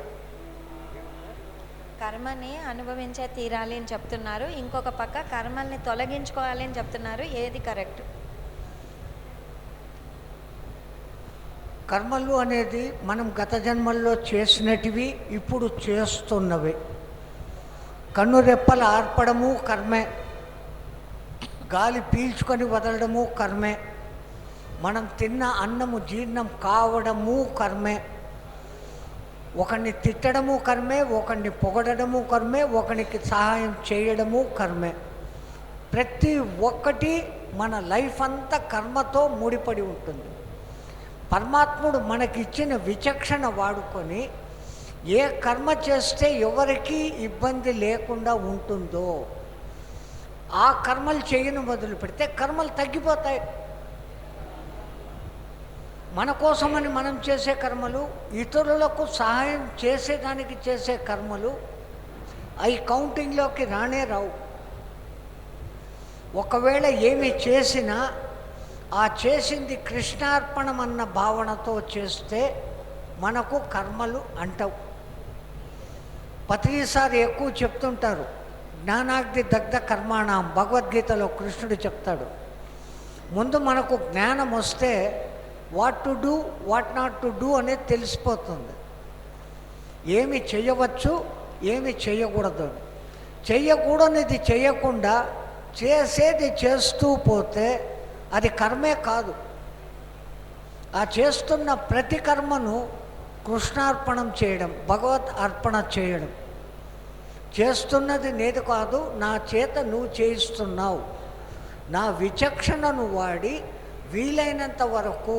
కర్మని అనుభవించే తీరాలి అని చెప్తున్నారు, ఇంకొక పక్క కర్మల్ని తొలగించుకోవాలి అని చెప్తున్నారు. ఏది కరెక్ట్? కర్మలు అనేది మనం గత జన్మల్లో చేసినటివి, ఇప్పుడు చేస్తున్నవి. కన్నురెప్పలు ఆర్పడము కర్మే, గాలి పీల్చుకొని వదలడము కర్మే, మనం తిన్న అన్నము జీర్ణం కావడము కర్మే, ఒకరిని తిట్టడము కర్మే, ఒకరిని పొగడము కర్మే, ఒకరికి సహాయం చేయడము కర్మే. ప్రతి ఒక్కటి మన లైఫ్ అంతా కర్మతో ముడిపడి ఉంటుంది. పరమాత్ముడు మనకిచ్చిన విచక్షణ వాడుకొని ఏ కర్మ చేస్తే ఎవరికి ఇబ్బంది లేకుండా ఉంటుందో ఆ కర్మలు చేయను మొదలు పెడితే కర్మలు తగ్గిపోతాయి. మన కోసమని మనం చేసే కర్మలు, ఇతరులకు సహాయం చేసేదానికి చేసే కర్మలు అవి కౌంటింగ్లోకి రానే రావు. ఒకవేళ ఏమి చేసినా ఆ చేసింది కృష్ణార్పణం అన్న భావనతో చేస్తే మనకు కర్మలు అంటవు. ప్రతిసారి ఎక్కువ చెప్తుంటారు, జ్ఞానాగ్ని దగ్ధ కర్మాణం, భగవద్గీతలో కృష్ణుడు చెప్తాడు. ముందు మనకు జ్ఞానం వస్తే what to do what not to do అనేది తెలిసిపోతుంది. ఏమి చేయవచ్చు ఏమి చేయకూడదు. చెయ్యకూడనిది చేయకుండా చేసేది చేస్తూ పోతే అది కర్మే కాదు. ఆ చేస్తున్న ప్రతి కర్మను కృష్ణార్పణం చేయడం, భగవత్ అర్పణ చేయడం. చేస్తున్నది నేది కాదు, నా చేత నువ్వు చేయిస్తున్నావు. నా విచక్షణను వాడి వీలైనంత వరకు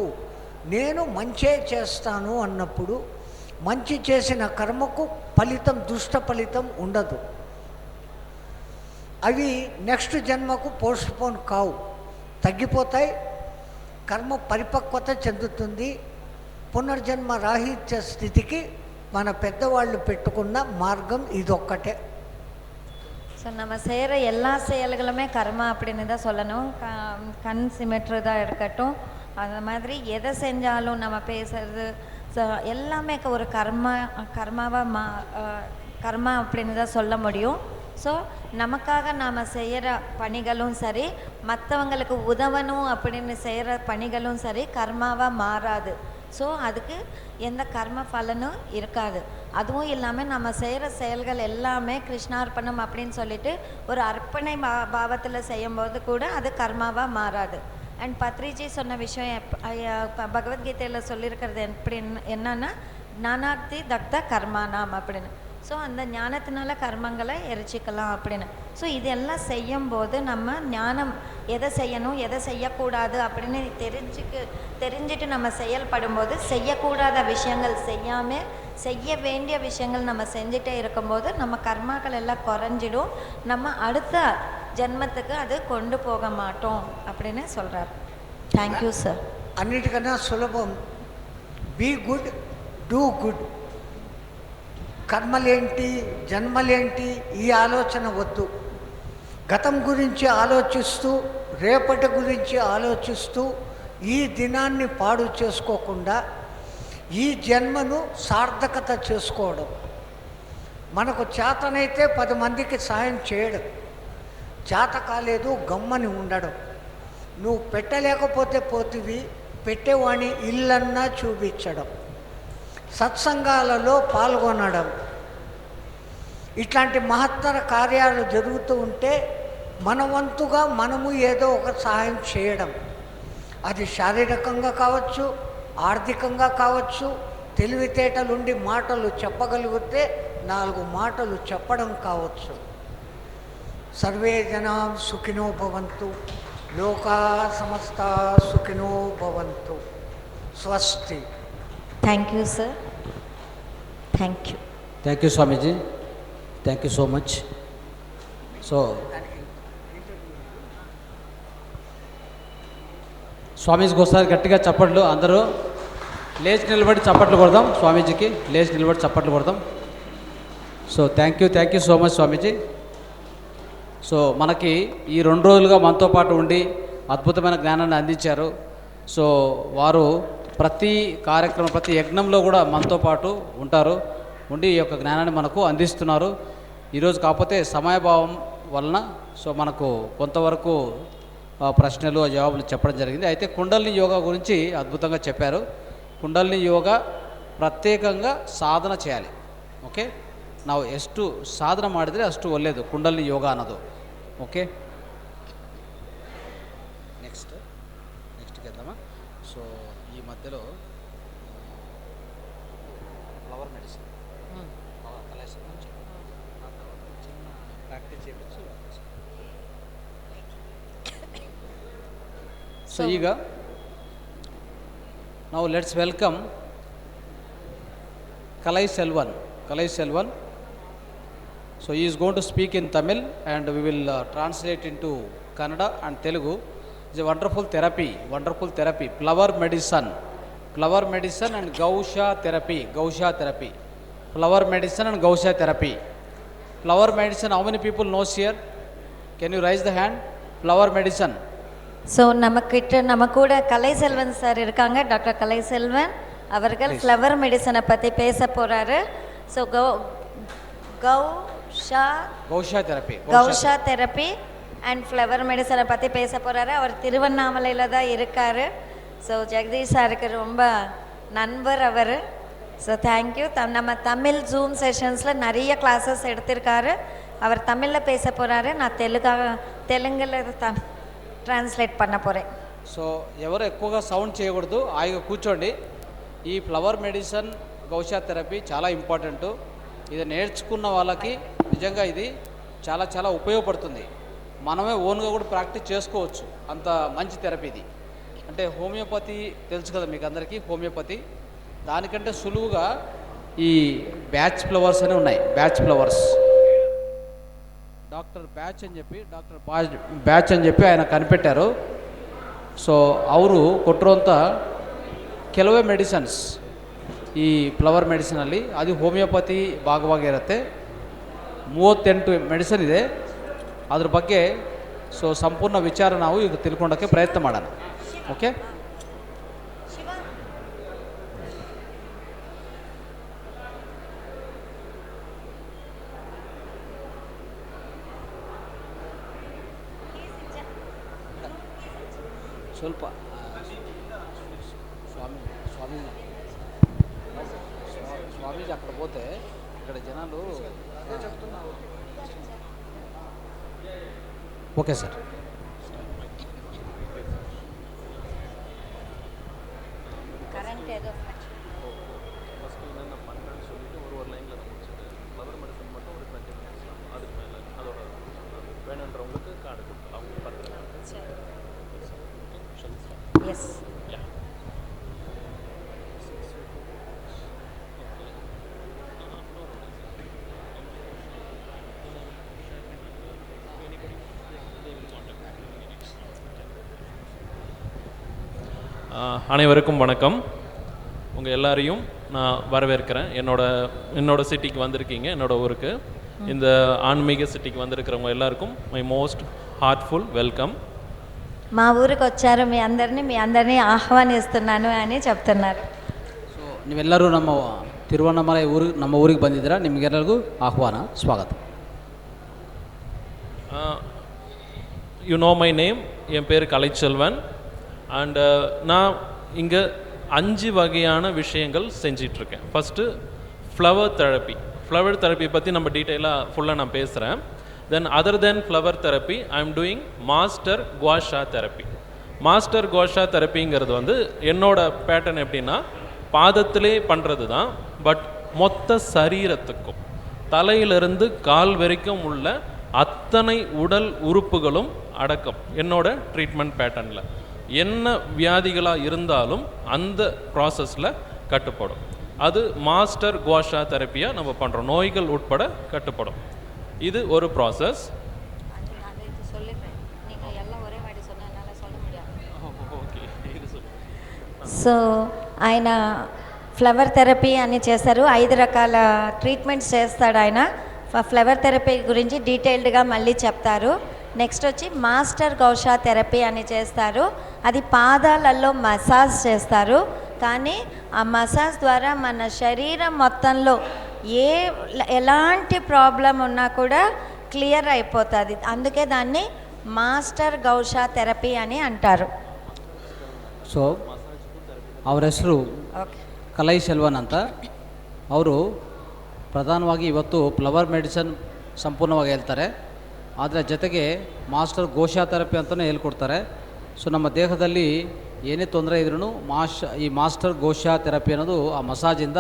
నేను మంచే చేస్తాను అన్నప్పుడు మంచి చేసిన కర్మకు ఫలితం, దుష్ట ఫలితం ఉండదు. అవి నెక్స్ట్ జన్మకు పోస్ట్పోన్ కావు, తగ్గిపోతాయి. కర్మ పరిపక్వత చెందుతుంది. పునర్జన్మ రాహిత్య స్థితికి మన పెద్దవాళ్ళు பெற்றுக்கொண்ட మార్గం இதொக்கட்டே. ஸோ நம்ம செய்கிற எல்லா செயல்களுமே கர்மா அப்படின்னு தான் சொல்லணும். கண் சிமிட்டுறதா இருக்கட்டும், அந்த மாதிரி எதை செஞ்சாலும் நம்ம பேசுறது எல்லாமே ஒரு கர்மா அப்படின்னு தான் சொல்ல முடியும். ஸோ நமக்காக நாம் செய்கிற பணிகளும் சரி, மற்றவங்களுக்கு உதவணும் அப்படின்னு செய்கிற பணிகளும் சரி கர்மாவாக மாறாது. ஸோ அதுக்கு எந்த கர்ம பலனும் இருக்காது. அதுவும் இல்லாமல் நம்ம செய்கிற செயல்கள் எல்லாமே கிருஷ்ணார்ப்பணம் அப்படின்னு சொல்லிட்டு ஒரு அர்ப்பணை பாவத்தில் செய்யும்போது கூட அது கர்மாவாக மாறாது. அண்ட் பத்ரிஜி சொன்ன விஷயம் பகவத்கீதையில் சொல்லியிருக்கிறது எப்படி என்னன்னா, ஞானார்த்தி தக்த கர்மானாம் அப்படின்னு. ஸோ அந்த ஞானத்தினால கர்மங்களை எரிச்சிக்கலாம் அப்படின்னு. ஸோ இதெல்லாம் செய்யும்போது நம்ம ஞானம் எதை செய்யணும் எதை செய்யக்கூடாது அப்படின்னு தெரிஞ்சுட்டு நம்ம செயல்படும்போது செய்யக்கூடாத விஷயங்கள் செய்யாமல் செய்ய வேண்டிய விஷயங்கள் நம்ம செஞ்சுட்டே இருக்கும்போது நம்ம கர்மாக்கள் எல்லாம் குறைஞ்சிடும். நம்ம அடுத்த ஜென்மத்துக்கு அது கொண்டு போக மாட்டோம் அப்படின்னு சொல்கிறார். Thank you sir. అన్నిటికన్నా సులభం బీ గుడ్, డూ గుడ్. కర్మలేంటి, జన్మలేంటి ఈ ఆలోచన వద్దు. గతం గురించి ఆలోచిస్తూ, రేపటి గురించి ఆలోచిస్తూ ఈ దినాన్ని పాడు చేసుకోకుండా ఈ జన్మను సార్థకత చేసుకోవడం. మనకు చేతనైతే 10 మందికి సాయం చేయడం, చేత కాలేదు గమ్మని ఉండడం. నువ్వు పెట్టలేకపోతే పోతివి, పెట్టేవాణి ఇల్లన్నా చూపించడం, సత్సంగాలలో పాల్గొనడం. ఇట్లాంటి మహత్తర కార్యాలు జరుగుతూ ఉంటే మన వంతుగా మనము ఏదో ఒక సహాయం చేయడం. అది శారీరకంగా కావచ్చు, ఆర్థికంగా కావచ్చు. తెలివితేటలుండి మాటలు చెప్పగలిగితే 4 మాటలు చెప్పడం కావచ్చు. సర్వే జనా సుఖినో భవంతు, లోకా సమస్త సుఖినో భవంతు. స్వస్తి. Thank you sir. Thank you. Thank you Swamiji. Thank you so much. So స్వామీజీకి ఒకసారి గట్టిగా చప్పట్లు, అందరూ లేచి నిలబడి చప్పట్లు కొడదాం. స్వామీజీకి లేచి నిలబడి చప్పట్లు కొడదాం. So thank you so much Swamiji. So మనకి ఈ 2 రోజులుగా మనతో పాటు ఉండి అద్భుతమైన జ్ఞానాన్ని అందించారు. సో వారు ప్రతి కార్యక్రమం, ప్రతి యజ్ఞంలో కూడా మనతో పాటు ఉంటారు, ఉండి ఈ యొక్క జ్ఞానాన్ని మనకు అందిస్తున్నారు. ఈరోజు కాకపోతే సమయభావం వలన సో మనకు కొంతవరకు ప్రశ్నలు జవాబులు చెప్పడం జరిగింది. అయితే కుండలిని యోగా గురించి అద్భుతంగా చెప్పారు. కుండలిని యోగా ಪ್ರತ್ಯೇಕಂగా ಸಾಧನ చేయాలి. ಓಕೆ, ನಾವು ಎಷ್ಟು ಸಾಧನ ಮಾಡಿದರೆ ಅಷ್ಟು ಒಳ್ಳೆಯದು ಕುಂಡಲಿನಿ ಯೋಗ ಅನ್ನೋದು. ಓಕೆ, నెక్స్ట్ చేద్దామా. సో ఈ మధ్యలో ఫ్లవర్ మెడిసిన్ కలేసం నుంచి చిన్న ప్రాక్టీస్ చేయవచ్చు. సో ಈಗ now let's welcome Kalai Selvan. So he is going to speak in Tamil and we will translate into Kannada and Telugu. It's a wonderful therapy. Flower medicine and Gausha therapy. Flower medicine and Gausha therapy. Flower medicine, how many people knows here? Can you raise the hand? Flower medicine. So நம்ம கூட கலை Selvan sir இருக்காங்க. Doctor கலை செல்வன் அவர்கள் flower மெடிசனை பற்றி பேச போகிறாரு. So கௌஷா therapy and flower மெடிசனை பற்றி பேச போகிறாரு. அவர் திருவண்ணாமலையில் தான் இருக்கார். ஸோ ஜெகதீஷ் சாருக்கு ரொம்ப நண்பர் அவர். So thank you. நம்ம தமிழ் ஜூம் செஷன்ஸில் நிறைய கிளாஸஸ் எடுத்திருக்காரு. அவர் தமிழில் பேச போகிறாரு, நான் தெலுங்குல ట్రాన్స్లేట్ பண்ண போகிறேன். సో ఎవరు ఎక్కువగా సౌండ్ చేయకూడదు, హాయిగా కూర్చోండి. ఈ ఫ్లవర్ మెడిసిన్ గౌషా థెరపీ చాలా ఇంపార్టెంట్. ఇది నేర్చుకున్న వాళ్ళకి నిజంగా ఇది చాలా చాలా ఉపయోగపడుతుంది. మనమే ఓన్గా కూడా ప్రాక్టీస్ చేసుకోవచ్చు, అంత మంచి థెరపీ ఇది. అంటే హోమియోపతి తెలుసు కదా మీకు అందరికీ, హోమియోపతి దానికంటే సులువుగా ఈ బ్యాచ్ ఫ్లవర్స్ అని ఉన్నాయి. బ్యాచ్ ఫ్లవర్స్ డాక్టర్ ಬ್ಯಾಚ್ అని చెప్పి ఆయన ಕನಿಪೆಟ್ಟಾರು. ಸೊ ಅವರು ಕೊಟ್ಟಿರೋಂಥ ಕೆಲವೇ ಮೆಡಿಸನ್ಸ್ ಈ ಫ್ಲವರ್ ಮೆಡಿಸಿನಲ್ಲಿ ಅದು ಹೋಮಿಯೋಪತಿ ಭಾಗವಾಗಿರುತ್ತೆ. 38 ಮೆಡಿಸಿನ್ ಇದೆ. ಅದ್ರ ಬಗ್ಗೆ ಸೊ ಸಂಪೂರ್ಣ ವಿಚಾರ ನಾವು ಈಗ ತಿಳ್ಕೊಳ್ಳೋಕ್ಕೆ ಪ್ರಯತ್ನ ಮಾಡೋಣ. ಓಕೆ, ಸ್ವಲ್ಪ స్వామీజీ అక్కడ పోతే ఇక్కడ జనాలు ఓకే సార్. கரண்ட் ஏதோ எஸ். அனைவருக்கும் வணக்கம். உங்கள் எல்லாரையும் நான் வரவேற்கிறேன். என்னோட சிட்டிக்கு வந்திருக்கீங்க, என்னோட ஊருக்கு. இந்த ஆன்மீக சிட்டிக்கு வந்திருக்கிறவங்க எல்லாருக்கும் மை மோஸ்ட் హార్ట్ఫుల్ వెల్కమ్. మా ఊరికి వచ్చారు, మీ అందరినీ ఆహ్వానిస్తున్నాను అని చెప్తున్నారు. ಸೊ ನೀವೆಲ್ಲರೂ ತಿರುವಣ್ಣಾಮಲೈ ನಮ್ಮ ಊರಿಗೆ ಬಂದಿದ್ದೀರಾ. ನಿಮಗೆಲ್ಲರಿಗೂ ಆಹ್ವಾನ, ಸ್ವಾಗತ. யூ நோ மை நேம், என் பேர் கலைச்செல்வன். அண்டு நான் இங்கே 5 வகையான விஷயங்கள் செஞ்சிட்ருக்கேன். ஃபஸ்ட்டு ஃப்ளவர் தெரப்பி பற்றி நம்ம டீட்டெயிலாக ஃபுல்லாக நான் பேசுகிறேன். Then other then flower therapy I am doing master gua sha therapy. Master gua sha தெரப்பிங்கிறது வந்து என்னோட பேட்டர்ன் எப்படின்னா, பாதத்திலே பண்ணுறது தான், பட் மொத்த சரீரத்துக்கும் தலையிலிருந்து கால் வரைக்கும் உள்ள அத்தனை உடல் உறுப்புகளும் அடக்கம் என்னோட ட்ரீட்மெண்ட் பேட்டர்னில். என்ன வியாதிகளாக இருந்தாலும் அந்த ப்ராசஸில் கட்டுப்படும். அது மாஸ்டர் குவாஷா தெரப்பியாக நம்ம பண்ணுறோம், நோய்கள் உட்பட கட்டுப்படும். இது ஒரு ப்ராசஸ். సో ఆయన ఫ్లవర్ థెరపీ అని చేస్తారు. 5 రకాల ట్రీట్మెంట్స్ చేస్తాడు ఆయన. ఫ్లవర్ థెరపీ గురించి డీటెయిల్డ్గా మళ్ళీ చెప్తారు. నెక్స్ట్ వచ్చి మాస్టర్ గౌషా థెరపీ అని చేస్తారు. అది పాదాలలో మసాజ్ చేస్తారు. కానీ ఆ మసాజ్ ద్వారా మన శరీరం మొత్తంలో ఎలాంటి ప్రాబ్లం ఉన్నా కూడా క్లియర్ అయిపోతుంది. అందుకే దాన్ని మాస్టర్ గౌషా థెరపీ అని అంటారు. ಸೊ ಅವ್ರ ಹೆಸರು ಕಲೈ ಸೆಲ್ವನ್ ಅಂತ. ಅವರು ಪ್ರಧಾನವಾಗಿ ಇವತ್ತು ಫ್ಲವರ್ ಮೆಡಿಸನ್ ಸಂಪೂರ್ಣವಾಗಿ ಹೇಳ್ತಾರೆ, ಆದರೆ ಜೊತೆಗೆ ಮಾಸ್ಟರ್ ಗೋಷಾ ಥೆರಪಿ ಅಂತಲೇ ಹೇಳ್ಕೊಡ್ತಾರೆ. ಸೊ ನಮ್ಮ ದೇಹದಲ್ಲಿ ಏನೇ ತೊಂದರೆ ಇದ್ರೂ ಈ ಮಾಸ್ಟರ್ ಗೋಷಾ ಥೆರಪಿ ಅನ್ನೋದು ಆ ಮಸಾಜಿಂದ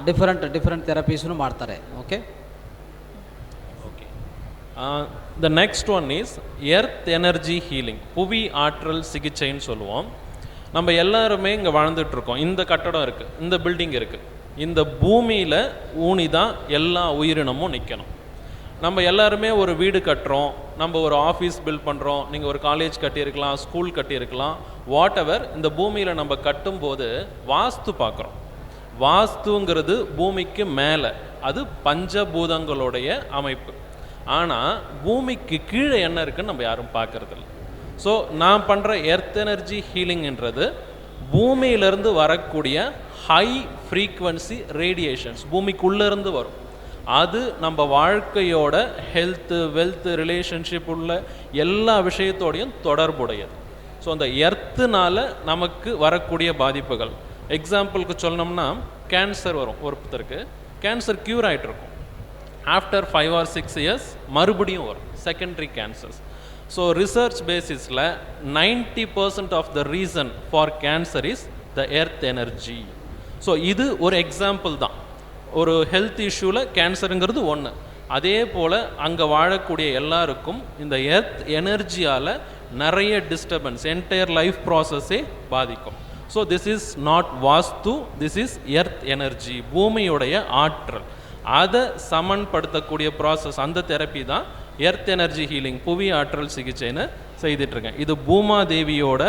ಡಿಫರೆಂಟ್ ಥೆರಪೀಸ್ನು ಮಾಡ್ತಾರೆ. Okay, the next one is earth energy healing, புவி ஆற்றல் சிகிச்சைன்னு சொல்லுவோம். நம்ம எல்லாருமே இங்கே வாழ்ந்துட்டுருக்கோம். இந்த கட்டடம் இருக்குது, இந்த பில்டிங் இருக்குது. இந்த பூமியில் ஊனி தான் எல்லா உயிரினமும் நிற்கணும். நம்ம எல்லாருமே ஒரு வீடு கட்டுறோம், நம்ம ஒரு ஆஃபீஸ் பில்ட் பண்ணுறோம், நீங்கள் ஒரு காலேஜ் கட்டியிருக்கலாம், ஸ்கூல் கட்டியிருக்கலாம், வாட் எவர். இந்த பூமியில் நம்ம கட்டும்போது வாஸ்து பார்க்குறோம். வாஸ்துங்கிறது பூமிக்கு மேலே, அது பஞ்சபூதங்களுடைய அமைப்பு. ஆனால் பூமிக்கு கீழே என்ன இருக்குன்னு நம்ம யாரும் பார்க்குறதில்ல. ஸோ நான் பண்ணுற எர்த் எனர்ஜி ஹீலிங்ன்றது பூமியிலேருந்து வரக்கூடிய ஹை ஃப்ரீக்வன்சி ரேடியேஷன்ஸ் பூமிக்குள்ளேருந்து வரும். அது நம்ம வாழ்க்கையோட ஹெல்த்து, வெல்த்து, ரிலேஷன்ஷிப் உள்ள எல்லா விஷயத்தோடையும் தொடர்புடையது. ஸோ அந்த எர்த்துனால் நமக்கு வரக்கூடிய பாதிப்புகள், எக்ஸாம்பிளுக்கு சொல்லணும்னா கேன்சர் வரும் ஒருத்தருக்கு. கேன்சர் க்யூர் ஆகிட்டு இருக்கும். ஆஃப்டர் 5 or 6 years மறுபடியும் வரும் செகண்டரி கேன்சர்ஸ். ஸோ ரிசர்ச் பேசிஸில் 90% of the reason for cancer is the earth energy. So இது ஒரு எக்ஸாம்பிள் தான். ஒரு ஹெல்த் இஷ்யூவில் கேன்சருங்கிறது ஒன்று. அதே போல் அங்கே வாழக்கூடிய எல்லாருக்கும் இந்த எர்த் எனர்ஜியால் நிறைய டிஸ்டர்பன்ஸ், என்டையர் லைஃப் ப்ராசஸே பாதிக்கும். So this is not vastu, this is earth energy, பூமியுடைய ஆற்றல். அதை சமன்படுத்தக்கூடிய ப்ராசஸ், அந்த தெரப்பி தான் எர்த் எனர்ஜி ஹீலிங், புவி ஆற்றல் சிகிச்சைன்னு செய்துட்ருக்கேன். இது பூமாதேவியோட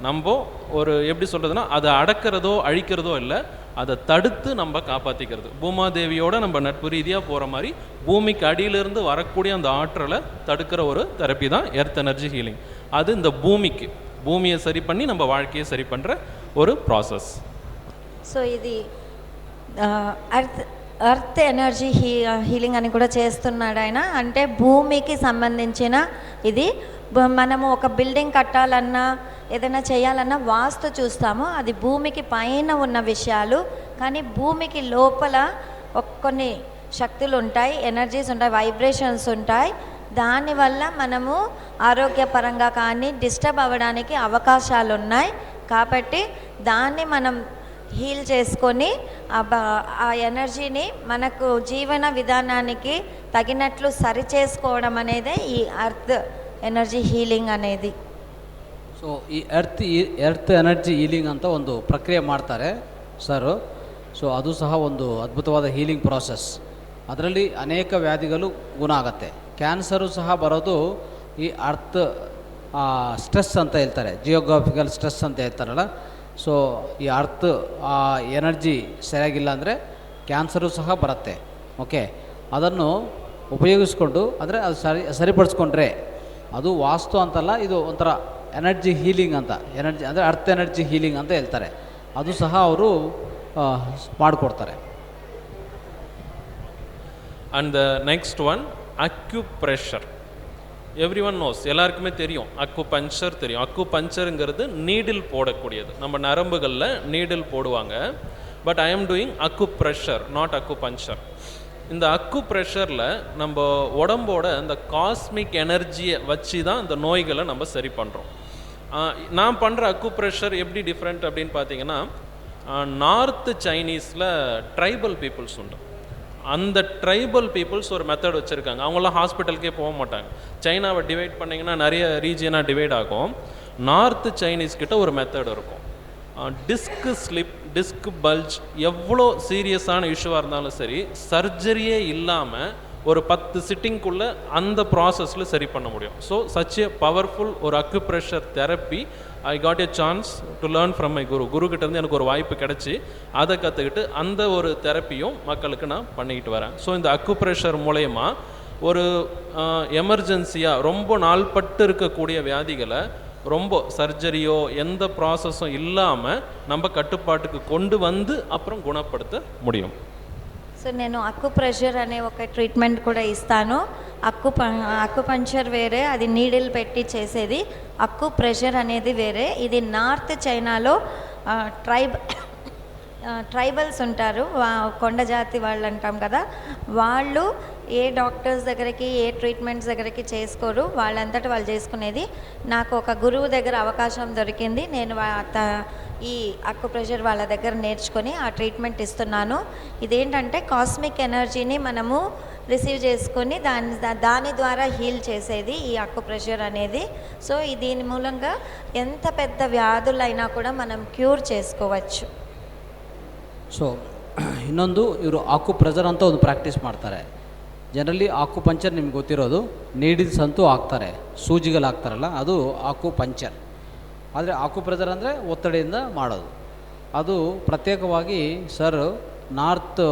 நம்ம ஒரு எப்படி சொல்கிறதுனா அதை அடக்கிறதோ அழிக்கிறதோ இல்லை, அதை தடுத்து நம்ம காப்பாற்றிக்கிறது. பூமாதேவியோட நம்ம நட்பு ரீதியாக போகிற மாதிரி பூமிக்கு அடியிலிருந்து வரக்கூடிய அந்த ஆற்றலை தடுக்கிற ஒரு தெரப்பி தான் எர்த் எனர்ஜி ஹீலிங். அது இந்த பூமியை சரி பண்ணி நம்ம வாழ்க்கையை சரி பண்ணுற ஒரு ப்ராசஸ். సో ఇది ఎర్త్ ఎనర్జీ హీలింగ్ అని కూడా చేస్తున్నాడు ఆయన. అంటే భూమికి సంబంధించిన ఇది. మనము ఒక బిల్డింగ్ కట్టాలన్నా ఏదైనా చేయాలన్నా వాస్తు చూస్తాము, అది భూమికి పైన ఉన్న విషయాలు. కానీ భూమికి లోపల కొన్ని శక్తులు ఉంటాయి, ఎనర్జీస్ ఉంటాయి, వైబ్రేషన్స్ ఉంటాయి. దానివల్ల మనము ఆరోగ్యపరంగా కానీ డిస్టర్బ్ అవ్వడానికి అవకాశాలు ఉన్నాయి. కాబట్టి దాన్ని మనం హీల్ చేసుకొని ఆ ఎనర్జీని మనకు జీవన విధానానికి తగినట్లు సరి చేసుకోవడం అనేదే ఈ ఎర్త్ ఎనర్జీ హీలింగ్ అనేది. ಸೊ ಈ ಎರ್ತ್ ಎನರ್ಜಿ ಹೀಲಿಂಗ್ ಅಂತ ಒಂದು ಪ್ರಕ್ರಿಯೆ ಮಾಡ್ತಾರೆ ಸರ್. ಸೊ ಅದು ಸಹ ಒಂದು ಅದ್ಭುತವಾದ ಹೀಲಿಂಗ್ ಪ್ರಾಸೆಸ್. ಅದರಲ್ಲಿ ಅನೇಕ ವ್ಯಾಧಿಗಳು ಗುಣ ಆಗುತ್ತೆ. ಕ್ಯಾನ್ಸರು ಸಹ ಬರೋದು ಈ ಅರ್ತ್ ಸ್ಟ್ರೆಸ್ ಅಂತ ಹೇಳ್ತಾರೆ, ಜಿಯೋಗ್ರಾಫಿಕಲ್ ಸ್ಟ್ರೆಸ್ ಅಂತ ಹೇಳ್ತಾರಲ್ಲ. ಸೊ ಈ ಅರ್ತ್ ಎನರ್ಜಿ ಸರಿಯಾಗಿಲ್ಲ ಅಂದರೆ ಕ್ಯಾನ್ಸರು ಸಹ ಬರುತ್ತೆ. ಓಕೆ, ಅದನ್ನು ಉಪಯೋಗಿಸ್ಕೊಂಡು ಅಂದರೆ ಅದು ಸರಿಪಡಿಸ್ಕೊಂಡ್ರೆ ಅದು ವಾಸ್ತು ಅಂತಲ್ಲ, ಇದು ಒಂಥರ ಎನರ್ಜಿ ಹೀಲಿಂಗ್ ಅಂತ, ಎನರ್ಜಿ ಅಂದರೆ ಅರ್ತ್ ಎನರ್ಜಿ ಹೀಲಿಂಗ್ ಅಂತ ಹೇಳ್ತಾರೆ. ಅದು ಸಹ ಅವರು ಮಾಡಿಕೊಡ್ತಾರೆ. And the next one acupressure. Every one knows, எல்லாருக்குமே தெரியும், அக்குபஞ்சர் தெரியும். அக்குபஞ்சருங்கிறது நீடில் போடக்கூடியது. நம்ம நரம்புகளில் நீடில் போடுவாங்க. But I am doing acupressure, not acupuncture. இந்த அக்குப்ரெஷரில் நம்ம உடம்போட அந்த காஸ்மிக் எனர்ஜியை வச்சு தான் இந்த நோய்களை நம்ம சரி பண்ணுறோம். நான் பண்ணுற அக்குப்ரெஷர் எப்படி டிஃப்ரெண்ட் அப்படின்னு பார்த்தீங்கன்னா, நார்த்து சைனீஸில் ட்ரைபல் பீப்புள்ஸ் உண்டு. அந்த ட்ரைபல் பீப்புள்ஸ் ஒரு மெத்தட் வச்சுருக்காங்க. அவங்களாம் ஹாஸ்பிட்டலுக்கே போக மாட்டாங்க. சைனாவை டிவைட் பண்ணிங்கன்னா நிறைய ரீஜியனாக டிவைட் ஆகும். நார்த்து சைனீஸ் கிட்ட ஒரு மெத்தட் இருக்கும். டிஸ்க் ஸ்லிப், டிஸ்க் பல்ஜ், எவ்வளோ சீரியஸான இஷ்யூவாக இருந்தாலும் சரி, சர்ஜரியே இல்லாமல் ஒரு 10 சிட்டிங்குள்ளே அந்த ப்ராசஸில் சரி பண்ண முடியும். ஸோ சச் ஏ பவர்ஃபுல் ஒரு acupressure therapy I got a chance to learn from my குருக்கிட்டேருந்து எனக்கு ஒரு வாய்ப்பு கிடச்சி அதை கற்றுக்கிட்டு அந்த ஒரு தெரப்பியும் மக்களுக்கு நான் பண்ணிக்கிட்டு வரேன். ஸோ இந்த அக்யூப்ரெஷர் மூலயமா ஒரு எமர்ஜென்சியாக ரொம்ப நாள்பட்டு இருக்கக்கூடிய வியாதிகளை ரொம்ப சர்ஜரியோ எந்த ப்ராசஸும் இல்லாமல் நம்ம கட்டுப்பாட்டுக்கு கொண்டு வந்து அப்புறம் குணப்படுத்த முடியும். సో నేను అక్యుప్రెషర్ అనే ఒక ట్రీట్మెంట్ కూడా ఇస్తాను. అక్యుపంచర్ వేరే, అది నీడిల్ పెట్టి చేసేది. అక్యుప్రెషర్ అనేది వేరే. ఇది నార్త్ చైనాలో ట్రైబల్స్ ఉంటారు, కొండ జాతి వాళ్ళు అంటాం కదా, వాళ్ళు ఏ డాక్టర్స్ దగ్గరికి ఏ ట్రీట్మెంట్స్ దగ్గరికి చేసుకోరు, వాళ్ళంతటి వాళ్ళు చేసుకునేది. నాకు ఒక గురువు దగ్గర అవకాశం దొరికింది. నేను ఈ అక్యుప్రెషర్ వాళ్ళ దగ్గర నేర్చుకొని ఆ ట్రీట్మెంట్ ఇస్తున్నాను. ఇదేంటంటే కాస్మిక్ ఎనర్జీని మనము రిసీవ్ చేసుకొని దాని ద్వారా హీల్ చేసేది ఈ అక్యుప్రెషర్ అనేది. సో దీని మూలంగా ఎంత పెద్ద వ్యాధులైనా కూడా మనం క్యూర్ చేసుకోవచ్చు. ಸೊ ಇನ್ನೊಂದು ಇವರು ಆಕ್ಯುಪ್ರೆಷರ್ ಅಂತ ಒಂದು ಪ್ರಾಕ್ಟೀಸ್ ಮಾಡ್ತಾರೆ. ಜನರಲಿ ಆಕ್ಯುಪಂಚರ್ ನಿಮ್ಗೆ ಗೊತ್ತಿರೋದು, ನೀಡಿಲ್ಸ್ ಅಂತೂ ಹಾಕ್ತಾರೆ, ಸೂಜಿಗಳು ಹಾಕ್ತಾರಲ್ಲ, ಅದು ಆಕ್ಯುಪಂಚರ್. ಆದರೆ ಆಕ್ಯುಪ್ರೆಷರ್ ಅಂದರೆ ಒತ್ತಡೆಯಿಂದ ಮಾಡೋದು. ಅದು ಪ್ರತ್ಯೇಕವಾಗಿ ಸರ್ ನಾರ್ತ್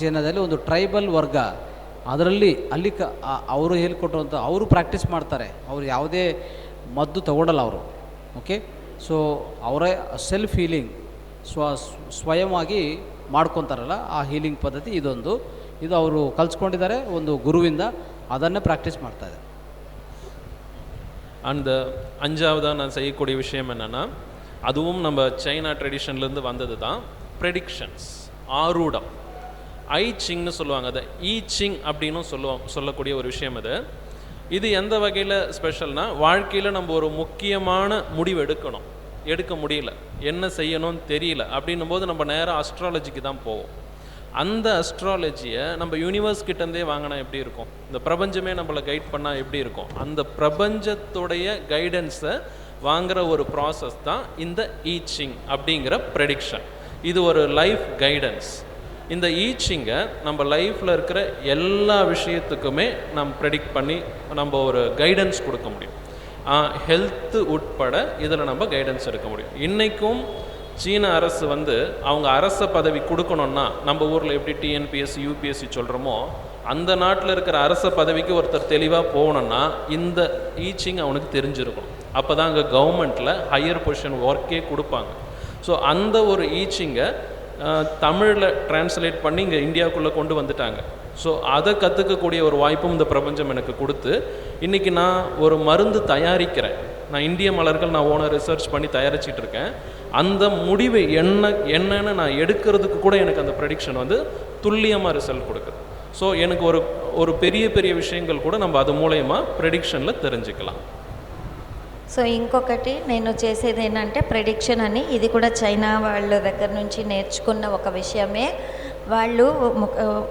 ಚೈನಾದಲ್ಲಿ ಒಂದು ಟ್ರೈಬಲ್ ವರ್ಗ, ಅದರಲ್ಲಿ ಅಲ್ಲಿ ಅವರು ಹೇಳಿಕೊಟ್ಟಂಥ ಅವರು ಪ್ರಾಕ್ಟೀಸ್ ಮಾಡ್ತಾರೆ. ಅವರು ಯಾವುದೇ ಮದ್ದು ತಗೊಳ್ಳಲ್ಲ ಅವರು. ಓಕೆ, ಸೊ ಅವರೇ ಸೆಲ್ಫ್ ಹೀಲಿಂಗ್ ಸ್ವಯಂವಾಗಿ ಮಾಡ್ಕೊತಾರಲ್ಲ, ಆ ಹೀಲಿಂಗ್ ಪದ್ಧತಿ ಇದೊಂದು. ಇದು ಅವರು ಕಲಿಸ್ಕೊಂಡಿದ್ದಾರೆ ಒಂದು ಗುರುವಿಂದ, ಅದನ್ನೇ ಪ್ರಾಕ್ಟೀಸ್ ಮಾಡ್ತಾಯಿದ್ದಾರೆ. அந்த அஞ்சாவதாக நான் செய்யக்கூடிய விஷயம் என்னென்னா, அதுவும் நம்ம சைனா ட்ரெடிஷன்லேருந்து வந்தது தான், ப்ரெடிக்ஷன்ஸ். ஆரூடம், ஐ சிங்னு சொல்லுவாங்க. அதை ஈ சிங் அப்படின்னும் சொல்லக்கூடிய ஒரு விஷயம் அது. இது எந்த வகையில் ஸ்பெஷல்னா, வாழ்க்கையில் நம்ம ஒரு முக்கியமான முடிவு எடுக்க முடியல, என்ன செய்யணும்னு தெரியல அப்படின்னும் போது நம்ம நேராக அஸ்ட்ராலஜிக்கு தான் போவோம். அந்த அஸ்ட்ராலஜியை நம்ம யூனிவர்ஸ் கிட்டேருந்தே வாங்கினா எப்படி இருக்கும், இந்த பிரபஞ்சமே நம்மளை கைட் பண்ணால் எப்படி இருக்கும், அந்த பிரபஞ்சத்துடைய கைடன்ஸை வாங்குகிற ஒரு ப்ராசஸ் தான் இந்த ஈச்சிங் அப்படிங்கிற ப்ரெடிக்ஷன். இது ஒரு லைஃப் கைடன்ஸ். இந்த ஈச்சிங்கை நம்ம லைஃப்பில் இருக்கிற எல்லா விஷயத்துக்குமே நம்ம ப்ரெடிக்ட் பண்ணி நம்ம ஒரு கைடன்ஸ் கொடுக்க முடியும். ஹெல்த்து உட்பட இதில் நம்ம கைடன்ஸ் எடுக்க முடியும். இன்றைக்கும் சீன அரசு அவங்க அரச பதவி கொடுக்கணுன்னா, நம்ம ஊரில் எப்படி டிஎன்பிஎஸ்சி யூபிஎஸ்சி சொல்கிறோமோ, அந்த நாட்டில் இருக்கிற அரச பதவிக்கு ஒருத்தர் தெளிவாக போகணுன்னா இந்த ஈச்சிங் அவனுக்கு தெரிஞ்சிருக்கணும். அப்போ தான் அங்கே கவர்மெண்ட்டில் ஹையர் பொசிஷன் ஒர்க்கே கொடுப்பாங்க. ஸோ அந்த ஒரு ஈச்சிங்கை தமிழில் டிரான்ஸ்லேட் பண்ணி இங்கே இந்தியாவுக்குள்ளே கொண்டு வந்துட்டாங்க. ஸோ அதை கற்றுக்கக்கூடிய ஒரு வாய்ப்பும் இந்த பிரபஞ்சம் எனக்கு கொடுத்து, இன்றைக்கி நான் ஒரு மருந்து தயாரிக்கிறேன். நான் இந்திய மலர்கள் நான் ஓனர் ரிசர்ச் பண்ணி தயாரிச்சிட்டு இருக்கேன். அந்த முடிவு என்னன்னு நான் எடுக்கிறதுக்கு கூட எனக்கு அந்த ப்ரெடிக்ஷன் துல்லியமாக ரிசல்ட் கொடுக்குது. ஸோ எனக்கு ஒரு பெரிய பெரிய விஷயங்கள் கூட நம்ம அது மூலயமா ப்ரெடிக்ஷனில் தெரிஞ்சுக்கலாம். సో ఇంకొకటి నేను చేసేది ఏంటంటే ప్రెడిక్షన్ అని, ఇది కూడా చైనా వాళ్ళ దగ్గర నుంచి నేర్చుకున్న ఒక విషయమే. వాళ్ళు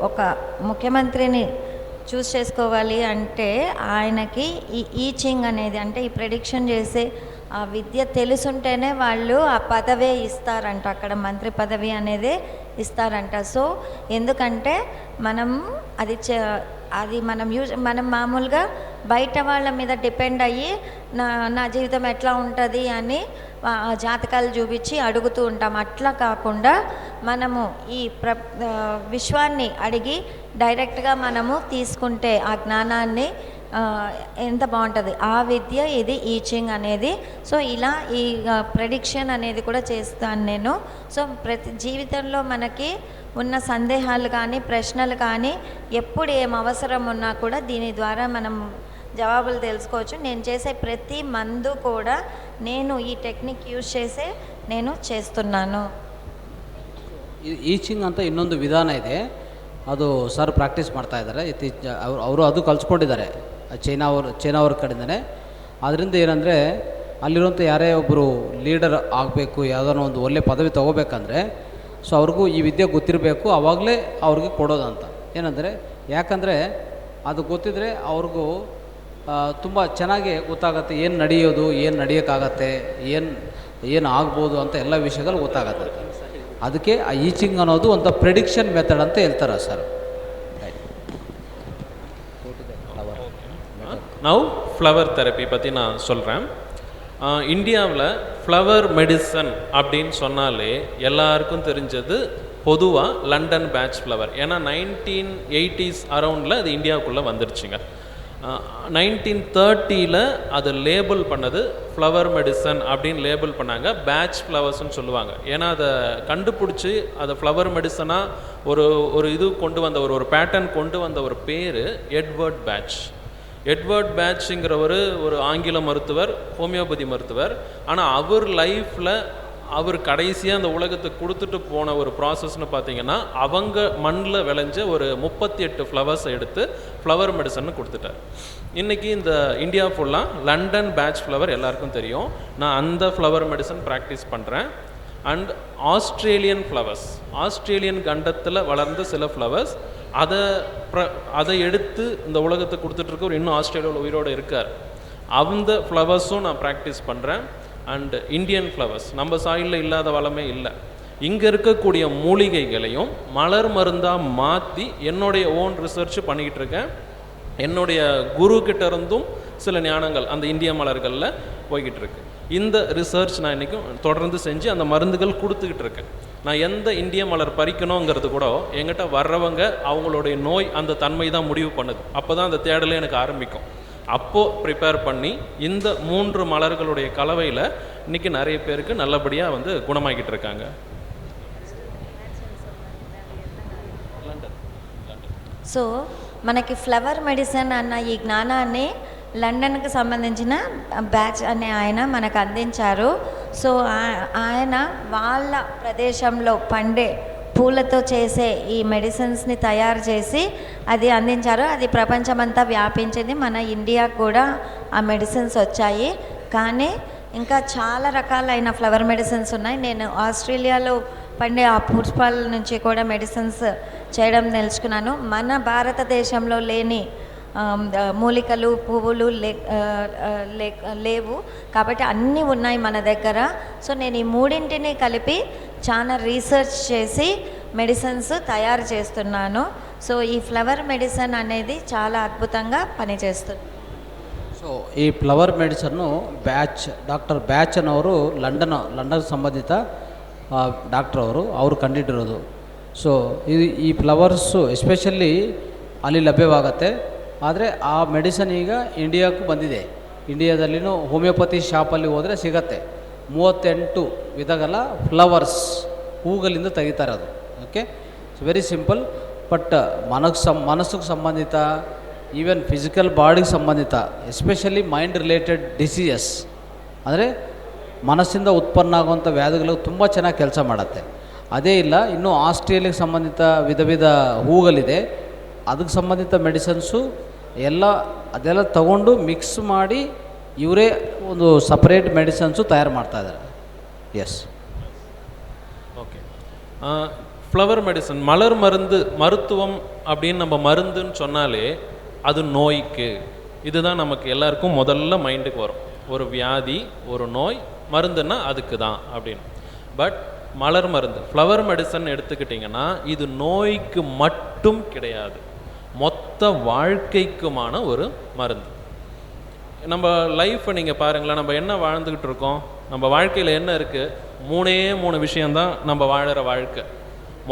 ఒక ముఖ్యమంత్రిని చూస్ చేసుకోవాలి అంటే ఆయనకి ఈ ఈచింగ్ అనేది, అంటే ఈ ప్రెడిక్షన్ చేసే ఆ విద్య తెలుసుంటేనే వాళ్ళు ఆ పదవే ఇస్తారంట, అక్కడ మంత్రి పదవి అనేది ఇస్తారంట. సో ఎందుకంటే మనం అది మనం మామూలుగా బయట వాళ్ళ మీద డిపెండ్ అయ్యి నా జీవితం ఎట్లా ఉంటుంది అని జాతకాలు చూపించి అడుగుతూ ఉంటాం. అట్లా కాకుండా మనము ఈ విశ్వాన్ని అడిగి డైరెక్ట్గా మనము తీసుకుంటే ఆ జ్ఞానాన్ని ఎంత బాగుంటుంది. ఆ విద్య ఇది ఈచింగ్ అనేది. సో ఇలా ఈ ప్రెడిక్షన్ అనేది కూడా చేస్తాను నేను. సో ప్రతి జీవితంలో మనకి ఉన్న సందేహాలు కానీ ప్రశ్నలు కానీ ఎప్పుడు ఏం అవసరం ఉన్నా కూడా దీని ద్వారా మనం జవాబులు తెలుసుకోవచ్చు. నేను చేసే ప్రతి మందు కూడా నేను ఈ టెక్నిక్ ಯೂಸ್ చేసే నేను చేస్తున్నాను. ಈಚಿಂಗ್ ಅಂತ ಇನ್ನೊಂದು ವಿಧಾನ ಇದೆ, ಅದು ಸರ್ ಪ್ರಾಕ್ಟೀಸ್ ಮಾಡ್ತಾ ಇದ್ದಾರೆ. ಅವರು ಅದು ಕಲ್ಸ್ಕೊಂಡಿದ್ದಾರೆ ಚೈನಾವ್ರ ಕಡೆಯಿಂದನೇ. ಅದರಿಂದ ಏನಂದರೆ ಅಲ್ಲಿರುವಂಥ ಯಾರೇ ಒಬ್ಬರು ಲೀಡರ್ ಆಗಬೇಕು, ಯಾವುದಾದ್ರು ಒಂದು ಒಳ್ಳೆ ಪದವಿ ತೊಗೋಬೇಕಂದ್ರೆ ಸೊ ಅವ್ರಿಗೂ ಈ ವಿದ್ಯೆ ಗೊತ್ತಿರಬೇಕು, ಆವಾಗಲೇ ಅವ್ರಿಗೆ ಕೊಡೋದಂತ. ಏನಂದರೆ ಯಾಕಂದರೆ ಅದು ಗೊತ್ತಿದ್ದರೆ ಅವ್ರಿಗೂ ತುಂಬ ಚೆನ್ನಾಗಿ ಗೊತ್ತಾಗತ್ತೆ, ಏನು ನಡೆಯೋದು, ಏನು ನಡೆಯೋಕ್ಕಾಗತ್ತೆ, ಏನು ಆಗ್ಬೋದು ಅಂತ ಎಲ್ಲ ವಿಷಯಗಳು ಗೊತ್ತಾಗತ್ತೆ. ಅದಕ್ಕೆ ಆ ಈಚಿಂಗ್ ಅನ್ನೋದು ಒಂದು ಪ್ರೆಡಿಕ್ಷನ್ ಮೆಥಡ್ ಅಂತ ಹೇಳ್ತಾರೆ ಸರ್. நவ் ஃப்ளவர் தெரப்பி பற்றி நான் சொல்கிறேன். இந்தியாவில் ஃப்ளவர் மெடிசன் அப்படின்னு சொன்னாலே எல்லாருக்கும் தெரிஞ்சது பொதுவாக லண்டன் பேட்ச் ஃப்ளவர். ஏன்னா 1980s அரவுண்டில் அது இந்தியாவுக்குள்ளே வந்துடுச்சுங்க. 1930 அது லேபிள் பண்ணது ஃப்ளவர் மெடிசன் அப்படின்னு லேபிள் பண்ணாங்க. பேட்ச் ஃப்ளவர்ஸ்ன்னு சொல்லுவாங்க. ஏன்னா அதை கண்டுபிடிச்சி அதை ஃப்ளவர் மெடிசனாக ஒரு இது கொண்டு வந்த ஒரு பேட்டர்ன் கொண்டு வந்த ஒரு பேர் எட்வர்ட் பேட்ச். எட்வர்ட் பேட்ச்ங்கிறவர் ஒரு ஆங்கில மருத்துவர், ஹோமியோபதி மருத்துவர். ஆனால் அவர் லைஃப்பில் அவர் கடைசியாக அந்த உலகத்துக்கு கொடுத்துட்டு போன ஒரு ப்ராசஸ்ன்னு பார்த்தீங்கன்னா, அவங்க மண்ணில் விளைஞ்ச ஒரு 38 ஃப்ளவர்ஸை எடுத்து ஃப்ளவர் மெடிசன்னு கொடுத்துட்டார். இன்றைக்கி இந்த இந்தியா ஃபுல்லாக லண்டன் பேட்ச் ஃப்ளவர் எல்லாருக்கும் தெரியும். நான் அந்த ஃப்ளவர் மெடிசன் ப்ராக்டிஸ் பண்ணுறேன். அண்ட் ஆஸ்திரேலியன் ஃப்ளவர்ஸ், ஆஸ்திரேலியன் கண்டத்தில் வளர்ந்த சில ஃப்ளவர்ஸ், அதை எடுத்து இந்த உலகத்தை கொடுத்துட்ருக்க இன்னும் ஆஸ்திரேலியாவில் உயிரோடு இருக்கார். அந்த ஃப்ளவர்ஸும் நான் ப்ராக்டிஸ் பண்ணுறேன். அண்டு இந்தியன் ஃப்ளவர்ஸ், நம்ம சாயிலில் இல்லாத வளமே இல்லை. இங்கே இருக்கக்கூடிய மூலிகைகளையும் மலர் மருந்தாக மாற்றி என்னுடைய ஓன் ரிசர்ச் பண்ணிக்கிட்டு இருக்கேன். என்னுடைய குரு கிட்ட இருந்தும் சில ஞானங்கள் அந்த இந்திய மலர்களில் போய்கிட்டு இருக்கு. இந்த ரிசர்ச் நான் இன்றைக்கும் தொடர்ந்து செஞ்சு அந்த மருந்துகள் கொடுத்துக்கிட்டு இருக்கேன். நான் எந்த இந்திய மலர் பறிக்கணுங்கிறது கூட என்கிட்ட வர்றவங்க அவங்களுடைய நோய் அந்த தன்மை தான் முடிவு பண்ணுது. அப்போ தான் அந்த தேடலே எனக்கு ஆரம்பிக்கும். அப்போது ப்ரிப்பேர் பண்ணி இந்த 3 மலர்களுடைய கலவையில் இன்றைக்கி நிறைய பேருக்கு நல்லபடியாக குணமாக்கிட்டு இருக்காங்க. సో మనకి ఫ్లవర్ మెడిసిన్ అన్న ఈ జ్ఞానాన్ని లండన్కి సంబంధించిన బ్యాచ్ అనే ఆయన మనకు అందించారు. సో ఆయన వాళ్ళ ప్రదేశంలో పండే పూలతో చేసే ఈ మెడిసిన్స్ని తయారు చేసి అది అందించారు. అది ప్రపంచమంతా వ్యాపించింది. మన ఇండియాకు కూడా ఆ మెడిసిన్స్ వచ్చాయి. కానీ ఇంకా చాలా రకాలైన ఫ్లవర్ మెడిసిన్స్ ఉన్నాయి. నేను ఆస్ట్రేలియాలో పండే ఆ పుష్పాల నుంచి కూడా మెడిసిన్స్ చేయడం నేర్చుకున్నాను. మన భారతదేశంలో లేని మూలికలు, పువ్వులు లేవు. కాబట్టి అన్నీ ఉన్నాయి మన దగ్గర. సో నేను ఈ మూడింటిని కలిపి చాలా రీసెర్చ్ చేసి మెడిసిన్స్ తయారు చేస్తున్నాను. సో ఈ ఫ్లవర్ మెడిసిన్ అనేది చాలా అద్భుతంగా పనిచేస్తుంది. ಸೊ ಈ ಫ್ಲವರ್ ಮೆಡಿಸನ್ನು ಡಾಕ್ಟರ್ ಬ್ಯಾಚ್ ಅನ್ನೋರು ಲಂಡನ್ ಸಂಬಂಧಿತ ಡಾಕ್ಟರ್ ಅವರು ಕಂಡಿಟ್ಟಿರೋದು. ಸೊ ಈ ಫ್ಲವರ್ಸು ಎಸ್ಪೆಷಲಿ ಅಲ್ಲಿ ಲಭ್ಯವಾಗುತ್ತೆ. ಆದರೆ ಆ ಮೆಡಿಸನ್ ಈಗ ಇಂಡಿಯಾಕ್ಕೂ ಬಂದಿದೆ. ಇಂಡಿಯಾದಲ್ಲಿನೂ ಹೋಮಿಯೋಪತಿ ಶಾಪಲ್ಲಿ ಹೋದರೆ ಸಿಗತ್ತೆ. 38 ವಿಧಗಳ ಫ್ಲವರ್ಸ್ ಹೂಗಳಿಂದ ತೆಗಿತಾರೆ ಅದು. Okay, it's very simple. But ಮನಸ್ಸಿಗೆ ಸಂಬಂಧಿತ, ಈವನ್ ಫಿಸಿಕಲ್ ಬಾಡಿಗೆ ಸಂಬಂಧಿತ, ಎಸ್ಪೆಷಲಿ ಮೈಂಡ್ ರಿಲೇಟೆಡ್ ಡಿಸೀಸಸ್ ಅಂದರೆ ಮನಸ್ಸಿಂದ ಉತ್ಪನ್ನ ಆಗುವಂಥ ವ್ಯಾಧಿಗಳು ತುಂಬ ಚೆನ್ನಾಗಿ ಕೆಲಸ ಮಾಡುತ್ತೆ. ಅದೇ ಇಲ್ಲ, ಇನ್ನೂ ಆಸ್ಟ್ರೇಲಿಯಾಗೆ ಸಂಬಂಧಿತ ವಿಧ ಹೂಗಳಿದೆ, ಅದಕ್ಕೆ ಸಂಬಂಧಿತ ಮೆಡಿಸನ್ಸು ಅದೆಲ್ಲ ತಗೊಂಡು ಮಿಕ್ಸ್ ಮಾಡಿ ಇವರೇ ಒಂದು ಸಪ್ರೇಟ್ ಮೆಡಿಸನ್ಸು ತಯಾರು ಮಾಡ್ತಾಯಿದ್ದಾರೆ. Yes, okay. ஃப்ளவர் மெடிசன், மலர் மருந்து, மருத்துவம் அப்படின்னு நம்ம மருந்துன்னு சொன்னாலே அது நோய்க்கு. இதுதான் நமக்கு எல்லாருக்கும் முதல்ல மைண்டுக்கு வரும். ஒரு வியாதி, ஒரு நோய், மருந்துன்னா அதுக்கு தான் அப்படின்னு. பட் மலர் மருந்து, ஃப்ளவர் மெடிசன் எடுத்துக்கிட்டிங்கன்னா இது நோய்க்கு மட்டும் கிடையாது, மொத்த வாழ்க்கைக்குமான ஒரு மருந்து. நம்ம லைஃப்பை நீங்கள் பாருங்களேன், நம்ம என்ன வாழ்ந்துக்கிட்டு இருக்கோம், நம்ம வாழ்க்கையில் என்ன இருக்குது? 3 விஷயந்தான் நம்ம வாழற வாழ்க்கை.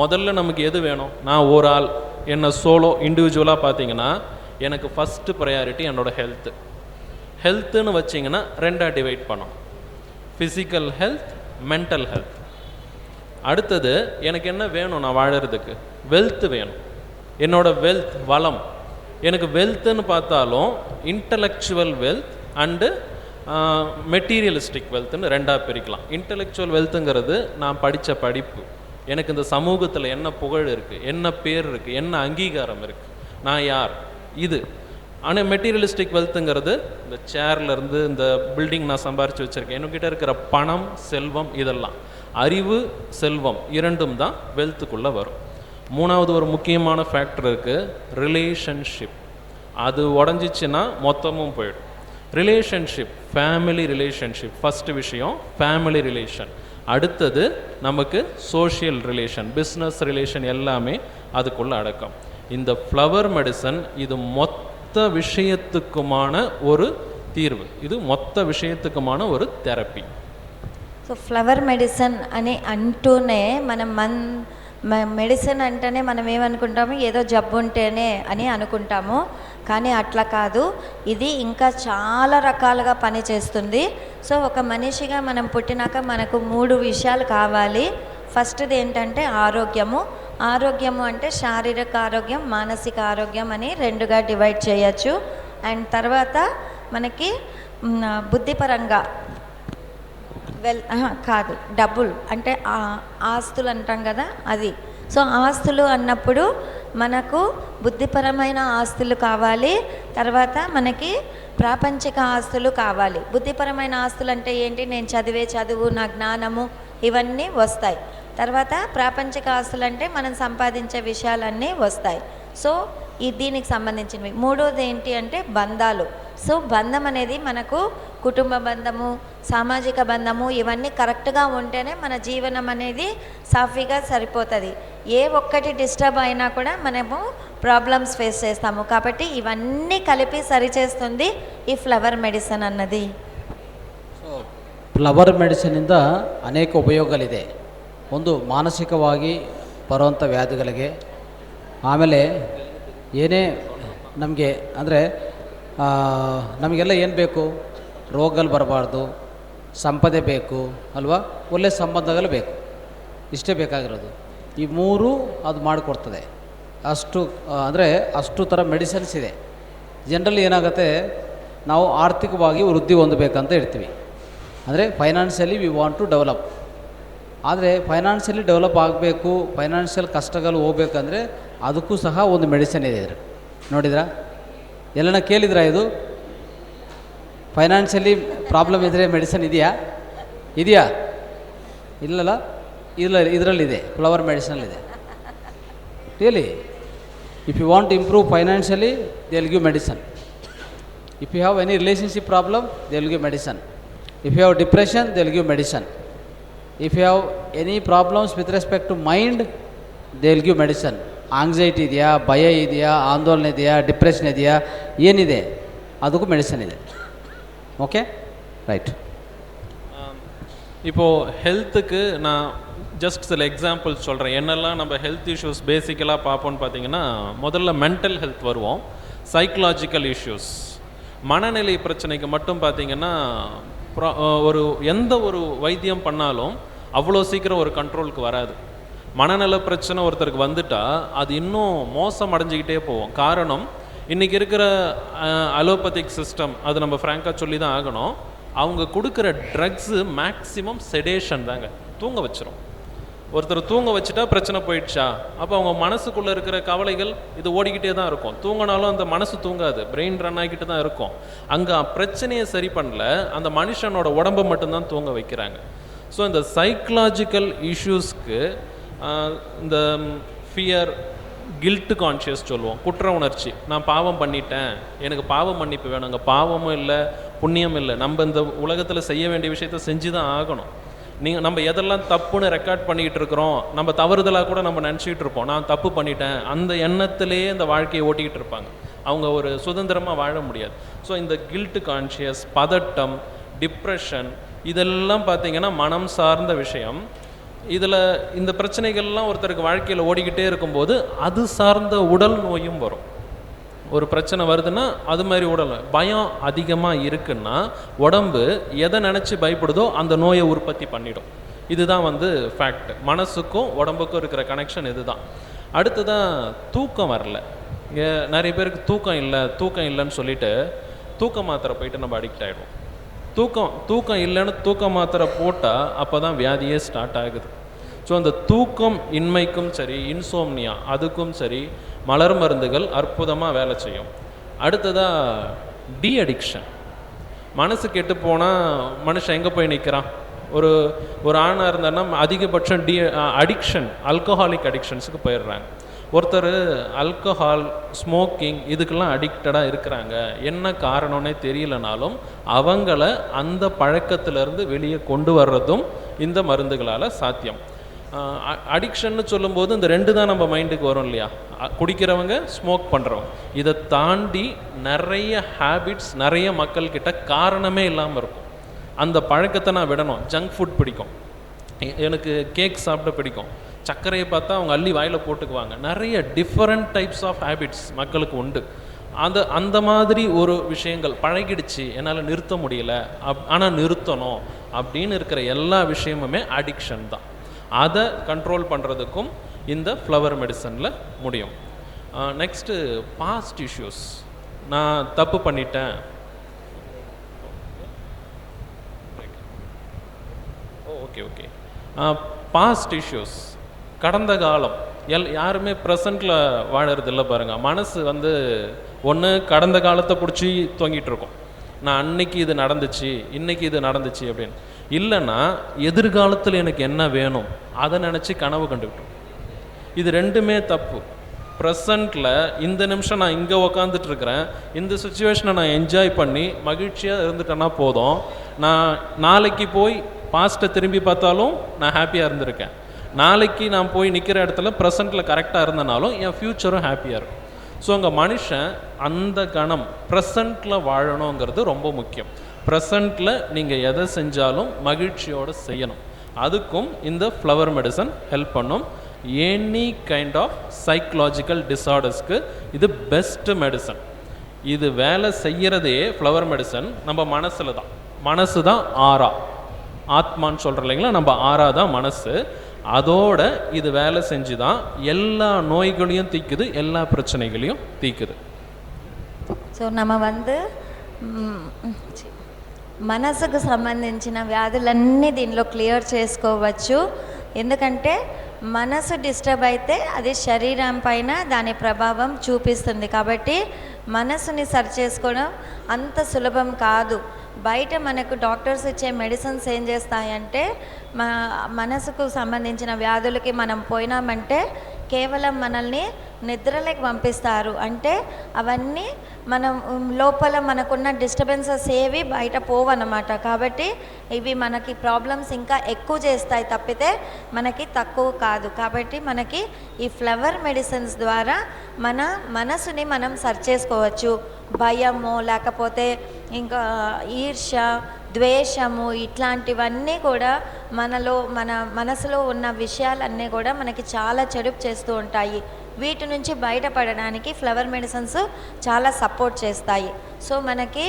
முதல்ல நமக்கு எது வேணும்? நான் ஒரு ஆள், என்ன சோலோ இண்டிவிஜுவலாக பார்த்தீங்கன்னா எனக்கு ஃபஸ்ட்டு ப்ரையாரிட்டி என்னோடய ஹெல்த்துன்னு வச்சிங்கன்னா 2ஆக டிவைட் பண்ணோம். Physical health, mental health. அடுத்தது எனக்கு என்ன வேணும் நான் வாழறதுக்கு? வெல்த் வேணும். என்னோடய வெல்த், வளம். எனக்கு வெல்த்துன்னு பார்த்தாலும் இன்டலெக்சுவல் வெல்த் அண்டு மெட்டீரியலிஸ்டிக் வெல்த்துன்னு 2ஆக பிரிக்கலாம். இன்டலெக்சுவல் வெல்த்துங்கிறது நான் படித்த படிப்பு, எனக்கு இந்த சமூகத்தில் என்ன புகழ் இருக்குது, என்ன பேர் இருக்குது, என்ன அங்கீகாரம் இருக்குது, நான் யார், இது. ஆனால் மெட்டீரியலிஸ்டிக் வெல்த்துங்கிறது இந்த சேர்லேருந்து இந்த பில்டிங் நான் சம்பாரித்து வச்சுருக்கேன், என்கிட்ட இருக்கிற பணம், செல்வம், இதெல்லாம். அறிவு, செல்வம் இரண்டும் தான் வெல்த்துக்குள்ளே வரும். 3வது ஒரு முக்கியமான ஃபேக்டர் இருக்குது, ரிலேஷன்ஷிப். அது உடஞ்சிச்சின்னா மொத்தமும் போயிடும். ரிலேஷன்ஷிப், ஃபேமிலி ரிலேஷன்ஷிப் ஃபஸ்ட்டு விஷயம், ஃபேமிலி ரிலேஷன். அடுத்தது நமக்கு சோஷியல் ரிலேஷன், பிஸ்னஸ் ரிலேஷன், எல்லாமே அதுக்குள்ளே அடக்கம். இந்த ஃப்ளவர் மெடிசன் இது மொத்த விஷயத்துக்குமான ஒரு தீர்வு, இது மொத்த விஷயத்துக்குமான ஒரு தெரப்பி. సో ఫ్లవర్ మెడిసిన్ అని అంటూనే మనం మెడిసిన్ అంటేనే మనం ఏమనుకుంటాము, ఏదో జబ్బు ఉంటేనే అని అనుకుంటాము. కానీ అట్లా కాదు, ఇది ఇంకా చాలా రకాలుగా పనిచేస్తుంది. సో ఒక మనిషిగా మనం పుట్టినాక మనకు 3 విషయాలు కావాలి. ఫస్ట్ది ఏంటంటే ఆరోగ్యము అంటే శారీరక ఆరోగ్యం, మానసిక ఆరోగ్యం అని 2గా డివైడ్ చేయొచ్చు. అండ్ తర్వాత మనకి బుద్ధిపరంగా కాదు, డబ్బులు అంటే ఆస్తులు అంటాం కదా, అది. సో ఆస్తులు అన్నప్పుడు మనకు బుద్ధిపరమైన ఆస్తులు కావాలి, తర్వాత మనకి ప్రాపంచిక ఆస్తులు కావాలి. బుద్ధిపరమైన ఆస్తులు అంటే ఏంటి? నేను చదివే చదువు, నా జ్ఞానము, ఇవన్నీ వస్తాయి. తర్వాత ప్రాపంచిక ఆస్తులు అంటే మనం సంపాదించే విషయాలన్నీ వస్తాయి. సో దీనికి సంబంధించినవి. 3వది ఏంటి అంటే బంధాలు. సో బంధం అనేది మనకు కుటుంబ బంధము, సామాజిక బంధము, ఇవన్నీ కరెక్ట్గా ఉంటేనే మన జీవనం అనేది సాఫీగా సరిపోతుంది. ఏ ఒక్కటి డిస్టర్బ్ అయినా కూడా మనము ప్రాబ్లమ్స్ ఫేస్ చేస్తాము. కాబట్టి ఇవన్నీ కలిపి సరిచేస్తుంది ఈ ఫ్లవర్ మెడిసిన్ అన్నది. ಸೊ ಫ್ಲವರ್ ಮೆಡಿಸಿನಿಂದ ಅನೇಕ ಉಪಯೋಗಗಳಿದೆ. ಒಂದು ಮಾನಸಿಕವಾಗಿ ಬರುವಂಥ ವ್ಯಾಧಿಗಳಿಗೆ, ಆಮೇಲೆ ಏನೇ ನಮಗೆ ಅಂದರೆ ನಮಗೆಲ್ಲ ಏನು ಬೇಕು? ರೋಗಗಳು ಬರಬಾರ್ದು, ಸಂಪದೆ ಬೇಕು ಅಲ್ವಾ, ಒಳ್ಳೆಯ ಸಂಬಂಧಗಳು ಬೇಕು, ಇಷ್ಟೇ ಬೇಕಾಗಿರೋದು. ಈ 3 ಅದು ಮಾಡಿಕೊಡ್ತದೆ. ಅಷ್ಟು ಥರ ಮೆಡಿಸಿನ್ಸ್ ಇದೆ. ಜನರಲಿ ಏನಾಗುತ್ತೆ, ನಾವು ಆರ್ಥಿಕವಾಗಿ ವೃದ್ಧಿ ಹೊಂದಬೇಕಂತ ಇರ್ತೀವಿ. ಅಂದರೆ financially we want to develop. ಆದರೆ ಫೈನಾನ್ಷಿಯಲಿ ಡೆವಲಪ್ ಆಗಬೇಕು, ಫೈನಾನ್ಷಿಯಲ್ ಕಷ್ಟಗಳು ಹೋಗ್ಬೇಕಂದ್ರೆ ಅದಕ್ಕೂ ಸಹ ಒಂದು ಮೆಡಿಸಿನ್ ಇದೆ ಇದ್ರ. ನೋಡಿದ್ರಾ? ಎಲ್ಲನ ಕೇಳಿದ್ರಾ ಇದು? ಫೈನಾನ್ಷಿಯಲಿ ಪ್ರಾಬ್ಲಮ್ ಇದ್ದರೆ ಮೆಡಿಸಿನ್ ಇದೆಯಾ? ಇಲ್ಲಲ್ಲ, ಇದರಲ್ಲಿದೆ, ಫ್ಲವರ್ ಮೆಡಿಸಿನಲ್ಲಿದೆ. Really, if you want to improve financially, they will give medicine. If you have any relationship problem, they will give medicine. If you have depression, they will give medicine. If you have any problems with respect to mind, they will give medicine. Anxiety ಇದೆಯಾ, ಭಯ ಇದೆಯಾ, ಆಂದೋಲನ ಇದೆಯಾ, depression ಇದೆಯಾ, ಏನಿದೆ ಅದಕ್ಕೂ medicine ಇದೆ. Okay, right. இப்போது ஹெல்த்துக்கு நான் ஜஸ்ட் சில எக்ஸாம்பிள்ஸ் சொல்கிறேன். என்னெல்லாம் நம்ம ஹெல்த் இஷ்யூஸ் பேசிக்கலாக பார்ப்போன்னு பார்த்தீங்கன்னா, முதல்ல மென்டல் ஹெல்த் வருவோம். சைக்கலாஜிக்கல் இஷ்யூஸ், மனநிலை பிரச்சனைக்கு மட்டும் பார்த்திங்கன்னா எந்த ஒரு வைத்தியம் பண்ணாலும் அவ்வளோ சீக்கிரம் ஒரு கண்ட்ரோலுக்கு வராது. மனநல பிரச்சனை ஒருத்தருக்கு வந்துட்டால் அது இன்னும் மோசம் அடைஞ்சிக்கிட்டே போகும். காரணம், இன்றைக்கி இருக்கிற அலோபதிக் சிஸ்டம், அது நம்ம ஃப்ராங்காக சொல்லி தான் ஆகணும். அவங்க கொடுக்குற ட்ரக்ஸு மேக்ஸிமம் செடேஷன் தாங்க, தூங்க வச்சிரும். ஒருத்தர் தூங்க வச்சுட்டா பிரச்சனை போயிடுச்சா, அப்போ அவங்க மனசுக்குள்ளே இருக்கிற கவலைகள் இது ஓடிக்கிட்டே தான் இருக்கும். தூங்கினாலும் அந்த மனசு தூங்காது, பிரெயின் ரன் ஆகிக்கிட்டு தான் இருக்கும். அங்கே பிரச்சனையை சரி பண்ணல, அந்த மனுஷனோட உடம்பை மட்டும்தான் தூங்க வைக்கிறாங்க. ஸோ இந்த சைக்கலாஜிக்கல் இஷ்யூஸ்க்கு இந்த ஃபியர், கில்ட்டு கான்ஷியஸ் சொல்லுவோம், குற்ற உணர்ச்சி. நான் பாவம் பண்ணிட்டேன், எனக்கு பாவம் மன்னிப்பு வேணும். அங்கே பாவமும் இல்லை, புண்ணியம் இல்லை. நம்ம இந்த உலகத்தில் செய்ய வேண்டிய விஷயத்த செஞ்சு தான் ஆகணும். நம்ம எதெல்லாம் தப்புன்னு ரெக்கார்ட் பண்ணிக்கிட்டு இருக்கிறோம், நம்ம தவறுதலாக கூட நம்ம நினச்சிக்கிட்டு இருப்போம், நான் தப்பு பண்ணிட்டேன். அந்த எண்ணத்திலேயே இந்த வாழ்க்கையை ஓட்டிக்கிட்டு இருப்பாங்க. அவங்க ஒரு சுதந்திரமாக வாழ முடியாது. ஸோ இந்த கில்ட்டு கான்ஷியஸ், பதட்டம், டிப்ரெஷன், இதெல்லாம் பார்த்திங்கன்னா மனம் சார்ந்த விஷயம். இதில் இந்த பிரச்சனைகள்லாம் ஒருத்தருக்கு வாழ்க்கையில் ஓடிக்கிட்டே இருக்கும்போது அது சார்ந்த உடல் நோயும் வரும். ஒரு பிரச்சனை வருதுன்னா அது மாதிரி உடல் பயம் அதிகமாக இருக்குன்னா உடம்பு எதை நினச்சி பயப்படுதோ அந்த நோயை உற்பத்தி பண்ணிடும். இதுதான் ஃபேக்ட். மனசுக்கும் உடம்புக்கும் இருக்கிற கனெக்ஷன் இதுதான். அடுத்ததான் தூக்கம் வரல. நிறைய பேருக்கு தூக்கம் இல்லைன்னு சொல்லிட்டு தூக்க மாத்திரை போயிட்டு நம்ம அடிக்ட் ஆகிடும். தூக்கம் இல்லைன்னு தூக்க மாத்திரை போட்டால் அப்போ தான் வியாதியே ஸ்டார்ட் ஆகுது. ஸோ அந்த தூக்கம் இன்மைக்கும் சரி, இன்சோம்னியா அதுக்கும் சரி, மலர் மருந்துகள் அற்புதமாக வேலை செய்யும். அடுத்ததாக டி அடிக்ஷன். மனசு கெட்டு போனால் மனுஷன் எங்கே போய் நிற்கிறான்? ஒரு ஆணாக இருந்தான்னா அதிகபட்சம் அடிக்ஷன், ஆல்கஹாலிக் அடிக்ஷன்ஸுக்கு போயிடுறாங்க. ஒருத்தர் ஆல்கஹால், ஸ்மோக்கிங் இதுக்கெல்லாம் அடிக்டடாக இருக்கிறாங்க. என்ன காரணம்னே தெரியலனாலும் அவங்கள அந்த பழக்கத்திலேருந்து வெளியே கொண்டு வர்றதும் இந்த மருந்துகளால் சாத்தியம். அடிக்ஷன்னு சொல்லும்போது இந்த ரெண்டு தான் நம்ம மைண்டுக்கு வரும் இல்லையா? குடிக்கிறவங்க, ஸ்மோக் பண்ணுறவங்க. இதை தாண்டி நிறைய ஹேபிட்ஸ் நிறைய மக்கள்கிட்ட காரணமே இல்லாமல் இருக்கும். அந்த பழக்கத்தை நான் விடணும். ஜங்க் ஃபுட் பிடிக்கும், எனக்கு கேக் சாப்பிட பிடிக்கும், சர்க்கரையை பார்த்தா அவங்க அள்ளி வாயில் போட்டுக்குவாங்க. நிறைய டிஃப்ரெண்ட் டைப்ஸ் ஆஃப் ஹேபிட்ஸ் மக்களுக்கு உண்டு. அந்த மாதிரி ஒரு விஷயங்கள் பழகிடுச்சு, என்னால் நிறுத்த முடியல, ஆனால் நிறுத்தணும் அப்படின்னு இருக்கிற எல்லா விஷயமுமே அடிக்ஷன் தான். அதை கண்ட்ரோல் பண்ணுறதுக்கும் இந்த ஃப்ளவர் மெடிசனில் முடியும். Next past issues. நான் தப்பு பண்ணிட்டேன், ஓகே பாஸ்ட் இஷ்யூஸ், கடந்த காலம். யாருமே ப்ரெசண்ட்டில் வாழறது இல்லை பாருங்கள். மனசு ஒன்று கடந்த காலத்தை பிடிச்சி தொங்கிட்டு இருக்கோம். நான் அன்னைக்கு இது நடந்துச்சு, இன்னைக்கு இது நடந்துச்சு அப்படின்னு. இல்லைன்னா எதிர்காலத்தில் எனக்கு என்ன வேணும் அதை நினச்சி கனவு கண்டுக்கிட்டோம். இது ரெண்டுமே தப்பு. ப்ரெசண்ட்டில் இந்த நிமிஷம் நான் இங்கே உக்காந்துட்ருக்கிறேன், இந்த சுச்சுவேஷனை நான் என்ஜாய் பண்ணி மகிழ்ச்சியாக இருந்துட்டேன்னா போதும். நான் நாளைக்கு போய் பாஸ்ட்டை திரும்பி பார்த்தாலும் நான் ஹாப்பியாக இருந்திருக்கேன். நாளைக்கு நான் போய் நிற்கிற இடத்துல ப்ரெசண்ட்டில் கரெக்டாக இருந்தனாலும் என் ஃப்யூச்சரும் ஹாப்பியாக இருக்கும். ஸோ அங்கே மனுஷன் அந்த கணம் ப்ரெசண்ட்டில் வாழணுங்கிறது ரொம்ப முக்கியம். ப்ரெசண்ட்டில் நீங்கள் எதை செஞ்சாலும் மகிழ்ச்சியோடு செய்யணும். அதுக்கும் இந்த ஃப்ளவர் மெடிசன் ஹெல்ப் பண்ணும். எனி கைண்ட் ஆஃப் சைக்கலாஜிக்கல் டிஸார்டர்ஸ்க்கு இது பெஸ்ட்டு மெடிசன். இது வேலை செய்கிறதே ஃப்ளவர் மெடிசன் நம்ம மனசில் தான். மனசு தான் ஆறா, ஆத்மான்னு சொல்கிறோம் இல்லைங்களா, நம்ம ஆறா தான் மனசு. அதோட இது வேலை செஞ்சு தான் எல்லா நோய்களையும் தீக்குது, எல்லா பிரச்சனைகளையும் தீக்குது. సో நம்ம మనసుకు సంబంధించిన వ్యాధులన్నీ దీనిలో క్లియర్ చేసుకోవచ్చు. ఎందుకంటే మనసు డిస్టర్బ్ అయితే అది శరీరం పైన దాని ప్రభావం చూపిస్తుంది. కాబట్టి మనసుని సరి చేసుకోవడం అంత సులభం కాదు. బయట మనకు డాక్టర్స్ ఇచ్చే మెడిసిన్స్ ఏం చేస్తాయంటే మనసుకు సంబంధించిన వ్యాధులకి మనం పోయినామంటే కేవలం మనల్ని నిద్రలోకి పంపిస్తారు. అంటే అవన్నీ మనం లోపల మనకున్న డిస్టర్బెన్సెస్ ఏవి బయట పోవన్నమాట. కాబట్టి ఇవి మనకి ప్రాబ్లమ్స్ ఇంకా ఎక్కువ చేస్తాయి తప్పితే మనకి తక్కువ కాదు. కాబట్టి మనకి ఈ ఫ్లవర్ మెడిసిన్స్ ద్వారా మన మనసుని మనం సరి చేసుకోవచ్చు. భయము లేకపోతే ఇంకా ఈర్ష్య, ద్వేషము ఇట్లాంటివన్నీ కూడా మన మనసులో ఉన్న విషయాలన్నీ కూడా మనకి చాలా చెడుపు చేస్తూ ఉంటాయి. వీటి నుంచి బయటపడడానికి ఫ్లవర్ మెడిసిన్స్ చాలా సపోర్ట్ చేస్తాయి. సో మనకి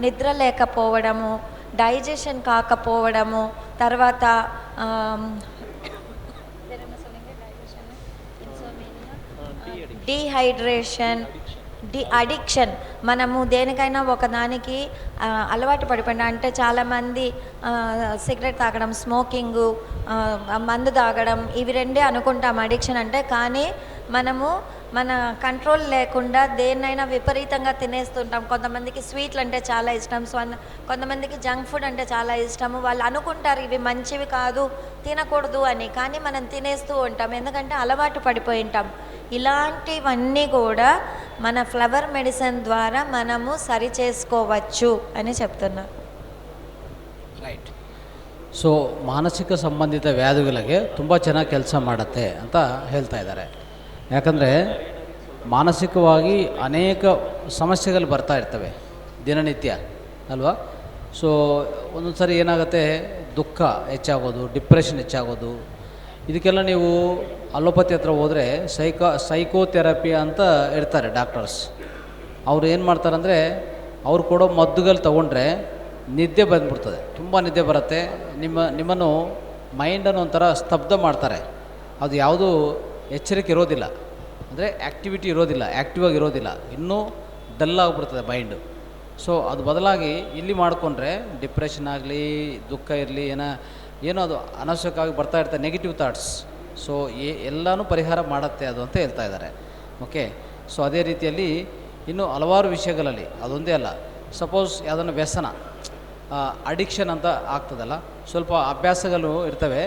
నిద్ర లేకపోవడము, డైజెషన్ కాకపోవడము, తర్వాత డీహైడ్రేషన్, అడిక్షన్. మనము దేనికైనా ఒకదానికి అలవాటు పడిపోయినా అంటే చాలామంది సిగరెట్ తాగడం, స్మోకింగు, మందు తాగడం ఇవి రెండే అనుకుంటాం అడిక్షన్ అంటే. కానీ మనము మన కంట్రోల్ లేకుండా దేన్నైనా విపరీతంగా తినేస్తుంటాం. కొంతమందికి స్వీట్లు అంటే చాలా ఇష్టం, కొంతమందికి జంక్ ఫుడ్ అంటే చాలా ఇష్టము. వాళ్ళు అనుకుంటారు ఇవి మంచివి కాదు, తినకూడదు అని, కానీ మనం తినేస్తూ ఉంటాం ఎందుకంటే అలవాటు పడిపోయి ఉంటాం. ఇలాంటివన్నీ కూడా మన ఫ్లవర్ మెడిసిన్ ద్వారా మనము సరి చేసుకోవచ్చు అని చెప్తున్నా. ರೈಟ್. ಸೊ ಮಾನಸಿಕ ಸಂಬಂಧಿತ ವ್ಯಾಧಿಗಳಿಗೆ ತುಂಬ ಚೆನ್ನಾಗಿ ಕೆಲಸ ಮಾಡುತ್ತೆ ಅಂತ ಹೇಳ್ತಾ ಇದ್ದಾರೆ. ಯಾಕಂದರೆ ಮಾನಸಿಕವಾಗಿ ಅನೇಕ ಸಮಸ್ಯೆಗಳು ಬರ್ತಾ ಇರ್ತವೆ ದಿನನಿತ್ಯ ಅಲ್ವಾ. ಸೊ ಒಂದೊಂದು ಸರಿ ಏನಾಗುತ್ತೆ, ದುಃಖ ಹೆಚ್ಚಾಗೋದು, ಡಿಪ್ರೆಷನ್ ಹೆಚ್ಚಾಗೋದು. ಇದಕ್ಕೆಲ್ಲ ನೀವು ಅಲೋಪತಿ ಹತ್ರ ಹೋದರೆ ಸೈಕೋಥೆರಪಿ ಅಂತ ಇರ್ತಾರೆ ಡಾಕ್ಟರ್ಸ್. ಅವ್ರು ಏನು ಮಾಡ್ತಾರಂದರೆ ಅವ್ರು ಕೊಡೋ ಮದ್ದುಗಳು ತೊಗೊಂಡ್ರೆ ನಿದ್ದೆ ಬಂದ್ಬಿಡ್ತದೆ, ತುಂಬ ನಿದ್ದೆ ಬರುತ್ತೆ. ನಿಮ್ಮನ್ನು ಮೈಂಡನ್ನು ಒಂಥರ ಸ್ತಬ್ಧ ಮಾಡ್ತಾರೆ. ಅದು ಯಾವುದೂ ಎಚ್ಚರಿಕೆ ಇರೋದಿಲ್ಲ, ಅಂದರೆ ಆ್ಯಕ್ಟಿವಿಟಿ ಇರೋದಿಲ್ಲ, ಆ್ಯಕ್ಟಿವಾಗಿ ಇರೋದಿಲ್ಲ, ಇನ್ನೂ ಡಲ್ ಆಗಿಬಿಡ್ತದೆ ಮೈಂಡು. ಸೊ ಅದು ಬದಲಾಗಿ ಇಲ್ಲಿ ಮಾಡಿಕೊಂಡ್ರೆ ಡಿಪ್ರೆಷನ್ ಆಗಲಿ, ದುಃಖ ಇರಲಿ, ಏನೋ ಅದು ಅನವಶ್ಯಕವಾಗಿ ಬರ್ತಾ ಇರ್ತಾರೆ ನೆಗೆಟಿವ್ ಥಾಟ್ಸ್. ಸೊ ಎಲ್ಲನೂ ಪರಿಹಾರ ಮಾಡುತ್ತೆ ಅದು ಅಂತ ಹೇಳ್ತಾ ಇದ್ದಾರೆ. ಓಕೆ. ಸೊ ಅದೇ ರೀತಿಯಲ್ಲಿ ಇನ್ನೂ ಹಲವಾರು ವಿಷಯಗಳಲ್ಲಿ ಅದೊಂದೇ ಅಲ್ಲ. ಸಪೋಸ್ ಯಾವುದನ್ನು ವ್ಯಸನ, ಅಡಿಕ್ಷನ್ ಅಂತ ಆಗ್ತದಲ್ಲ, ಸ್ವಲ್ಪ ಅಭ್ಯಾಸಗಳು ಇರ್ತವೆ,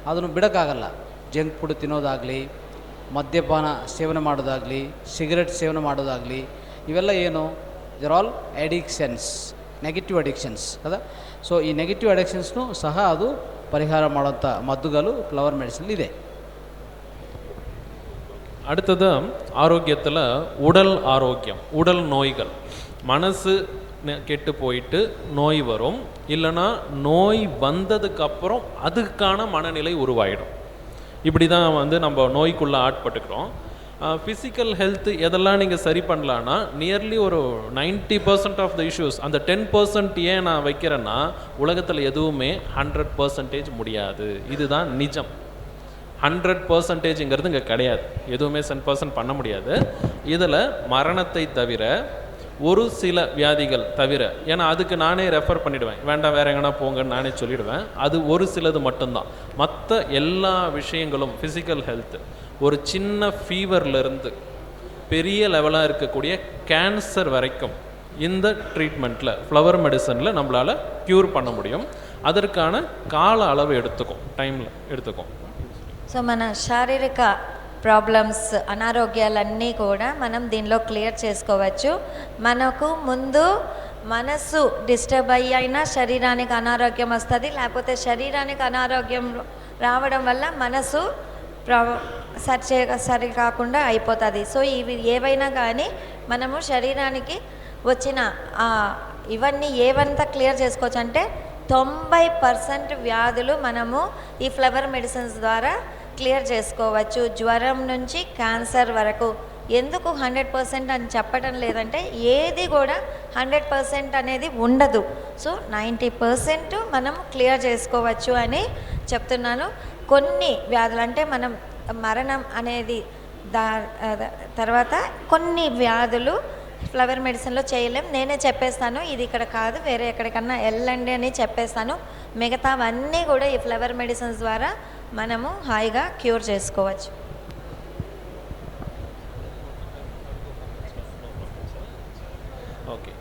ಅದನ್ನು ಬಿಡೋಕ್ಕಾಗಲ್ಲ. ಜಂಕ್ ಫುಡ್ ತಿನ್ನೋದಾಗಲಿ, ಮದ್ಯಪಾನ ಸೇವನೆ ಮಾಡೋದಾಗಲಿ, ಸಿಗರೆಟ್ ಸೇವನೆ ಮಾಡೋದಾಗಲಿ, ಇವೆಲ್ಲ ಏನು, there all addictions, negative addictions కదా. ಸೊ ಈ ನೆಗೆಟಿವ್ ಅಡಿಕ್ಷನ್ಸ್ನು ಸಹ ಅದು ಪರಿಹಾರ ಮಾಡುವಂಥ ಮದ್ದುಗಳು ಫ್ಲವರ್ ಮೆಡಿಸಿನ್ ಇದೆ. அடுத்தது ஆரோக்கியத்தில் உடல் ஆரோக்கியம், உடல் நோய்கள். மனசு கெட்டு போயிட்டு நோய் வரும், இல்லைன்னா நோய் வந்ததுக்கப்புறம் அதுக்கான மனநிலை உருவாயிடும். இப்படி தான் நம்ம நோய்க்குள்ளே ஆட்பட்டுக்கிறோம். ஃபிசிக்கல் ஹெல்த் எதெல்லாம் நீங்கள் சரி பண்ணலான்னா நியர்லி ஒரு 90% ஆஃப் த இஷ்யூஸ், அந்த 10% ஏன் நான் வைக்கிறேன்னா உலகத்தில் எதுவுமே 100% முடியாது. இதுதான் நிஜம். 100%ங்கிறது இங்கே கிடையாது. எதுவுமே 100% பண்ண முடியாது. இதில் மரணத்தை தவிர ஒரு சில வியாதிகள் தவிர, ஏன்னா அதுக்கு நானே ரெஃபர் பண்ணிவிடுவேன், வேண்டாம் வேறு எங்கன்னா போங்கன்னு நானே சொல்லிவிடுவேன். அது ஒரு சிலது மட்டும்தான். மற்ற எல்லா விஷயங்களும் ஃபிசிக்கல் ஹெல்த்து, ஒரு சின்ன ஃபீவர்லேருந்து பெரிய லெவலாக இருக்கக்கூடிய கேன்சர் வரைக்கும் இந்த ட்ரீட்மெண்ட்டில் ஃப்ளவர் மெடிசனில் நம்மளால் க்யூர் பண்ண முடியும். அதற்கான கால அளவு எடுத்துக்கும், டைமில் எடுத்துக்கும். సో మన శారీరక ప్రాబ్లమ్స్, అనారోగ్యాలన్నీ కూడా మనం దీనిలో క్లియర్ చేసుకోవచ్చు. మనకు ముందు మనసు డిస్టర్బ్ అయినా శరీరానికి అనారోగ్యం వస్తుంది, లేకపోతే శరీరానికి అనారోగ్యం రావడం వల్ల మనసు సరి కాకుండా అయిపోతుంది. సో ఇవి ఏవైనా కానీ మనము శరీరానికి వచ్చిన ఇవన్నీ ఏవంతా క్లియర్ చేసుకోవచ్చు అంటే 90% వ్యాధులు మనము ఈ ఫ్లవర్ మెడిసిన్స్ ద్వారా క్లియర్ చేసుకోవచ్చు. జ్వరం నుంచి క్యాన్సర్ వరకు. ఎందుకు 100% అని చెప్పడం లేదంటే ఏది కూడా 100% అనేది ఉండదు. సో 90% మనం క్లియర్ చేసుకోవచ్చు అని చెప్తున్నాను. కొన్ని వ్యాధులు అంటే మనం మరణం అనేది తర్వాత కొన్ని వ్యాధులు ఫ్లవర్ మెడిసిన్లో చేయలేం. నేనే చెప్పేస్తాను, ఇది ఇక్కడ కాదు వేరే ఎక్కడికన్నా వెళ్ళండి అని చెప్పేస్తాను. మిగతావన్నీ కూడా ఈ ఫ్లవర్ మెడిసిన్స్ ద్వారా మనము హాయిగా క్యూర్ చేసుకోవచ్చు. ஓகே,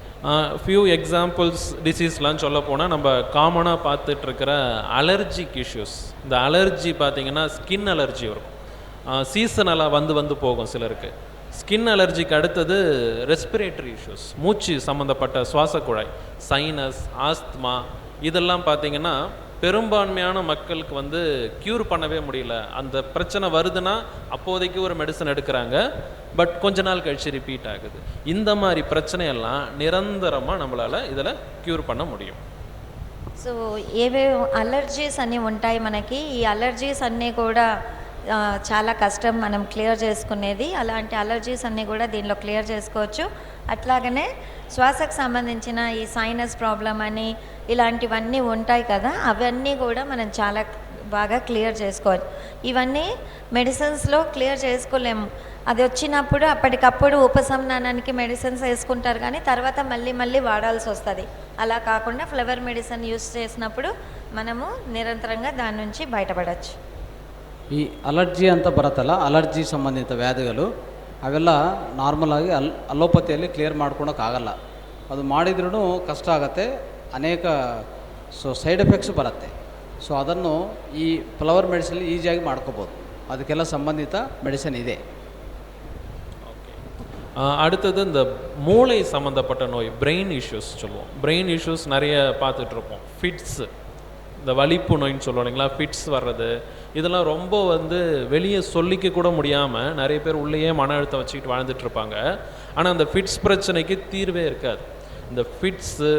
ஃபியூ எக்ஸாம்பிள்ஸ் டிசீஸ்லாம் சொல்ல போனால் நம்ம காமனாக பார்த்துட்டு இருக்கிற அலர்ஜிக் இஷ்யூஸ். இந்த அலர்ஜி பார்த்திங்கன்னா ஸ்கின் அலர்ஜி வரும், சீசனலாக வந்து போகும் சிலருக்கு. ஸ்கின் அலர்ஜிக்கு அடுத்தது ரெஸ்பிரேட்டரி இஷ்யூஸ், மூச்சு சம்மந்தப்பட்ட சுவாச குழாய், சைனஸ், ஆஸ்துமா, இதெல்லாம் பார்த்திங்கன்னா பெரும்பான்மையான மக்களுக்கு வந்து க்யூர் பண்ணவே முடியல. அந்த பிரச்சனை வருதுன்னா அப்போதைக்கு ஒரு மெடிசன் எடுக்கிறாங்க, பட் கொஞ்ச நாள் கழித்து ரிப்பீட் ஆகுது. இந்த மாதிரி பிரச்சனையெல்லாம் நிரந்தரமாக நம்மளால் இதில் க்யூர் பண்ண முடியும். సో ఏవేవో అలర్జీస్ అన్నీ ఉంటాయి మనకి. ఈ అలర్జీస్ అన్నీ కూడా చాలా కష్టం మనం క్లియర్ చేసుకునేది. అలాంటి అలర్జీస్ అన్నీ కూడా దీనిలో క్లియర్ చేసుకోవచ్చు. అట్లాగనే శ్వాసకు సంబంధించిన ఈ సైనస్ ప్రాబ్లం అని ఇలాంటివన్నీ ఉంటాయి కదా, అవన్నీ కూడా మనం చాలా బాగా క్లియర్ చేసుకోవచ్చు. ఇవన్నీ మెడిసిన్స్లో క్లియర్ చేసుకోలేము. అది వచ్చినప్పుడు అప్పటికప్పుడు ఉపశమనానికి మెడిసిన్స్ వేసుకుంటారు, కానీ తర్వాత మళ్ళీ వాడాల్సి వస్తుంది. అలా కాకుండా ఫ్లవర్ మెడిసిన్ యూస్ చేసినప్పుడు మనము నిరంతరంగా దాని నుంచి బయటపడవచ్చు. ಈ ಅಲರ್ಜಿ ಅಂತ ಬರುತ್ತಲ್ಲ, ಅಲರ್ಜಿ ಸಂಬಂಧಿತ ವ್ಯಾಧಿಗಳು ಅವೆಲ್ಲ ನಾರ್ಮಲ್ ಆಗಿ ಅಲೋಪತಿಯಲ್ಲಿ ಕ್ಲಿಯರ್ ಮಾಡ್ಕೊಳಕ್ಕಾಗಲ್ಲ. ಅದು ಮಾಡಿದ್ರೂ ಕಷ್ಟ ಆಗುತ್ತೆ, ಅನೇಕ ಸೈಡ್ ಎಫೆಕ್ಟ್ಸ್ ಬರುತ್ತೆ. ಸೊ ಅದನ್ನು ಈ ಫ್ಲವರ್ ಮೆಡಿಸಿನಲ್ಲಿ ಈಸಿಯಾಗಿ ಮಾಡ್ಕೋಬೋದು. ಅದಕ್ಕೆಲ್ಲ ಸಂಬಂಧಿತ ಮೆಡಿಸಿನ್ ಇದೆ. அடுத்தது இந்த மூளை சம்மந்தப்பட்ட நோய், பிரெயின் இஷ்யூஸ் சொல்லுவோம். பிரெயின் இஷ்யூஸ் நிறைய பார்த்துட்ருப்போம். ஃபிட்ஸு, இந்த வலிப்பு நோயின்னு சொல்லுவோம் இல்லைங்களா, ஃபிட்ஸ் வர்றது, இதெல்லாம் ரொம்ப வந்து வெளியே சொல்லிக்க கூட முடியாமல் நிறைய பேர் உள்ளேயே மன அழுத்தம் வச்சுக்கிட்டு வாழ்ந்துட்டுருப்பாங்க. ஆனால் அந்த ஃபிட்ஸ் பிரச்சனைக்கு தீர்வே இருக்காது. இந்த ஃபிட்ஸு,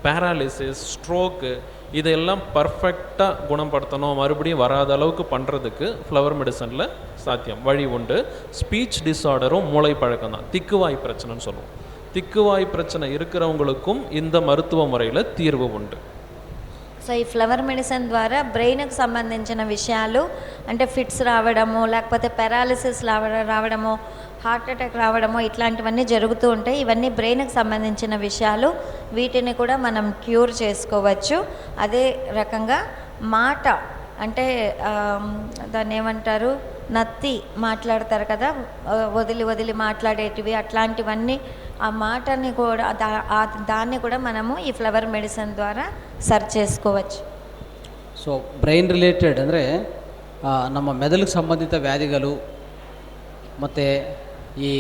பேராலிசிஸ், ஸ்ட்ரோக்கு, இதெல்லாம் பர்ஃபெக்டாக குணப்படுத்தணும், மறுபடியும் வராத அளவுக்கு பண்ணுறதுக்கு ஃப்ளவர் மெடிசனில் சாத்தியம், வழி உண்டு. ஸ்பீச் டிஸார்டரும் மூளை பழக்கம் தான், திக்குவாய் பிரச்சனைன்னு சொல்லுவோம். திக்குவாய் பிரச்சனை இருக்கிறவங்களுக்கும் இந்த மருத்துவ முறையில் தீர்வு உண்டு. సో ఈ ఫ్లవర్ మెడిసిన్ ద్వారా బ్రెయిన్కి సంబంధించిన విషయాలు, అంటే ఫిట్స్ రావడము, లేకపోతే పెరాలిసిస్ రావడము, హార్ట్ అటాక్ రావడము, ఇట్లాంటివన్నీ జరుగుతూ ఉంటాయి. ఇవన్నీ బ్రెయిన్కి సంబంధించిన విషయాలు. వీటిని కూడా మనం క్యూర్ చేసుకోవచ్చు. అదే రకంగా మాట, అంటే దాన్ని ఏమంటారు, నత్తి మాట్లాడతారు కదా, వదిలి మాట్లాడేటివి, అట్లాంటివన్నీ, ఆ మాటని కూడా దాన్ని కూడా మనము ఈ ఫ్లవర్ మెడిసిన్ ద్వారా సరి చేసుకోవచ్చు. ಸೊ ಬ್ರೈನ್ ರಿಲೇಟೆಡ್ ಅಂದರೆ ನಮ್ಮ ಮೆದುಳಿಗೆ ಸಂಬಂಧಿತ ವ್ಯಾಧಿಗಳು ಮತ್ತು ಈ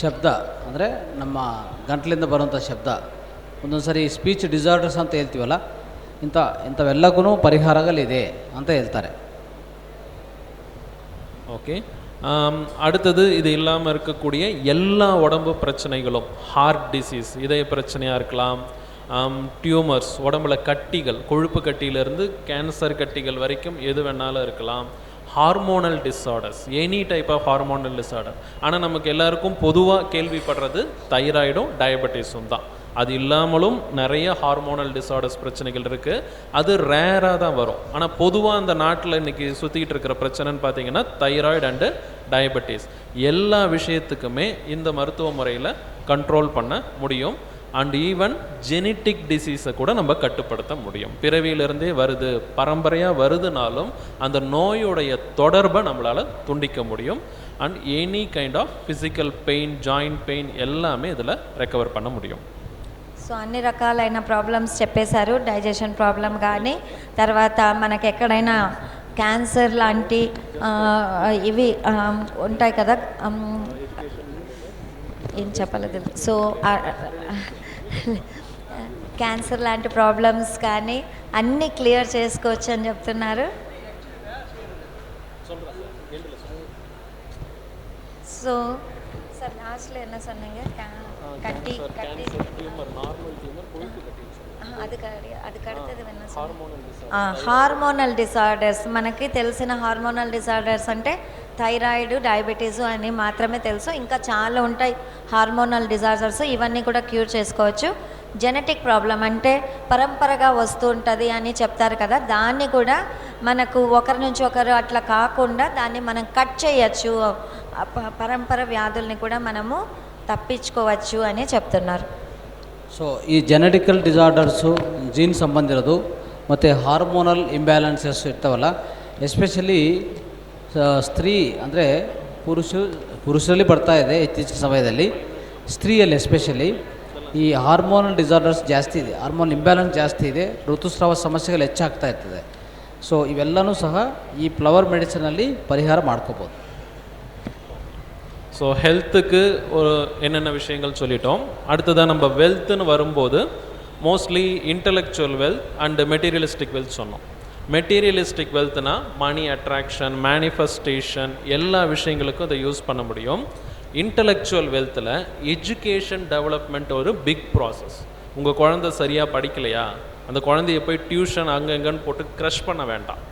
ಶಬ್ದ, ಅಂದರೆ ನಮ್ಮ ಗಂಟಲಿಂದ ಬರುವಂಥ ಶಬ್ದ, ಒಂದೊಂದು ಸರಿ ಸ್ಪೀಚ್ ಡಿಸಾರ್ಡರ್ಸ್ ಅಂತ ಹೇಳ್ತೀವಲ್ಲ, ಇಂಥವೆಲ್ಲಕ್ಕೂ ಪರಿಹಾರಗಳಿದೆ ಅಂತ ಹೇಳ್ತಾರೆ. ஓகே, அடுத்தது இது இல்லாமல் இருக்கக்கூடிய எல்லா உடம்பு பிரச்சனைகளும், ஹார்ட் டிசீஸ், இதய பிரச்சனையாக இருக்கலாம், டியூமர்ஸ், உடம்புல கட்டிகள், கொழுப்பு கட்டியிலேருந்து கேன்சர் கட்டிகள் வரைக்கும் எது வேணாலும் இருக்கலாம். Hormonal disorders, any type of hormonal disorder. ஆனால் நமக்கு எல்லாருக்கும் பொதுவாக கேள்விப்படுறது தைராய்டும் டயபெட்டிஸும் தான். அது இல்லாமலும் நிறைய ஹார்மோனல் டிஸார்டர்ஸ் பிரச்சனைகள் இருக்குது. அது ரேராக தான் வரும். ஆனால் பொதுவாக அந்த நாட்டில் இன்றைக்கி சுற்றிக்கிட்டு இருக்கிற பிரச்சனைன்னு பார்த்தீங்கன்னா தைராய்டு அண்டு டயபெட்டிஸ். எல்லா விஷயத்துக்குமே இந்த மருத்துவ முறையில் கண்ட்ரோல் பண்ண முடியும். அண்ட் ஈவன் ஜெனட்டிக் டிசீஸை கூட நம்ம கட்டுப்படுத்த முடியும். பிறவியிலிருந்தே வருது, பரம்பரையாக வருதுனாலும் அந்த நோயுடைய தொடர்பை நம்மளால் துண்டிக்க முடியும். And any kind of physical pain, joint pain எல்லாமே இதில் ரெக்கவர் பண்ண முடியும். సో అన్ని రకాలైన ప్రాబ్లమ్స్ చెప్పేశారు. డైజెషన్ ప్రాబ్లం కానీ, తర్వాత మనకి ఎక్కడైనా క్యాన్సర్ లాంటి ఇవి ఉంటాయి కదా, ఏం చెప్పలేదు. సో క్యాన్సర్ లాంటి ప్రాబ్లమ్స్ కానీ అన్నీ క్లియర్ చేసుకోవచ్చు అని చెప్తున్నారు. సో సార్ లాస్ట్లో என்ன சொன்னீங்க? கட்டி அதுக்கு அடுத்தது என்ன? Hormonal disorders. మనకి తెలిసిన హార్మోనల్ డిసార్డర్స్ అంటే థైరాయిడ్, డయాబెటీస్ అని మాత్రమే తెలుసు. ఇంకా చాలా ఉంటాయి హార్మోనల్ డిసార్డర్స్. ఇవన్నీ కూడా క్యూర్ చేసుకోవచ్చు. జెనెటిక్ ప్రాబ్లం అంటే పరంపరగా వస్తూ ఉంటుంది అని చెప్తారు కదా, దాన్ని కూడా మనకు ఒకరి నుంచి ఒకరు అట్లా కాకుండా దాన్ని మనం కట్ చేయొచ్చు. పరంపర వ్యాధుల్ని కూడా మనము ತಪ್ಪಿಸ್ಕೋవచ్చు అని చెప్తున్నారు. ಸೊ ಈ ಜೆನೆಟಿಕಲ್ ಡಿಸಾರ್ಡರ್ಸು, ಜೀನ್ ಸಂಬಂಧ ಇರೋದು ಮತ್ತು ಹಾರ್ಮೋನಲ್ ಇಂಬ್ಯಾಲೆನ್ಸಸ್ ಇರ್ತಾವಲ್ಲ, ಎಸ್ಪೆಷಲಿ ಸ್ತ್ರೀ ಅಂದರೆ ಪುರುಷರಲ್ಲಿ ಬರ್ತಾ ಇದೆ ಇತ್ತೀಚಿನ ಸಮಯದಲ್ಲಿ, ಸ್ತ್ರೀಯಲ್ಲಿ ಎಸ್ಪೆಷಲಿ ಈ ಹಾರ್ಮೋನಲ್ ಡಿಸಾರ್ಡರ್ಸ್ ಜಾಸ್ತಿ ಇದೆ, ಹಾರ್ಮೋನ್ ಇಂಬ್ಯಾಲೆನ್ಸ್ ಜಾಸ್ತಿ ಇದೆ, ಋತುಸ್ರಾವ ಸಮಸ್ಯೆಗಳು ಹೆಚ್ಚಾಗ್ತಾ ಇರ್ತದೆ. ಸೊ ಇವೆಲ್ಲನೂ ಸಹ ಈ ಫ್ಲವರ್ ಮೆಡಿಸಿನಲ್ಲಿ ಪರಿಹಾರ ಮಾಡ್ಕೋಬೋದು. ஸோ ஹெல்த்துக்கு ஒரு என்னென்ன விஷயங்கள் சொல்லிட்டோம். அடுத்ததாக நம்ம வெல்த்துன்னு வரும்போது mostly intellectual wealth and materialistic wealth சொன்னோம். மெட்டீரியலிஸ்டிக் வெல்த்னா மணி அட்ராக்ஷன், மேனிஃபெஸ்டேஷன் எல்லா விஷயங்களுக்கும் அதை யூஸ் பண்ண முடியும். இன்டலெக்சுவல் வெல்த்தில் எஜுகேஷன் டெவலப்மெண்ட் ஒரு பிக் ப்ராசஸ். உங்கள் குழந்தை சரியாக படிக்கலையா, அந்த குழந்தைய போய் டியூஷன் அங்கே எங்கன்னு போட்டு க்ரஷ் பண்ண வேண்டாம்.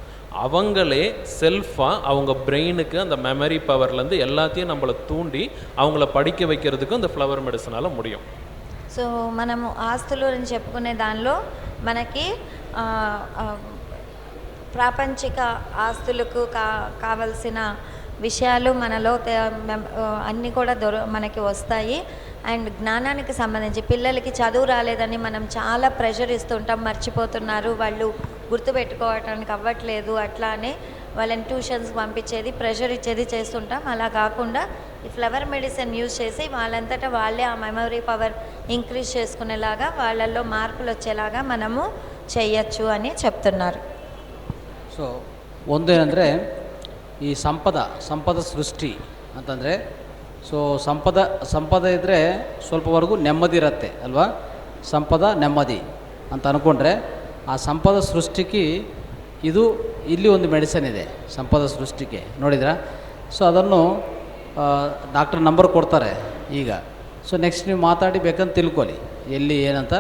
அவங்களே செல்ஃபாக அவங்க பிரெயினுக்கு அந்த மெமரி பவர்லேருந்து எல்லாத்தையும் நம்மளை தூண்டி அவங்கள படிக்க வைக்கிறதுக்கும் இந்த ஃப்ளவர் மெடிசனால் முடியும். సో మనము ఆస్తుల గురించి చెప్పుకునే దానిలో మనకి ప్రాపంచిక ఆస్తులకు కావలసిన విషయాలు మనలో అన్నీ కూడా మనకి వస్తాయి. అండ్ జ్ఞానానికి సంబంధించి పిల్లలకి చదువు రాలేదని మనం చాలా ప్రెషర్ ఇస్తుంటాం, మర్చిపోతున్నారు, వాళ్ళు గుర్తుపెట్టుకోవటానికి అవ్వట్లేదు, అట్లా అని వాళ్ళని ట్యూషన్స్కి పంపించేది, ప్రెషర్ ఇచ్చేది చేస్తుంటాం. అలా కాకుండా ఈ ఫ్లవర్ మెడిసిన్ యూజ్ చేసి వాళ్ళంతటా వాళ్ళే ఆ మెమరీ పవర్ ఇంక్రీజ్ చేసుకునేలాగా వాళ్ళల్లో మార్పులు వచ్చేలాగా మనము చేయొచ్చు అని చెప్తున్నారు. ಸೊ ಒಂದೇನೆಂದರೆ ಈ ಸಂಪದ ಸೃಷ್ಟಿ ಅಂತಂದರೆ, ಸೊ ಸಂಪದ ಇದ್ದರೆ ಸ್ವಲ್ಪವರೆಗೂ ನೆಮ್ಮದಿ ಇರುತ್ತೆ ಅಲ್ವಾ, ನೆಮ್ಮದಿ ಅಂತ ಅಂದ್ಕೊಂಡ್ರೆ ಆ ಸಂಪದ ಸೃಷ್ಟಿಗೆ ಇಲ್ಲಿ ಒಂದು ಮೆಡಿಸಿನ್ ಇದೆ ಸಂಪದ ಸೃಷ್ಟಿಗೆ, ನೋಡಿದ್ರಾ? ಸೊ ಅದನ್ನು ಡಾಕ್ಟರ್ ನಂಬರ್ ಕೊಡ್ತಾರೆ ಈಗ. ಸೊ ನೆಕ್ಸ್ಟ್ ನೀವು ಮಾತಾಡಿ ಬೇಕಂತ ತಿಳ್ಕೊಳ್ಳಿ ಎಲ್ಲಿ ಏನಂತ.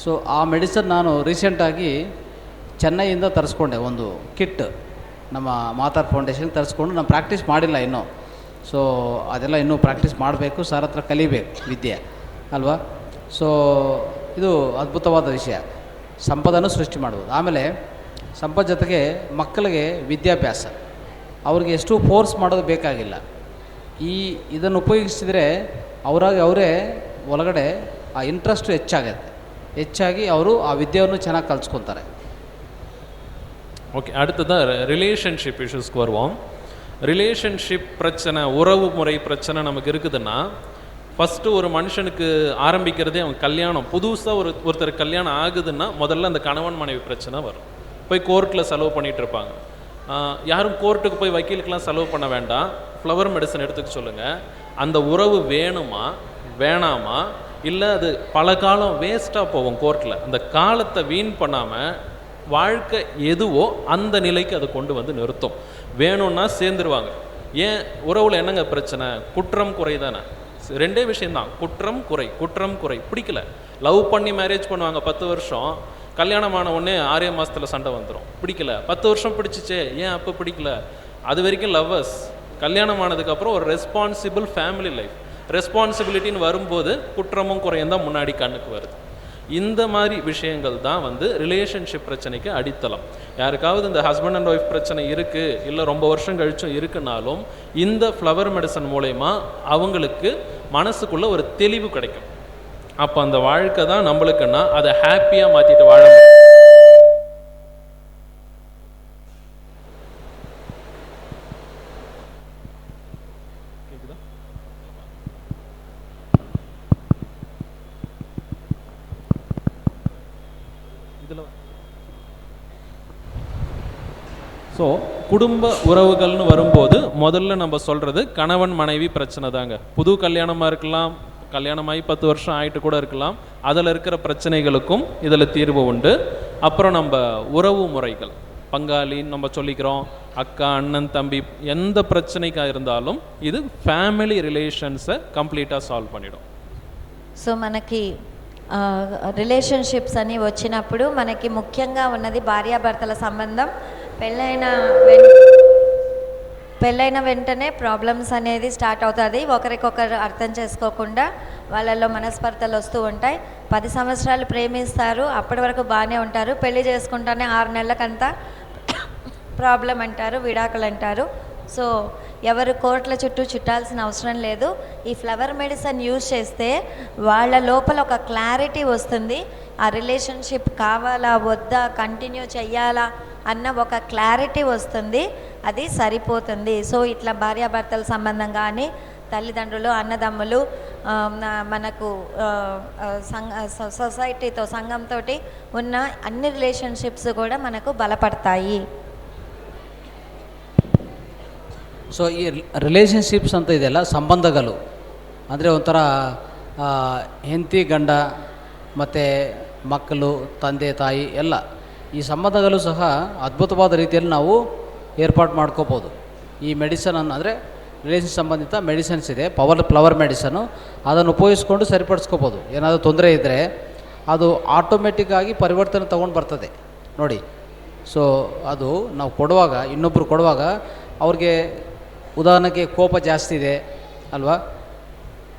ಸೊ ಆ ಮೆಡಿಸನ್ ನಾನು ರೀಸೆಂಟಾಗಿ ಚೆನ್ನೈಯಿಂದ ತರಿಸ್ಕೊಂಡೆ, ಒಂದು ಕಿಟ್ ನಮ್ಮ ಮಾತಾರ್ ಫೌಂಡೇಶನ್ಗೆ ತರಿಸ್ಕೊಂಡು. ನಾನು ಪ್ರಾಕ್ಟೀಸ್ ಮಾಡಿಲ್ಲ ಇನ್ನೂ. ಸೊ ಅದೆಲ್ಲ ಇನ್ನೂ ಪ್ರಾಕ್ಟೀಸ್ ಮಾಡಬೇಕು, ಸರ್ ಹತ್ರ ಕಲಿಬೇಕು ವಿದ್ಯೆ ಅಲ್ವಾ. ಸೊ ಇದು ಅದ್ಭುತವಾದ ವಿಷಯ, ಸಂಪದನ್ನು ಸೃಷ್ಟಿ ಮಾಡ್ಬೋದು. ಆಮೇಲೆ ಸಂಪದ ಜೊತೆಗೆ ಮಕ್ಕಳಿಗೆ ವಿದ್ಯಾಭ್ಯಾಸ, ಅವ್ರಿಗೆ ಎಷ್ಟು ಫೋರ್ಸ್ ಮಾಡೋದು ಬೇಕಾಗಿಲ್ಲ. ಇದನ್ನು ಉಪಯೋಗಿಸಿದರೆ ಅವರೇ ಒಳಗಡೆ ಆ ಇಂಟ್ರೆಸ್ಟು ಹೆಚ್ಚಾಗಿ ಅವರು ಆ ವಿದ್ಯೆಯನ್ನು ಚೆನ್ನಾಗಿ ಕಲಿಸ್ಕೊತಾರೆ. ஓகே, அடுத்ததாக ரிலேஷன்ஷிப் இஷ்யூஸ்க்கு வருவோம். ரிலேஷன்ஷிப் பிரச்சனை, உறவு முறை பிரச்சனை நமக்கு இருக்குதுன்னா, ஃபஸ்ட்டு ஒரு மனுஷனுக்கு ஆரம்பிக்கிறதே அவன் கல்யாணம், புதுசாக ஒருத்தர் கல்யாணம் ஆகுதுன்னா முதல்ல அந்த கணவன் மனைவி பிரச்சனை வரும். போய் கோர்ட்டில் செலவு பண்ணிகிட்டு இருப்பாங்க. யாரும் கோர்ட்டுக்கு போய் வக்கீலுக்கெலாம் செலவு பண்ண வேண்டாம், ஃப்ளவர் மெடிசன் எடுத்துக்க சொல்லுங்கள். அந்த உறவு வேணுமா வேணாமா, இல்லை அது பல காலம் வேஸ்ட்டாக போகும் கோர்ட்டில், அந்த காலத்தை வீண் பண்ணாமல் வாழ்க்கை எதுவோ அந்த நிலைக்கு அதை கொண்டு வந்து நிறுத்தும். வேணும்னா சேர்ந்துருவாங்க. ஏன் உறவில் என்னங்க பிரச்சனை? குற்றம் குறை தானே, ரெண்டே விஷயந்தான், குற்றம் குறை. பிடிக்கல, லவ் பண்ணி மேரேஜ் பண்ணுவாங்க 10 வருஷம், கல்யாணமான உடனே 6 மாதத்தில் சண்டை வந்துடும். பிடிக்கல, 10 வருஷம் பிடிச்சிச்சே, ஏன் அப்போ பிடிக்கல? அது வரைக்கும் லவ்வர்ஸ். கல்யாணம் ஆனதுக்கப்புறம் ஒரு ரெஸ்பான்சிபிள் ஃபேமிலி லைஃப், ரெஸ்பான்சிபிலிட்டின்னு வரும்போது குற்றமும் குறையும் தான் முன்னாடி கண்ணுக்கு வருது. இந்த மாதிரி விஷயங்கள் தான் வந்து ரிலேஷன்ஷிப் பிரச்சனைக்கு அடித்தளம். யாருக்காவது இந்த ஹஸ்பண்ட் அண்ட் ஒய்ஃப் பிரச்சனை இருக்குது, இல்லை ரொம்ப வருஷம் கழிச்சும் இருக்குனாலும் இந்த ஃப்ளவர் மெடிசன் மூலயமா அவங்களுக்கு மனசுக்குள்ளே ஒரு தெளிவு கிடைக்கும். அப்போ அந்த வாழ்க்கை தான் நம்மளுக்குன்னா அதை ஹாப்பியாக மாற்றிட்டு வாழ முடியும். ஸோ குடும்ப உறவுகள்னு வரும்போது முதல்ல நம்ம சொல்கிறது கணவன் மனைவி பிரச்சனை தாங்க. புது கல்யாணமாக இருக்கலாம், கல்யாணமாகி 10 வருஷம் ஆகிட்டு கூட இருக்கலாம். அதில் இருக்கிற பிரச்சனைகளுக்கும் இதில் தீர்வு உண்டு. அப்புறம் நம்ம உறவு முறைகள், பங்காளின்னு நம்ம சொல்லிக்கிறோம், அக்கா அண்ணன் தம்பி, எந்த பிரச்சனைக்காக இருந்தாலும் இது ஃபேமிலி ரிலேஷன்ஸை கம்ப்ளீட்டாக சால்வ் பண்ணிடும். సో మనకి రిలేషన్షిప్స్ అని వచ్చినప్పుడు మనకి ముఖ్యంగా ఉన్నది భార్యాభర్తల సంబంధం. పెళ్ళైన వెంటనే ప్రాబ్లమ్స్ అనేది స్టార్ట్ అవుతుంది. ఒకరికొకరు అర్థం చేసుకోకుండా వాళ్ళల్లో మనస్పర్ధలు వస్తూ ఉంటాయి. 10 సంవత్సరాలు ప్రేమిస్తారు, అప్పటి వరకు బాగానే ఉంటారు, పెళ్లి చేసుకుంటానే 6 నెలలకంతా ప్రాబ్లం అంటారు, విడాకులు అంటారు. సో ఎవరు కోట్ల చుట్టూ చుట్టాల్సిన అవసరం లేదు. ఈ ఫ్లవర్ మెడిసిన్ యూజ్ చేస్తే వాళ్ళ లోపల ఒక క్లారిటీ వస్తుంది. ఆ రిలేషన్షిప్ కావాలా వద్దా, కంటిన్యూ చెయ్యాలా అన్న ఒక క్లారిటీ వస్తుంది, అది సరిపోతుంది. సో ఇట్లా భార్యాభర్తల సంబంధం కానీ, తల్లిదండ్రులు, అన్నదమ్ములు, మనకు సొసైటీతో, సంఘంతో ఉన్న అన్ని రిలేషన్షిప్స్ కూడా మనకు బలపడతాయి. ಸೊ ಈ ರಿಲೇಷನ್ಶಿಪ್ಸ್ ಅಂತ ಇದೆಯಲ್ಲ, ಸಂಬಂಧಗಳು ಅಂದರೆ ಒಂಥರ ಹೆಂಡತಿ ಗಂಡ ಮತ್ತು ಮಕ್ಕಳು, ತಂದೆ ತಾಯಿ ಎಲ್ಲ ಈ ಸಂಬಂಧಗಳು ಸಹ ಅದ್ಭುತವಾದ ರೀತಿಯಲ್ಲಿ ನಾವು ಏರ್ಪಾಡು ಮಾಡ್ಕೋಬೋದು. ಈ ಮೆಡಿಸನ್ ಅಂದರೆ ರಿಲೇಷನ್ ಸಂಬಂಧಿತ ಮೆಡಿಸಿನ್ಸ್ ಇದೆ, ಫ್ಲವರ್ ಮೆಡಿಸನ್ನು, ಅದನ್ನು ಉಪಯೋಗಿಸ್ಕೊಂಡು ಸರಿಪಡಿಸ್ಕೋಬೋದು. ಏನಾದರೂ ತೊಂದರೆ ಇದ್ದರೆ ಅದು ಆಟೋಮೆಟಿಕ್ಕಾಗಿ ಪರಿವರ್ತನೆ ತೊಗೊಂಡು ಬರ್ತದೆ ನೋಡಿ. ಸೊ ಅದು ನಾವು ಕೊಡುವಾಗ, ಇನ್ನೊಬ್ಬರು ಕೊಡುವಾಗ ಅವ್ರಿಗೆ ಉದಾಹರಣೆಗೆ ಕೋಪ ಜಾಸ್ತಿ ಇದೆ ಅಲ್ವಾ,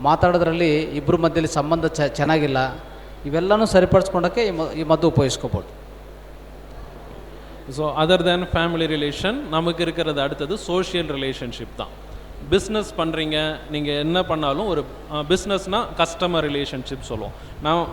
ಮಾತಾಡೋದ್ರಲ್ಲಿ ಇಬ್ಬರ ಮಧ್ಯದಲ್ಲಿ ಸಂಬಂಧ ಚೆನ್ನಾಗಿಲ್ಲ, ಇವೆಲ್ಲನೂ ಸರಿಪಡಿಸ್ಕೊಂಡೋಕ್ಕೆ ಈ ಮದ್ದು ಉಪಯೋಗಿಸ್ಕೋಬೋದು. So other than family relation நமக்கு இருக்கிறது அடுத்தது சோஷியல் ரிலேஷன்ஷிப் தான். பிஸ்னஸ் பண்ணுறீங்க, நீங்கள் என்ன பண்ணாலும் ஒரு பிஸ்னஸ்னால் கஸ்டமர் ரிலேஷன்ஷிப் சொல்லுவோம்.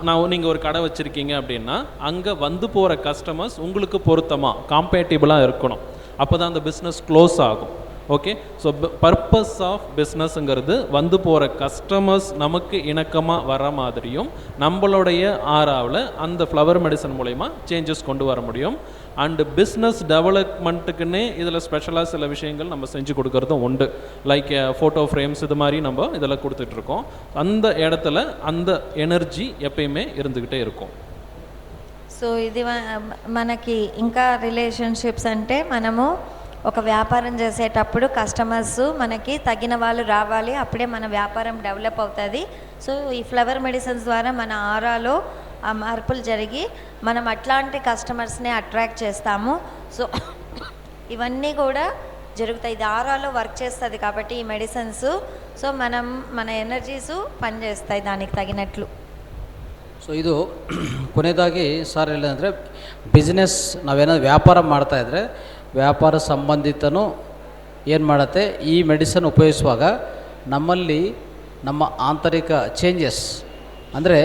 நான் நீங்கள் ஒரு கடை வச்சுருக்கீங்க அப்படின்னா அங்கே வந்து போகிற கஸ்டமர்ஸ் உங்களுக்கு பொருத்தமாக காம்பேட்டிபிளாக இருக்கணும். அப்போ தான் அந்த பிஸ்னஸ் க்ளோஸ் ஆகும். ஓகே, ஸோ பர்பஸ் ஆஃப் பிஸ்னஸ்ங்கிறது வந்து போகிற கஸ்டமர்ஸ் நமக்கு இணக்கமாக வர மாதிரியும் நம்மளுடைய ஆறாவில் அந்த ஃப்ளவர் மெடிசன் மூலயமா சேஞ்சஸ் கொண்டு வர முடியும். அண்டு பிஸ்னஸ் டெவலப்மெண்ட்டுக்குன்னே இதில் ஸ்பெஷலாக சில விஷயங்கள் நம்ம செஞ்சு கொடுக்கறதும் உண்டு. லைக் ஃபோட்டோ ஃப்ரேம்ஸ், இது மாதிரி நம்ம இதில் கொடுத்துட்ருக்கோம். அந்த இடத்துல அந்த எனர்ஜி எப்பயுமே இருந்துக்கிட்டே இருக்கும். సో ఇది మనకి ఇంకా రిలేషన్షిప్స్ అంటే మనము ఒక వ్యాపారం చేసేటప్పుడు కస్టమర్స్ మనకి తగిన వాళ్ళు రావాలి, అప్పుడే మన వ్యాపారం డెవలప్ అవుతుంది. సో ఈ ఫ్లవర్ మెడిసిన్స్ ద్వారా మన ఆరాలో ఆ మార్పులు జరిగి మనం అట్లాంటి కస్టమర్స్ని అట్రాక్ట్ చేస్తాము. సో ఇవన్నీ కూడా జరుగుతాయి. ఇది ఆరాలో వర్క్ చేస్తుంది కాబట్టి ఈ మెడిసిన్స్. సో మన ఎనర్జీసు పనిచేస్తాయి దానికి తగినట్లు. ಸೊ ಇದು ಕೊನೆಯದಾಗಿ ಸರ್ ಹೇಳಿದಂದರೆ, ಬಿಸ್ನೆಸ್ ನಾವೇನಾದ್ರು ವ್ಯಾಪಾರ ಮಾಡ್ತಾಯಿದ್ರೆ ವ್ಯಾಪಾರ ಸಂಬಂಧಿತನೂ ಏನು ಮಾಡುತ್ತೆ, ಈ ಮೆಡಿಸನ್ ಉಪಯೋಗಿಸುವಾಗ ನಮ್ಮಲ್ಲಿ ನಮ್ಮ ಆಂತರಿಕ ಚೇಂಜಸ್ ಅಂದರೆ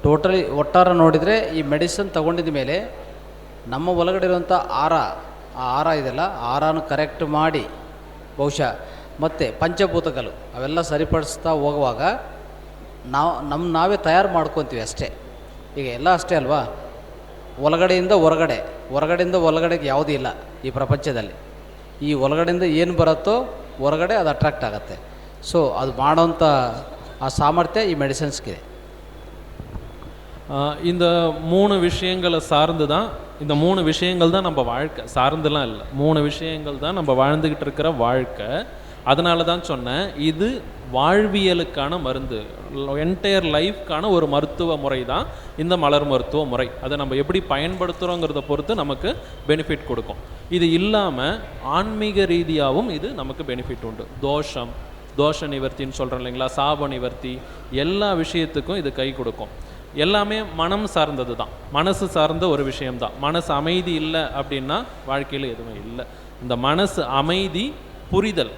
ಟೋಟಲಿ ಒಟ್ಟಾರೆ ನೋಡಿದರೆ ಈ ಮೆಡಿಸನ್ ತಗೊಂಡಿದ ಮೇಲೆ ನಮ್ಮ ಒಳಗಡೆ ಇರುವಂಥ ಆರ ಇದೆಲ್ಲ, ಆರಾನು ಕರೆಕ್ಟ್ ಮಾಡಿ ಬಹುಶಃ ಮತ್ತು ಪಂಚಭೂತಗಳು ಅವೆಲ್ಲ ಸರಿಪಡಿಸ್ತಾ ಹೋಗುವಾಗ ನಾವೇ ತಯಾರು ಮಾಡ್ಕೊತೀವಿ ಅಷ್ಟೇ. ಈಗ ಎಲ್ಲ ಅಷ್ಟೇ ಅಲ್ವಾ, ಒಳಗಡೆಯಿಂದ ಹೊರಗಡೆಯಿಂದ ಒಳಗಡೆಗೆ ಯಾವುದೂ ಇಲ್ಲ ಈ ಪ್ರಪಂಚದಲ್ಲಿ. ಈ ಒಳಗಡೆಯಿಂದ ಏನು ಬರುತ್ತೋ ಹೊರಗಡೆ ಅದು ಅಟ್ರಾಕ್ಟ್ ಆಗುತ್ತೆ. ಸೊ ಅದು ಮಾಡೋಂಥ ಆ ಸಾಮರ್ಥ್ಯ ಈ ಮೆಡಿಸಿನ್ಸ್ಗಿದೆ. இந்த 3 விஷயங்களை சார்ந்து தான், இந்த 3 விஷயங்கள் தான் நம்ம வாழ்க்கை, சார்ந்துலாம் இல்லை, 3 விஷயங்கள் தான் நம்ம வாழ்ந்துக்கிட்டு இருக்கிற வாழ்க்கை. அதனால தான் சொன்னேன், இது வாழ்வியலுக்கான மருந்து, என்டையர் லைஃப்க்கான ஒரு மருத்துவ முறை தான் இந்த மலர் மருத்துவ முறை. அதை நம்ம எப்படி பயன்படுத்துகிறோங்கிறத பொறுத்து நமக்கு பெனிஃபிட் கொடுக்கும். இது இல்லாமல் ஆன்மீக ரீதியாகவும் இது நமக்கு பெனிஃபிட் உண்டு. தோஷ நிவர்த்தின்னு சொல்கிறோம் இல்லைங்களா, சாப நிவர்த்தி, எல்லா விஷயத்துக்கும் இது கை கொடுக்கும். எல்லாமே மனம் சார்ந்தது தான், மனசு சார்ந்த ஒரு விஷயம்தான். மனசு அமைதி இல்லை அப்படின்னா வாழ்க்கையில் எதுவுமே இல்லை. இந்த மனசு அமைதி, புரிதல்,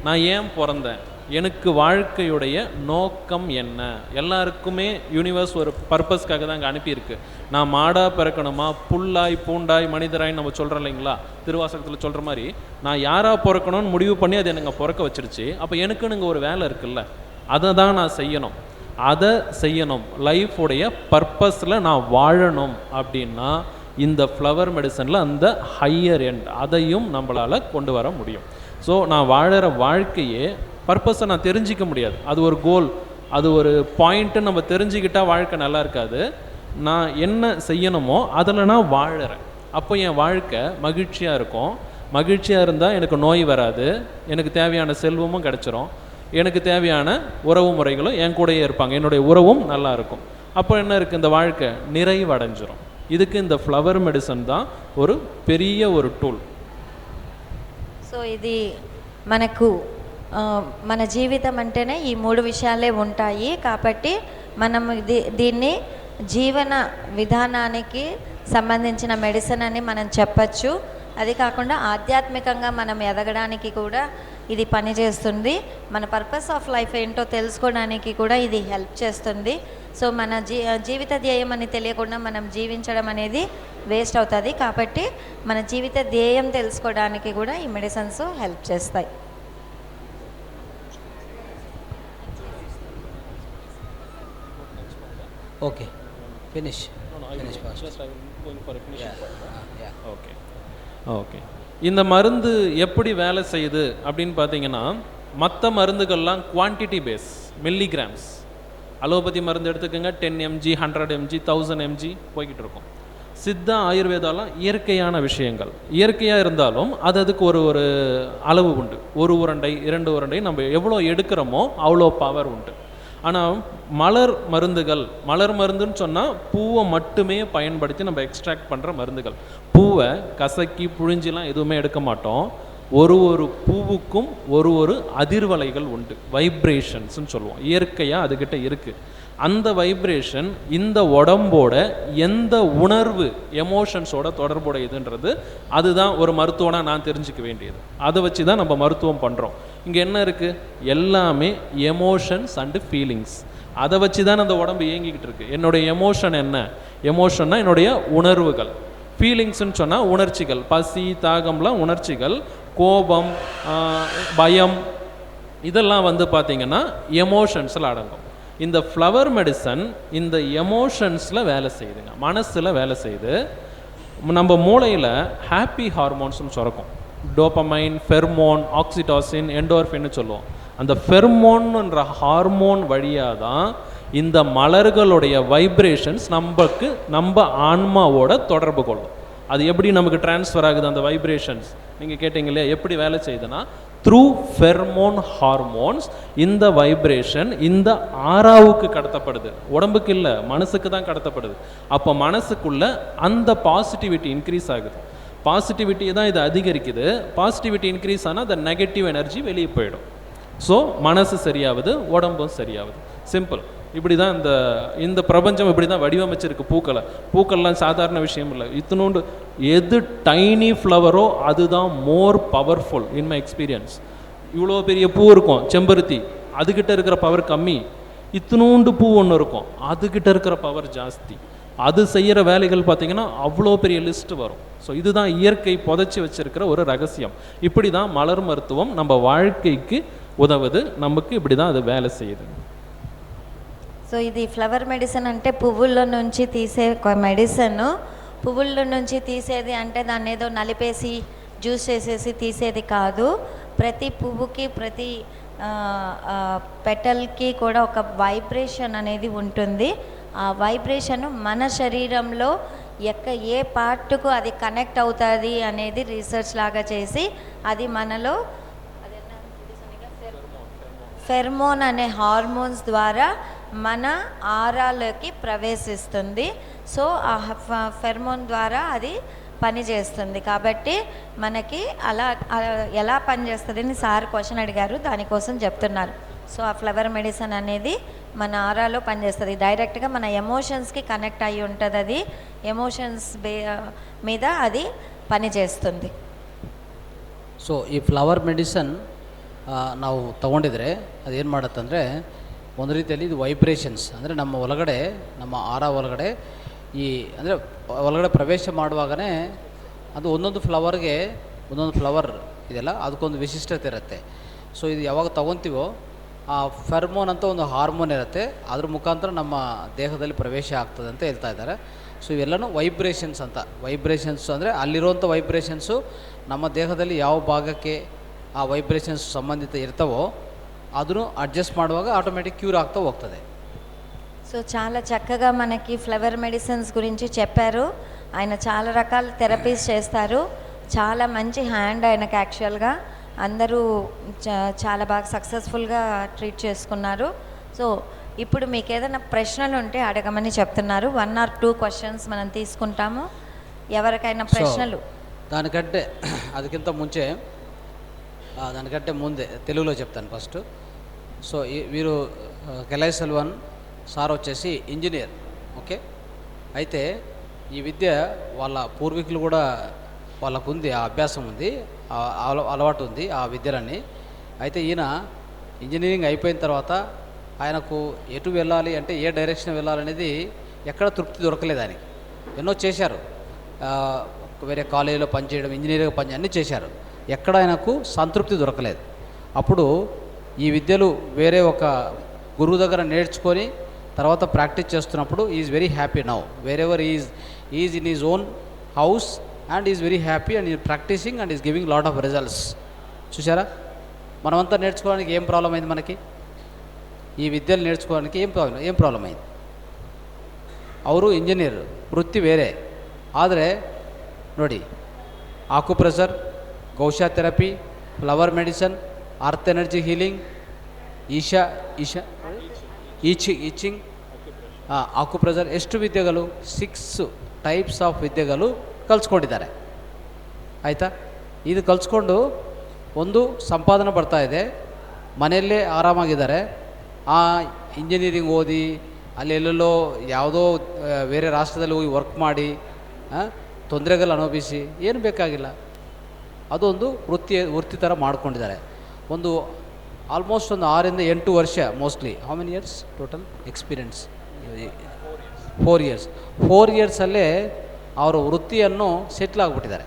நான் ஏன் பிறந்தேன், எனக்கு வாழ்க்கையுடைய நோக்கம் என்ன, எல்லாருக்குமே யூனிவர்ஸ் ஒரு பர்பஸ்க்காக தான் அங்கே அனுப்பியிருக்கு. நான் மாடாக பிறக்கணுமா, புல்லாய் பூண்டாய் மனிதராய் நம்ம சொல்கிறோம் இல்லைங்களா, திருவாசகத்தில் சொல்கிற மாதிரி நான் யாராக பிறக்கணும்னு முடிவு பண்ணி அது எனக்கு பிறக்க வச்சிருச்சு. அப்போ எனக்குன்னு இங்கே ஒரு வேலை இருக்குல்ல, அதை தான் நான் செய்யணும். லைஃபுடைய பர்பஸில் நான் வாழணும் அப்படின்னா இந்த ஃப்ளவர் மெடிசனில் அந்த ஹையர் எண்ட் அதையும் நம்மளால் கொண்டு வர முடியும். ஸோ நான் வாழற வாழ்க்கையே பர்பஸை நான் தெரிஞ்சிக்க முடியாது. அது ஒரு கோல், அது ஒரு பாயிண்ட்டு நம்ம தெரிஞ்சுக்கிட்டால் வாழ்க்கை நல்லா இருக்காது. நான் என்ன செய்யணுமோ அதில் நான் வாழறேன். அப்போ என் வாழ்க்கை மகிழ்ச்சியாக இருக்கும். மகிழ்ச்சியாக இருந்தால் எனக்கு நோய் வராது, எனக்கு தேவையான செல்வமும் கிடச்சிரும், எனக்கு தேவையான உறவு முறைகளும் என் கூடயே இருப்பாங்க, என்னுடைய உறவும் நல்லா இருக்கும். அப்போ என்ன இருக்குது, இந்த வாழ்க்கை நிறைவடைஞ்சிரும். இதுக்கு இந்த ஃப்ளவர் மெடிசன் தான் ஒரு பெரிய ஒரு டூல். సో ఇది మనకు మన జీవితం అంటేనే ఈ 3 విషయాలే ఉంటాయి. కాబట్టి మనం దీన్ని జీవన విధానానికి సంబంధించిన మెడిసిన్ అని మనం చెప్పచ్చు. అది కాకుండా ఆధ్యాత్మికంగా మనం ఎదగడానికి కూడా ఇది పనిచేస్తుంది. మన పర్పస్ ఆఫ్ లైఫ్ ఏంటో తెలుసుకోవడానికి కూడా ఇది హెల్ప్ చేస్తుంది. సో మన జీవిత ధ్యేయం అని తెలియకుండా మనం జీవించడం అనేది వేస్ట్ అవుతుంది. కాబట్టి మన జీవిత ధ్యేయం తెలుసుకోవడానికి కూడా ఈ మెడిసిన్స్ హెల్ప్ చేస్తాయి. Okay, finish fast. Okay okay இந்த மருந்து எப்படி வேலை செய்யுது அப்படின்னு பார்த்தீங்கன்னா, மற்ற மருந்துகள்லாம் குவான்டிட்டி பேஸ், மில்லிகிராம்ஸ். அலோபதி மருந்து எடுத்துக்கோங்க, 10 mg 100 mg 1000 mg போய்கிட்டு இருக்கும். சித்தா ஆயுர்வேதாலாம் இயற்கையான விஷயங்கள். இயற்கையாக இருந்தாலும் அதுக்கு ஒரு அளவு உண்டு. ஒரு உருண்டை 2 உருண்டை நம்ம எவ்வளோ எடுக்கிறோமோ அவ்வளோ பவர் உண்டு. ஆனால் மலர் மருந்துன்னு சொன்னால் பூவை மட்டுமே பயன்படுத்தி நம்ம எக்ஸ்ட்ராக்ட் பண்ணுற மருந்துகள். பூவை கசக்கி புழிஞ்சிலாம் எதுவுமே எடுக்க மாட்டோம். ஒரு பூவுக்கும் ஒரு அதிர்வலைகள் உண்டு, வைப்ரேஷன்ஸ்ன்னு சொல்லுவோம். இயற்கையாக அதுக்கிட்ட இருக்குது. அந்த வைப்ரேஷன் இந்த உடம்போட எந்த உணர்வு எமோஷன்ஸோட தொடர்புடையதுன்றது அதுதான் ஒரு மருத்துவனாக நான் தெரிஞ்சுக்க வேண்டியது. அதை வச்சு தான் நம்ம மருத்துவம் பண்ணுறோம். இங்கே என்ன இருக்குது? எல்லாமே எமோஷன்ஸ் அண்டு ஃபீலிங்ஸ். அதை வச்சு தான் அந்த உடம்பு இயங்கிக்கிட்டு இருக்கு. என்னுடைய எமோஷன் என்ன? எமோஷன்னா என்னுடைய உணர்வுகள். ஃபீலிங்ஸ்ன்னு சொன்னால் உணர்ச்சிகள், பசி தாகம்லாம் உணர்ச்சிகள். கோபம், பயம், இதெல்லாம் வந்து பார்த்திங்கன்னா எமோஷன்ஸில் அடங்கும். இந்த ஃப்ளவர் மெடிசன் இந்த எமோஷன்ஸில் வேலை செய்யுதுங்க, மனசில் வேலை செய்யுது. நம்ம மூளையில் ஹாப்பி ஹார்மோன்ஸ்னு சுரக்கும். டோபமைன், ஃபெர்மோன், ஆக்சிடாசின், எண்டோர்ஃபின்னு சொல்லுவோம். அந்த ஃபெர்மோன்ன்ற ஹார்மோன் வழியாக தான் இந்த மலர்களுடைய வைப்ரேஷன்ஸ் நம்ம ஆன்மாவோட தொடர்பு கொள்ளும். அது எப்படி நமக்கு டிரான்ஸ்ஃபர் ஆகுது அந்த வைப்ரேஷன்ஸ்? நீங்கள் கேட்டீங்களே எப்படி வேலை செய்யுதுன்னா, த்ரூ ஃபெர்மோன் ஹார்மோன்ஸ் இந்த வைப்ரேஷன் இந்த ஆறாவுக்கு கடத்தப்படுது. உடம்புக்கு இல்லை, மனசுக்கு தான் கடத்தப்படுது. அப்போ மனசுக்குள்ள அந்த பாசிட்டிவிட்டி இன்க்ரீஸ் ஆகுது. பாசிட்டிவிட்டியை தான் இது அதிகரிக்குது. பாசிட்டிவிட்டி இன்க்ரீஸ் ஆனால் அந்த நெகட்டிவ் எனர்ஜி வெளியே போயிடும். ஸோ மனசு சரியாகுது, உடம்பும் சரியாகுது. சிம்பிள். இப்படி தான் இந்த பிரபஞ்சம் இப்படி தான் வடிவமைச்சிருக்கு. பூக்கள்லாம் சாதாரண விஷயம் இல்லை. இத்தினோண்டு எது டைனி ஃப்ளவரோ அதுதான் more powerful in my experience. இவ்வளோ பெரிய பூ இருக்கும் செம்பருத்தி, அதுக்கிட்ட இருக்கிற பவர் கம்மி. இத்தினோண்டு பூ ஒன்று இருக்கும், அதுக்கிட்ட இருக்கிற பவர் ஜாஸ்தி. அது செய்கிற வேலைகள் பார்த்திங்கன்னா அவ்வளோ பெரிய லிஸ்ட்டு வரும். ஸோ இதுதான் இயற்கை புதைச்சி வச்சிருக்கிற ஒரு ரகசியம். இப்படி தான் மலர் மருத்துவம் நம்ம வாழ்க்கைக்கு உதவுது. நமக்கு இப்படி தான் அது வேலை செய்யுது. సో ఇది ఫ్లవర్ మెడిసిన్ అంటే పువ్వుల్లో నుంచి తీసే ఒక మెడిసిన్. పువ్వుల్లో నుంచి తీసేది అంటే దాన్ని ఏదో నలిపేసి జ్యూస్ చేసేసి తీసేది కాదు. ప్రతి పువ్వుకి ప్రతి పెటల్కి కూడా ఒక వైబ్రేషన్ అనేది ఉంటుంది. ఆ వైబ్రేషన్ మన శరీరంలో ఏ పార్ట్కు అది కనెక్ట్ అవుతుంది అనేది రీసెర్చ్ లాగా చేసి అది మనలో ఫెర్మోన్ అనే హార్మోన్స్ ద్వారా మన ఆరాలోకి ప్రవేశిస్తుంది. సో ఆ ఫెర్మోన్ ద్వారా అది పనిచేస్తుంది. కాబట్టి మనకి అలా ఎలా పనిచేస్తుంది సార్ క్వశ్చన్ అడిగారు, దానికోసం చెప్తున్నారు. సో ఆ ఫ్లవర్ మెడిసిన్ అనేది మన ఆరాలో పనిచేస్తుంది. డైరెక్ట్గా మన ఎమోషన్స్కి కనెక్ట్ అయ్యి ఉంటుంది. అది ఎమోషన్స్ మీద అది పనిచేస్తుంది. ಸೊ ಈ ಫ್ಲವರ್ ಮೆಡಿಸನ್ ನಾವು ತೊಗೊಂಡಿದ್ರೆ ಅದೇನು ಮಾಡುತ್ತಂದರೆ, ಒಂದು ರೀತಿಯಲ್ಲಿ ಇದು ವೈಬ್ರೇಷನ್ಸ್ ಅಂದರೆ ನಮ್ಮ ಒಳಗಡೆ, ನಮ್ಮ ಆರ ಒಳಗಡೆ ಈ ಅಂದರೆ ಒಳಗಡೆ ಪ್ರವೇಶ ಮಾಡುವಾಗಲೇ ಅದು ಒಂದೊಂದು ಫ್ಲವರ್ಗೆ ಒಂದೊಂದು ಫ್ಲವರ್ ಇದೆಲ್ಲ ಅದಕ್ಕೊಂದು ವಿಶಿಷ್ಟತೆ ಇರುತ್ತೆ. ಸೊ ಇದು ಯಾವಾಗ ತೊಗೊತೀವೋ ಆ ಫೆರ್ಮೋನ್ ಅಂತ ಒಂದು ಹಾರ್ಮೋನ್ ಇರುತ್ತೆ, ಅದ್ರ ಮುಖಾಂತರ ನಮ್ಮ ದೇಹದಲ್ಲಿ ಪ್ರವೇಶ ಆಗ್ತದೆ ಅಂತ ಹೇಳ್ತಾ ಇದ್ದಾರೆ. ಸೊ ಇವೆಲ್ಲನೂ ವೈಬ್ರೇಷನ್ಸ್ ಅಂತ. ವೈಬ್ರೇಷನ್ಸ್ ಅಂದರೆ ಅಲ್ಲಿರುವಂಥ ವೈಬ್ರೇಷನ್ಸು ನಮ್ಮ ದೇಹದಲ್ಲಿ ಯಾವ ಭಾಗಕ್ಕೆ ಆ ವೈಬ್ರೇಷನ್ಸ್ ಸಂಬಂಧಿತ ಇರ್ತವೋ ಅದನ್ನು ಅಡ್ಜಸ್ಟ್ ಮಾಡುವಾಗ ಆಟೋಮೆಟಿಕ್ ಕ್ಯೂರ್ ಆಗ್ತಾ ಹೋಗ್ತದೆ. సో చాలా చక్కగా మనకి ఫ్లవర్ మెడిసిన్స్ గురించి చెప్పారు. ఆయన చాలా రకాల థెరపీస్ చేస్తారు. చాలా మంచి హ్యాండ్ ఆయనకి. యాక్చువల్గా అందరూ చాలా బాగా సక్సెస్ఫుల్గా ట్రీట్ చేసుకున్నారు. సో ఇప్పుడు మీకు ఏదైనా ప్రశ్నలు ఉంటే అడగమని చెప్తున్నారు. 1 or 2 క్వశ్చన్స్ మనం తీసుకుంటాము. ఎవరికైనా ప్రశ్నలు? దానికంటే ముందే తెలుగులో చెప్తాను ఫస్ట్. సో వీరు కెలై సెల్వన్ సార్ వచ్చేసి ఇంజనీర్. ఓకే, అయితే ఈ విద్య వాళ్ళ పూర్వీకులు కూడా వాళ్ళకు ఉంది, ఆ అభ్యాసం ఉంది, అలవాటు ఉంది ఆ విద్యలన్నీ. అయితే ఈయన ఇంజనీరింగ్ అయిపోయిన తర్వాత ఆయనకు ఎటు వెళ్ళాలి అంటే ఏ డైరెక్షన్ వెళ్ళాలనేది ఎక్కడ తృప్తి దొరకలేదు ఆయనకి. ఎన్నో చేశారు, వేరే కాలేజీలో పనిచేయడం, ఇంజనీరింగ్ పని అన్నీ చేశారు, ఎక్కడ ఆయనకు సంతృప్తి దొరకలేదు. అప్పుడు ఈ విద్యలు వేరే ఒక గురువు దగ్గర నేర్చుకొని తర్వాత ప్రాక్టీస్ చేస్తున్నప్పుడు is very happy now wherever is in is own house and is very happy and is practicing and is giving lot of results. చూసారా, మనమంతా నేర్చుకోవడానికి ఏం ప్రాబ్లం అయింది మనకి? ఈ విద్యలు నేర్చుకోవడానికి ఏం ಪ್ರಾಬ್ಲಮ್ ಅయింది? ಅವರು ಇಂಜಿನಿಯರ್ ವೃತ್ತಿ ಬೇರೆ, ಆದರೆ ನೋಡಿ acupressure, gua sha therapy, flower medicine, earth energy healing, I Ching, acupressure, ಎಷ್ಟು ವಿದ್ಯೆಗಳು 6 ಟೈಪ್ಸ್ ಆಫ್ ವಿದ್ಯೆಗಳು ಕಲಿಸ್ಕೊಂಡಿದ್ದಾರೆ. ಆಯಿತಾ? ಇದು ಕಲಿಸ್ಕೊಂಡು ಒಂದು ಸಂಪಾದನೆ ಬರ್ತಾ ಇದೆ, ಮನೆಯಲ್ಲೇ ಆರಾಮಾಗಿದ್ದಾರೆ. ಆ ಇಂಜಿನಿಯರಿಂಗ್ ಓದಿ ಅಲ್ಲೆಲ್ಲೋ ಯಾವುದೋ ಬೇರೆ ರಾಷ್ಟ್ರದಲ್ಲಿ ಹೋಗಿ ವರ್ಕ್ ಮಾಡಿ ತೊಂದರೆಗಳು ಅನುಭವಿಸಿ ಏನು ಬೇಕಾಗಿಲ್ಲ. ಅದೊಂದು ವೃತ್ತಿ ಥರ ಮಾಡ್ಕೊಂಡಿದ್ದಾರೆ. ಒಂದು ಆಲ್ಮೋಸ್ಟ್ ಒಂದು 6 ಇಂದ 8 ವರ್ಷ mostly. How many years total experience? 4 years. 4 ಇಯರ್ಸಲ್ಲೇ ಅವರ ವೃತ್ತಿಯನ್ನು ಸೆಟ್ಲ್ ಆಗಿಬಿಟ್ಟಿದ್ದಾರೆ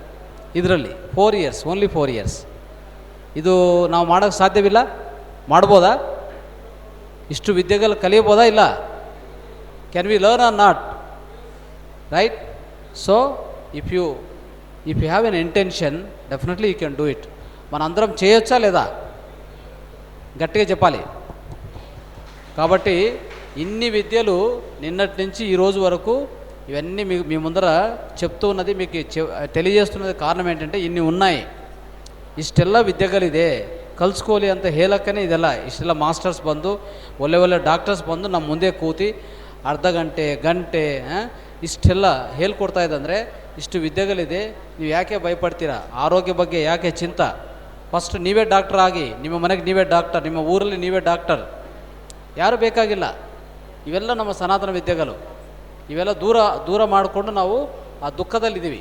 ಇದರಲ್ಲಿ. 4 ಇಯರ್ಸ್, ಓನ್ಲಿ 4 ಇಯರ್ಸ್. ಇದು ನಾವು ಮಾಡೋಕ್ಕೆ ಸಾಧ್ಯವಿಲ್ಲ? ಮಾಡ್ಬೋದಾ? ಇಷ್ಟು ವಿದ್ಯೆಗಳು ಕಲಿಯಬೋದಾ? ಇಲ್ಲ. Can we learn or not? Right? So if you have an intention definitely you can do it. మనందరం చేయొచ్చా లేదా? గట్టిగా చెప్పాలి. కాబట్టి ఇన్ని విద్యలు నిన్నటి నుంచి ఈ రోజు వరకు ఇవన్నీ మీ ముందర చెప్తూ ఉన్నది, మీకు తెలియజేస్తున్నది కారణం ఏంటంటే ಇನ್ನು ఉన్నాయి. ಇಷ್ಟೆಲ್ಲ ವಿದ್ಯೆಗಳಿದೆ, ಕಲಿಸ್ಕೋಲಿ ಅಂತ ಹೇಳಕ್ಕೇ ಇದೆಲ್ಲ. ಇಷ್ಟೆಲ್ಲ ಮಾಸ್ಟರ್ಸ್ ಬಂದು ಒಳ್ಳೆ ಡಾಕ್ಟರ್ಸ್ ಬಂದು ನಮ್ಮ ಮುಂದೆ ಕೂತಿ ಅರ್ಧ ಗಂಟೆ ಇಷ್ಟೆಲ್ಲ ಹೇಳ್ಕೊಡ್ತಾ ಇದ್ದಂದರೆ ಇಷ್ಟು ವಿದ್ಯೆಗಳಿದೆ. ನೀವು ಯಾಕೆ ಭಯಪಡ್ತೀರಾ? ಆರೋಗ್ಯ ಬಗ್ಗೆ ಯಾಕೆ ಚಿಂತೆ? ಫಸ್ಟ್ ನೀವೇ ಡಾಕ್ಟರ್ ಆಗಿ, ನಿಮ್ಮ ಮನೆಗೆ ನೀವೇ ಡಾಕ್ಟರ್, ನಿಮ್ಮ ಊರಲ್ಲಿ ನೀವೇ ಡಾಕ್ಟರ್, ಯಾರು ಬೇಕಾಗಿಲ್ಲ. ಇವೆಲ್ಲ ನಮ್ಮ ಸನಾತನ ವಿದ್ಯೆಗಳು. ಇವೆಲ್ಲ ದೂರ ಮಾಡಿಕೊಂಡು ನಾವು ಆ ದುಃಖದಲ್ಲಿದ್ದೀವಿ,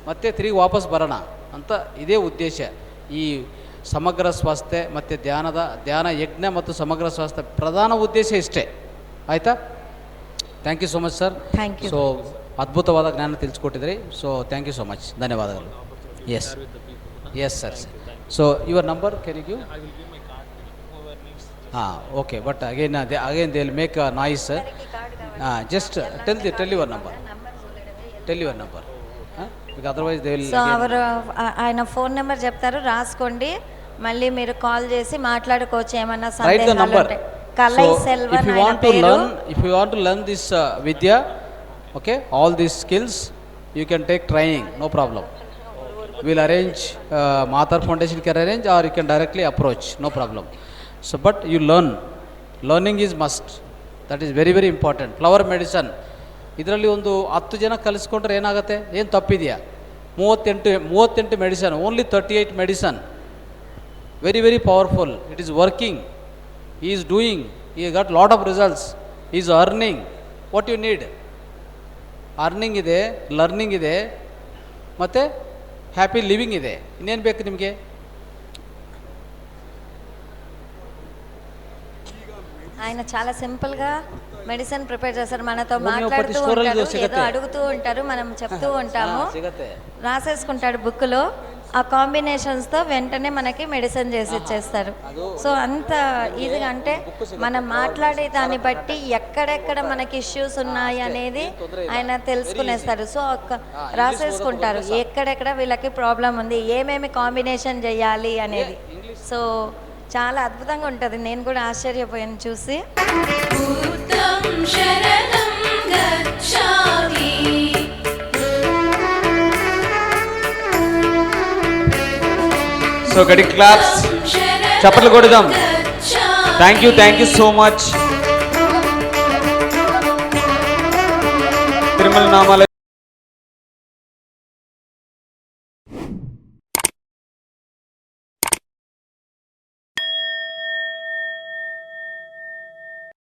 ಮತ್ತೆ ತಿರುಗಿ ವಾಪಸ್ ಬರೋಣ ಅಂತ ಇದೇ ಉದ್ದೇಶ. ಈ ಸಮಗ್ರ ಸ್ವಾಸ್ಥ್ಯ ಮತ್ತು ಧ್ಯಾನ ಯಜ್ಞ ಮತ್ತು ಸಮಗ್ರ ಸ್ವಾಸ್ಥ್ಯ ಪ್ರಧಾನ ಉದ್ದೇಶ ಇಷ್ಟೇ. ಆಯಿತಾ? Thank you so much sir. Thank you. So ಅದ್ಭುತವಾದ ಜ್ಞಾನ ತಿಳಿಸ್ಕೊಟ್ಟಿದ್ರಿ. So thank you so much, ಧನ್ಯವಾದಗಳು. Yes sir. So your number can you give? Okay, but again they will make a noise. Just tell your number. Otherwise they will. So ఆయన phone number చెప్తారు, రాసుకోండి. మళ్ళీ మీరు call చేసి మాట్లాడుకోవచ్చు ఏమన్నా సందేహాలు ఉంటే. కలై సెల్వన్ ఆయన పేరు. If you want to learn this vidya, okay, all these skills, you can take training, no problem. We'll arrange, Mathar Foundation can arrange, or you can directly approach, no problem. So but you learning is must. That is very very important. Flower medicine, ಇದರಲ್ಲಿ ಒಂದು 10 ಜನ ಕಲಿಸ್ಕೊಂಡ್ರೆ ಏನಾಗುತ್ತೆ? ಏನು ತಪ್ಪಿದೆಯಾ? 38 medicine, only 38 medicine, very very powerful. It is working, he is doing, he got lot of results, he is earning. What you need? earning ಇದೆ, learning ಇದೆ, ಮತ್ತು happy living ಇದೆ. ಇನ್ನೇನು ಬೇಕು ನಿಮಗೆ? ఆయన చాలా సింపుల్గా మెడిసిన్ ప్రిపేర్ చేస్తారు. మనతో మాట్లాడుతూ ఉంటారు, ఏదో అడుగుతూ ఉంటారు, మనం చెప్తూ ఉంటాము, రాసేసుకుంటాడు బుక్లో. ఆ కాంబినేషన్స్తో వెంటనే మనకి మెడిసిన్ చేసి ఇచ్చేస్తారు. సో అంత ఈజీగా, అంటే మనం మాట్లాడే దాన్ని బట్టి ఎక్కడెక్కడ మనకి ఇష్యూస్ ఉన్నాయి అనేది ఆయన తెలుసుకునేస్తారు. సో రాసేసుకుంటారు ఎక్కడెక్కడ వీళ్ళకి ప్రాబ్లం ఉంది, ఏమేమి కాంబినేషన్ చేయాలి అనేది. సో చాలా అద్భుతంగా ఉంటుంది. నేను కూడా ఆశ్చర్యపోయాను చూసి. సో గడి క్లాప్స్, చప్పట్లు కొడదాం. Thank you so much. Tirumala Namala